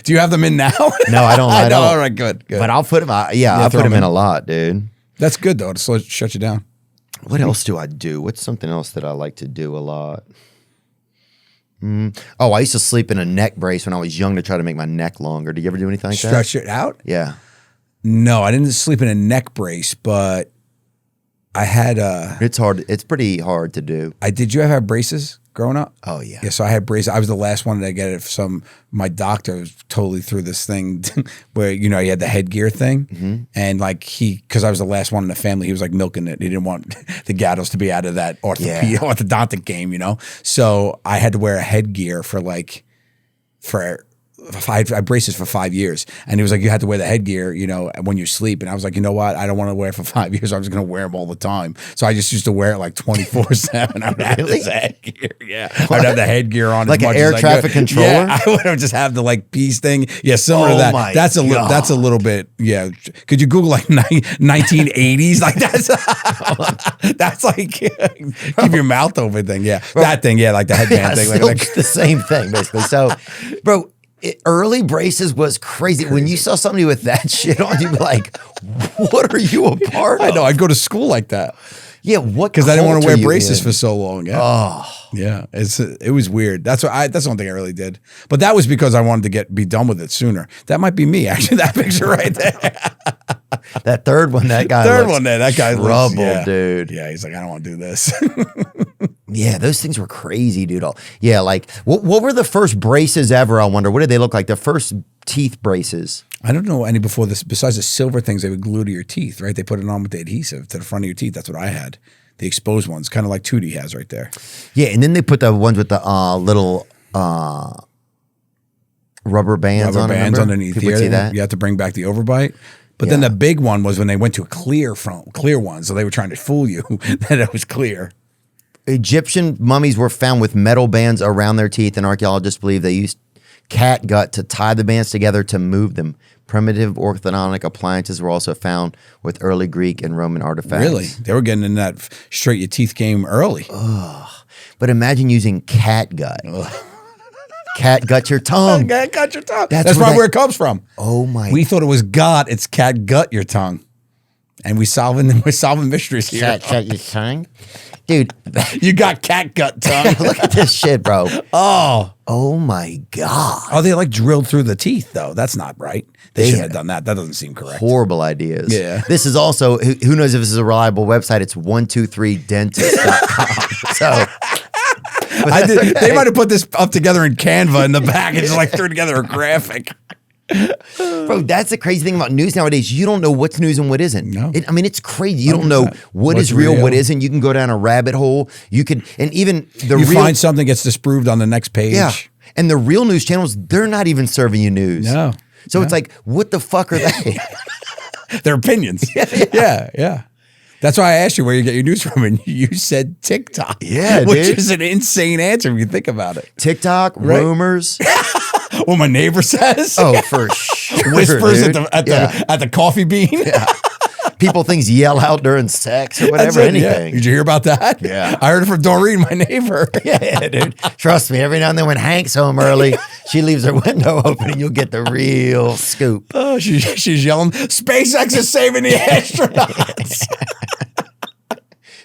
Do you have them in now? No, I don't. I don't. All right, good. But I'll put them, I'll throw put them them in in. a lot, dude. That's good, though, to shut you down. What else do I do? What's something else that I like to do a lot? Oh, I used to sleep in a neck brace when I was young to try to make my neck longer. Did you ever do anything like that? Stretch it out? Yeah. No, I didn't sleep in a neck brace, but I had It's hard. It's pretty hard to do. did you ever have braces growing up? Oh, yeah. Yeah, so I had braces. I was the last one to get it from my doctor was totally through this thing where, he had the headgear thing. And like because I was the last one in the family, he was like milking it. He didn't want the Gattos to be out of that orthodontic game, So I had to wear a headgear I had braces for 5 years, and he was like, you had to wear the headgear, when you sleep. And I was like, you know what? I don't want to wear it for 5 years. I'm just going to wear them all the time. So I just used to wear it like 24/7. I would have this headgear. Yeah. I'd have the headgear on. Like as an much air as I traffic could. controller? Yeah, I would have just have the like peace thing. Yeah, similar to that. my That's a little bit. Yeah. Could you Google like 1980s? Like that's like keep your mouth open thing. Yeah. That thing. Yeah. Like the headband thing. Still Like the same thing, basically. So, bro, early braces was crazy. When you saw somebody with that shit on, you'd be like, what are you a part of? I know. I'd go to school like that. Yeah, what? Because I didn't want to cult wear are you braces in? for so long. Yeah. Oh, Yeah, it was weird. That's the one thing I really did. But that was because I wanted to be done with it sooner. That might be me, actually. That picture right there. that third one, that guy. Third looks one there, that guy troubled, yeah. dude. Yeah, he's like, I don't want to do this. Yeah, those things were crazy, dude. Yeah, like what were the first braces ever? I wonder. What did they look like? The first teeth braces. I don't know any before this. Besides the silver things they would glue to your teeth, right? They put it on with the adhesive to the front of your teeth. That's what I had. The exposed ones, kind of like Tootie has right there. Yeah, and then they put the ones with the little rubber bands Rubber bands remember? underneath People here. would see that. You have to bring back the overbite. But then the big one was when they went to a clear one. So they were trying to fool you that it was clear. Egyptian mummies were found with metal bands around their teeth, and archaeologists believe they used cat gut to tie the bands together to move them. Primitive orthodontic appliances were also found with early Greek and Roman artifacts. Really? They were getting in that straight your teeth game early. But imagine using cat gut. Cat gut your tongue. Cat gut your tongue. That's That's where probably where it comes from. Oh my! We thought it was God. It's cat gut your tongue. And we're solving mysteries here. Cat your tongue, dude. You got cat gut tongue. Look at this shit, bro. Oh My God. Oh, they like drilled through the teeth, though. That's not right. They shouldn't have done that. That doesn't seem correct. Horrible ideas. Yeah. This is also, who knows if this is a reliable website? It's 123dentist.com. So. They might have put this up together in Canva in the back and just like threw together a graphic. Bro, that's the crazy thing about news nowadays. You don't know what's news and what isn't. No. I mean, it's crazy. You don't know 100%. what What's is real, real. what isn't. You can go down a rabbit hole. You can, and even the You real. find something gets disproved on the next page. Yeah. And the real news channels, they're not even serving you news. No. So it's like, what the fuck are they? Their opinions. Yeah. That's why I asked you where you get your news from, and you said TikTok. Yeah, which dude. is an insane answer if you think about it. TikTok, Right. rumors. What my neighbor says. Oh, for sure. Whispers dude. at the coffee bean. People things yell out during sex or That's whatever, it, yeah. anything. Did you hear about that? Yeah. I heard it from Doreen, my neighbor. Yeah, dude. Trust me, every now and then when Hank's home early, she leaves her window open and you'll get the real scoop. Oh, she's yelling, SpaceX is saving the astronauts.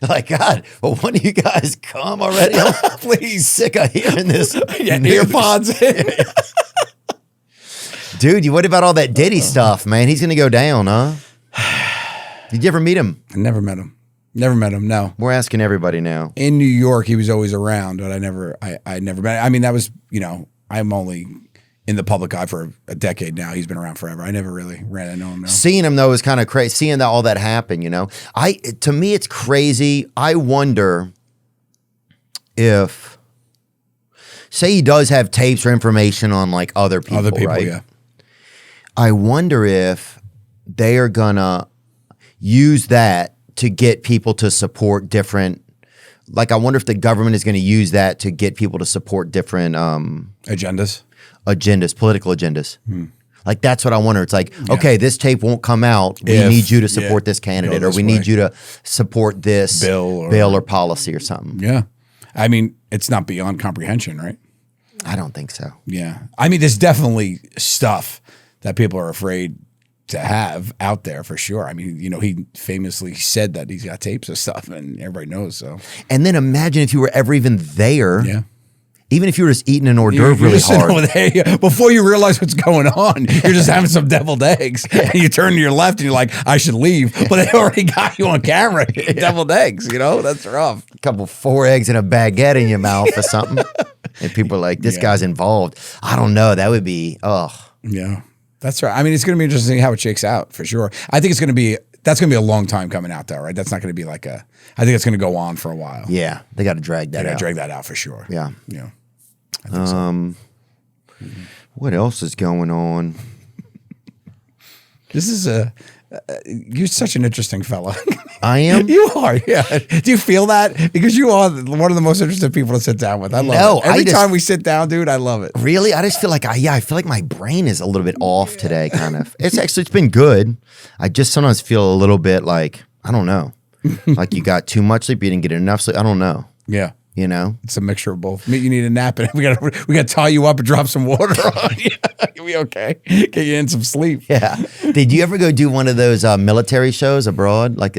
Like, God, well, when do you guys come already? I'm Please. sick of hearing this. Yeah, news. earpods in. Dude, you what about all that Diddy stuff, man? He's going to go down, huh? Did you ever meet him? I never met him. No. We're asking everybody now. In New York, he was always around, but I never met. I mean, that was, I'm only in the public eye for a decade now. He's been around forever. I never really ran into him. No. Seeing him though is kind of crazy. Seeing that all that happen, to me it's crazy. I wonder if, say, he does have tapes or information on like other people, right? Yeah. I wonder if they are gonna use that to get people to support different. Like, I wonder if the government is going to use that to get people to support different Agendas. political agendas. Like, that's what I wonder. It's like, okay, this tape won't come out. We need you to support this candidate, or we need you to support this bill or policy or something. Yeah. I mean, it's not beyond comprehension, right? I don't think so. Yeah. I mean, there's definitely stuff that people are afraid to have out there for sure. I mean, he famously said that he's got tapes of stuff and everybody knows. So, And then imagine if you were ever even there. yeah. Even if you were just eating an hors d'oeuvre You're really just sitting hard. over there, before you realize what's going on, you're just having some deviled eggs, and you turn to your left, and you're like, "I should leave," but they already got you on camera. Deviled eggs, that's rough. A couple 4 eggs and a baguette in your mouth or something. And people are like, this guy's involved. I don't know. That would be, Yeah, that's right. I mean, it's going to be interesting how it shakes out for sure. I think that's going to be a long time coming out, though, right? That's not going to be like I think it's going to go on for a while. Yeah. They got to drag that They got out. to drag that out for sure. Yeah. Yeah. I think so. What else is going on? This is you're such an interesting fella. I am? You are, yeah. Do you feel that? Because you are one of the most interesting people to sit down with. I love it. Every time we sit down, dude, I love it. Really? I just feel like I feel like my brain is a little bit off today, kind of. It's been good. I just sometimes feel a little bit like, I don't know. Like you got too much sleep, you didn't get enough sleep. I don't know. Yeah. It's a mixture of both. You need a nap, and we got to tie you up and drop some water on you. You'll be okay. Get you in some sleep. Yeah. Did you ever go do one of those military shows abroad, like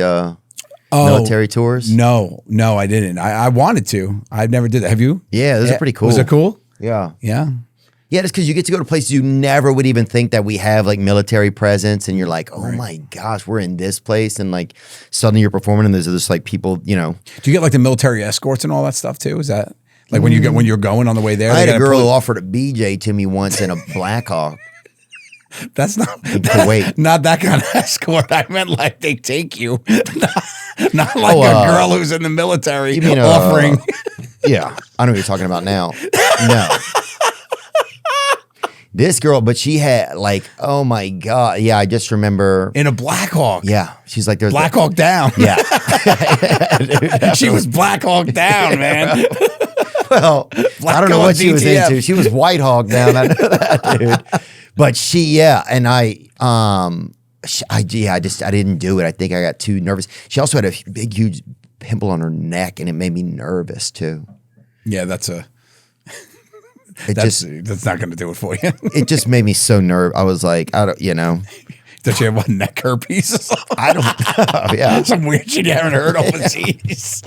military tours? No, I didn't. I wanted to. I never did that. Have you? Yeah, those are pretty cool. Was it cool? Yeah. Yeah. Yeah, just because you get to go to places you never would even think that we have like military presence, and you're like, oh my gosh, we're in this place, and like suddenly you're performing, and there's just like people, Do you get like the military escorts and all that stuff too? Is that like when you're going on the way there? I had a girl who offered a BJ to me once in a Blackhawk. That's not Kuwait. Not that kind of escort. I meant like they take you, not like a girl who's in the military you mean, offering. Yeah, I know what you're talking about now. No. This girl, but she had like, oh my God. Yeah, I just remember. In a Black Hawk. Yeah. She's like, there's Black Hawk down. Yeah. She was Black Hawk down, man. Well, I don't know what she was into. She was White Hawk down. I know that, dude. But I didn't do it. I think I got too nervous. She also had a big, huge pimple on her neck, and it made me nervous too. Yeah, that's not going to do it for you. It just made me so nervous. I was like, Does she have what, neck herpes or something? I don't know. Yeah. Some weird shit you haven't heard overseas.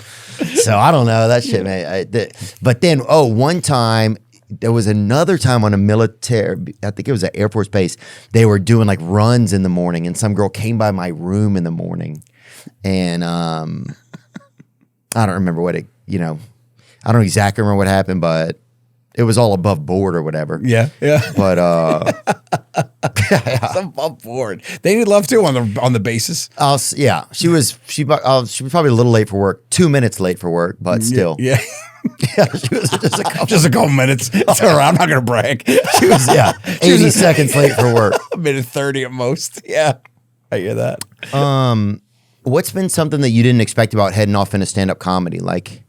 So I don't know. That shit, man. But then, one time, there was another time on a military, I think it was an Air Force base, they were doing like runs in the morning, and some girl came by my room in the morning. And I don't remember I don't exactly remember what happened, but it was all above board or whatever. Yeah, yeah. But it's above board. They need love too on the basis. Yeah, she was probably a little late for work, 2 minutes late for work, but still. Yeah. Yeah, she was just a couple minutes. It's all right. I'm not going to brag. She was 80 seconds late for work. A minute 30 at most. Yeah, I hear that. What's been something that you didn't expect about heading off into stand-up comedy? Like,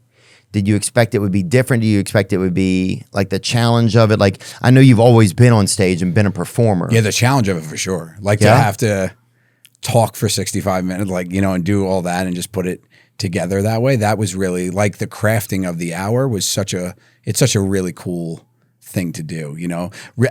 did you expect it would be different? Do you expect it would be like the challenge of it? Like, I know you've always been on stage and been a performer. Yeah, the challenge of it for sure. Like to have to talk for 65 minutes, and do all that and just put it together that way. That was really like the crafting of the hour was such a really cool thing to do,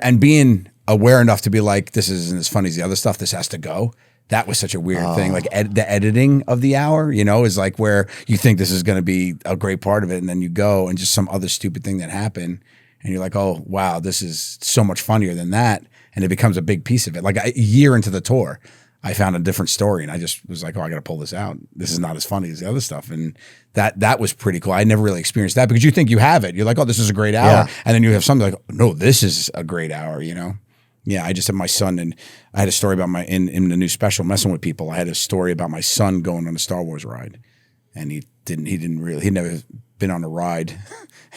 and being aware enough to be like, this isn't as funny as the other stuff. This has to go. That was such a weird thing. Like the editing of the hour, is like where you think this is going to be a great part of it. And then you go and just some other stupid thing that happened. And you're like, oh, wow, this is so much funnier than that. And it becomes a big piece of it. Like a year into the tour, I found a different story. And I just was like, oh, I got to pull this out. This is not as funny as the other stuff. And that was pretty cool. I never really experienced that because you think you have it. You're like, oh, this is a great hour. Yeah. And then you have something like, no, this is a great hour, Yeah, I just had my son, and I had a story about in the new special, Messing with People. I had a story about my son going on a Star Wars ride, and he'd never been on a ride,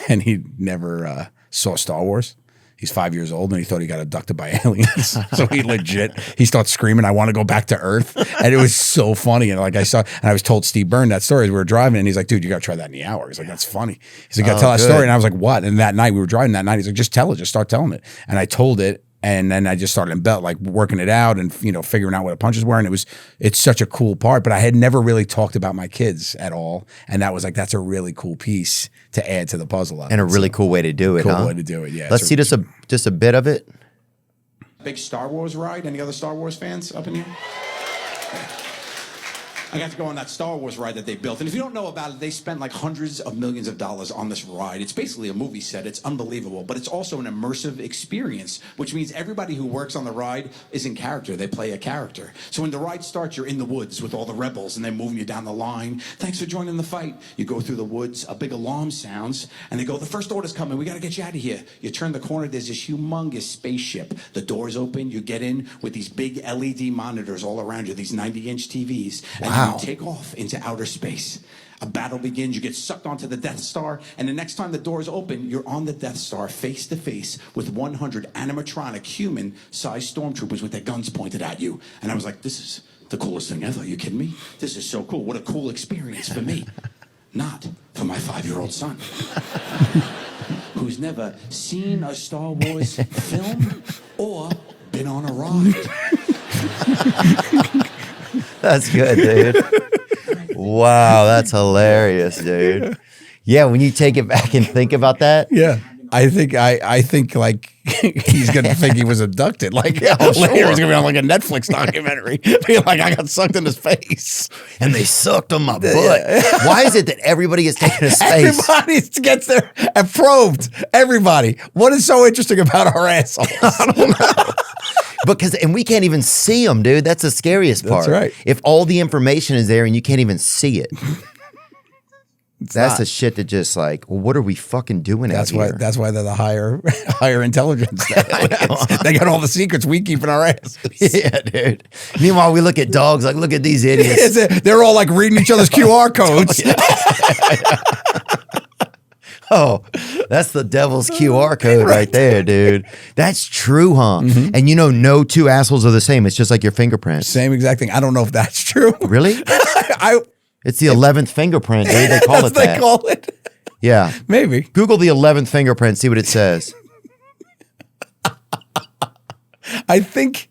and he never saw Star Wars. He's 5 years old, and he thought he got abducted by aliens. So he starts screaming, "I want to go back to Earth!" And it was so funny. And I was told Steve Byrne that story as we were driving, and he's like, "Dude, you got to try that in the hour." He's like, "That's funny." He's like, "Got to tell that story." And I was like, "What?" And that night we were driving that night. He's like, "Just tell it. Just start telling it." And I told it. And then I just started working it out and figuring out what the punches were, and it's such a cool part. But I had never really talked about my kids at all, and that's a really cool piece to add to the puzzle. And a really cool way to do it. Cool way to do it. Yeah. Let's see just a bit of it. Big Star Wars ride. Any other Star Wars fans up in here? I got to go on that Star Wars ride that they built. And if you don't know about it, they spent like hundreds of millions of dollars on this ride. It's basically a movie set. It's unbelievable. But it's also an immersive experience, which means everybody who works on the ride is in character. They play a character. So when the ride starts, you're in the woods with all the rebels, and they're moving you down the line. Thanks for joining the fight. You go through the woods, a big alarm sounds, and they go, the first order's coming. We got to get you out of here. You turn the corner, there's this humongous spaceship. The doors open, you get in with these big LED monitors all around you, these 90-inch TVs. And you take off into outer space. A battle begins, you get sucked onto the Death Star, and the next time the doors open, you're on the Death Star face to face with 100 animatronic human-sized stormtroopers with their guns pointed at you. And I was like, this is the coolest thing ever. Are you kidding me? This is so cool. What a cool experience for me. Not for my 5-year-old son, who's never seen a Star Wars film or been on a ride. That's good, dude. Wow, that's hilarious, dude. Yeah, when you take it back and think about that. Yeah. I think like he's gonna think he was abducted. Like later he's gonna be on like a Netflix documentary, being like, I got sucked in his face, and they sucked on my butt. Why is it that everybody gets taken to space? Everybody gets there and probed. Everybody. What is so interesting about our assholes? I don't know. And we can't even see them, dude. That's the scariest part. That's right. If all the information is there and you can't even see it. That's the shit that just like, well, what are we fucking doing out here? That's why they're the higher intelligence. They got all the secrets we keep in our asses. Yeah, dude. Meanwhile, we look at dogs like, look at these idiots. They're all like reading each other's QR codes. Oh, That's the devil's QR code right there, dude. That's true, huh? And you know, no two assholes are the same. It's just like your fingerprint. Same exact thing. I don't know if that's true. Really? It's the 11th fingerprint, dude. They call it that. They call it. Yeah. Maybe. Google the 11th fingerprint, see what it says. I think,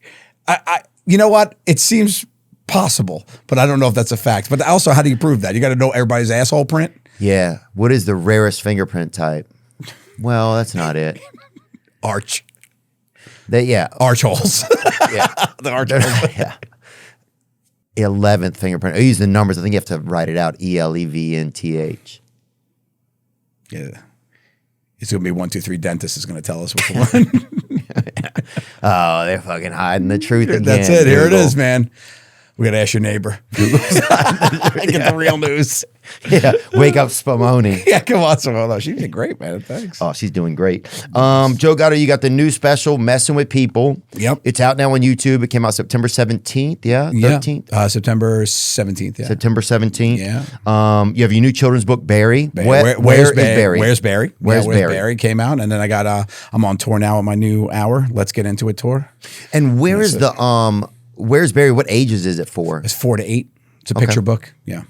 you know what? It seems possible, but I don't know if that's a fact. But also, how do you prove that? You got to know everybody's asshole print? Yeah. What is the rarest fingerprint type? Well, that's not it. Arch. Yeah. Arch holes. Yeah. The arch holes. Yeah. 11th fingerprint. I use the numbers. I think you have to write it out. ELEVNTH. Yeah. It's going to be 1, 2, 3 dentist is going to tell us which one. Oh, they're fucking hiding the truth again. That's it. Here it Google. is, man. We got to ask your neighbor. Get the real news. Yeah. Wake up, Spumoni. Yeah, come on, Simone. She did great, man. Thanks. Oh, she's doing great. Joe Gatto, you got the new special, Messing with People. Yep. It's out now on YouTube. It came out September 17th. Yeah. 13th. Yeah. September 17th. Yeah. September 17th. Yeah. You have your new children's book, Barry. Where's Barry? Where's Barry? Where's Barry came out, and then I got I'm on tour now with my new hour. Let's Get Into It tour. And where is the Where's Barry? What ages is it for? It's 4 to 8. It's a picture book. Yeah.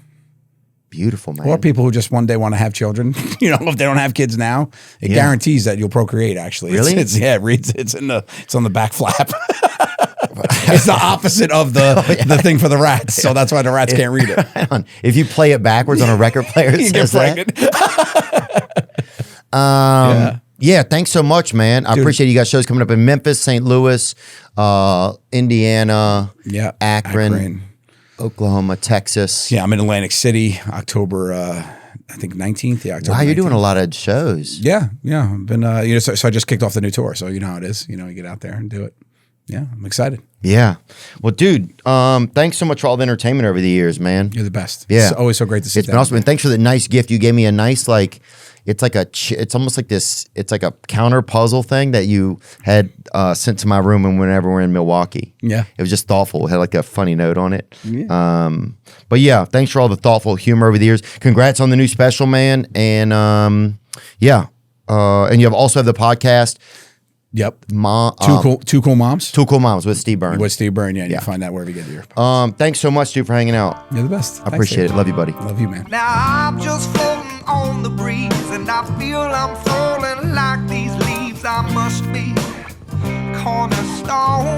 Beautiful, man. Or people who just one day want to have children. You know, if they don't have kids now, it guarantees that you'll procreate. Actually, Really? It reads. It's on the back flap. It's the opposite of the thing for the rats, so that's why the rats can't read it. Hang on. If you play it backwards on a record player, it You get says that. pregnant. Yeah, thanks so much, man. I appreciate you guys shows coming up in Memphis, St. Louis, Indiana, Akron, Oklahoma, Texas. Yeah, I'm in Atlantic City, October, I think 19th. Yeah, October. Wow, you're 19th. doing a lot of shows. Yeah. I've been, so I just kicked off the new tour. So you know how it is. You know, you get out there and do it. Yeah, I'm excited. Yeah. Well, dude, thanks so much for all the entertainment over the years, man. You're the best. Yeah. It's always so great to see you. It's been awesome. And thanks for the nice gift. You gave me a nice, it's like it's almost like this, it's like a counter puzzle thing that you had sent to my room and whenever we're in Milwaukee. Yeah. It was just thoughtful. It had like a funny note on it. Yeah. But yeah, thanks for all the thoughtful humor over the years. Congrats on the new special, man. And and you also have the podcast. Yep. Two cool moms. Two cool moms with Steve Byrne. With Steve Byrne, yeah. You can find that wherever you get your thanks so much, dude, for hanging out. You're the best. I appreciate it. Love you, buddy. Love you, man. Now I'm just floating on the breeze, and I feel I'm falling like these leaves. I must be cornerstone.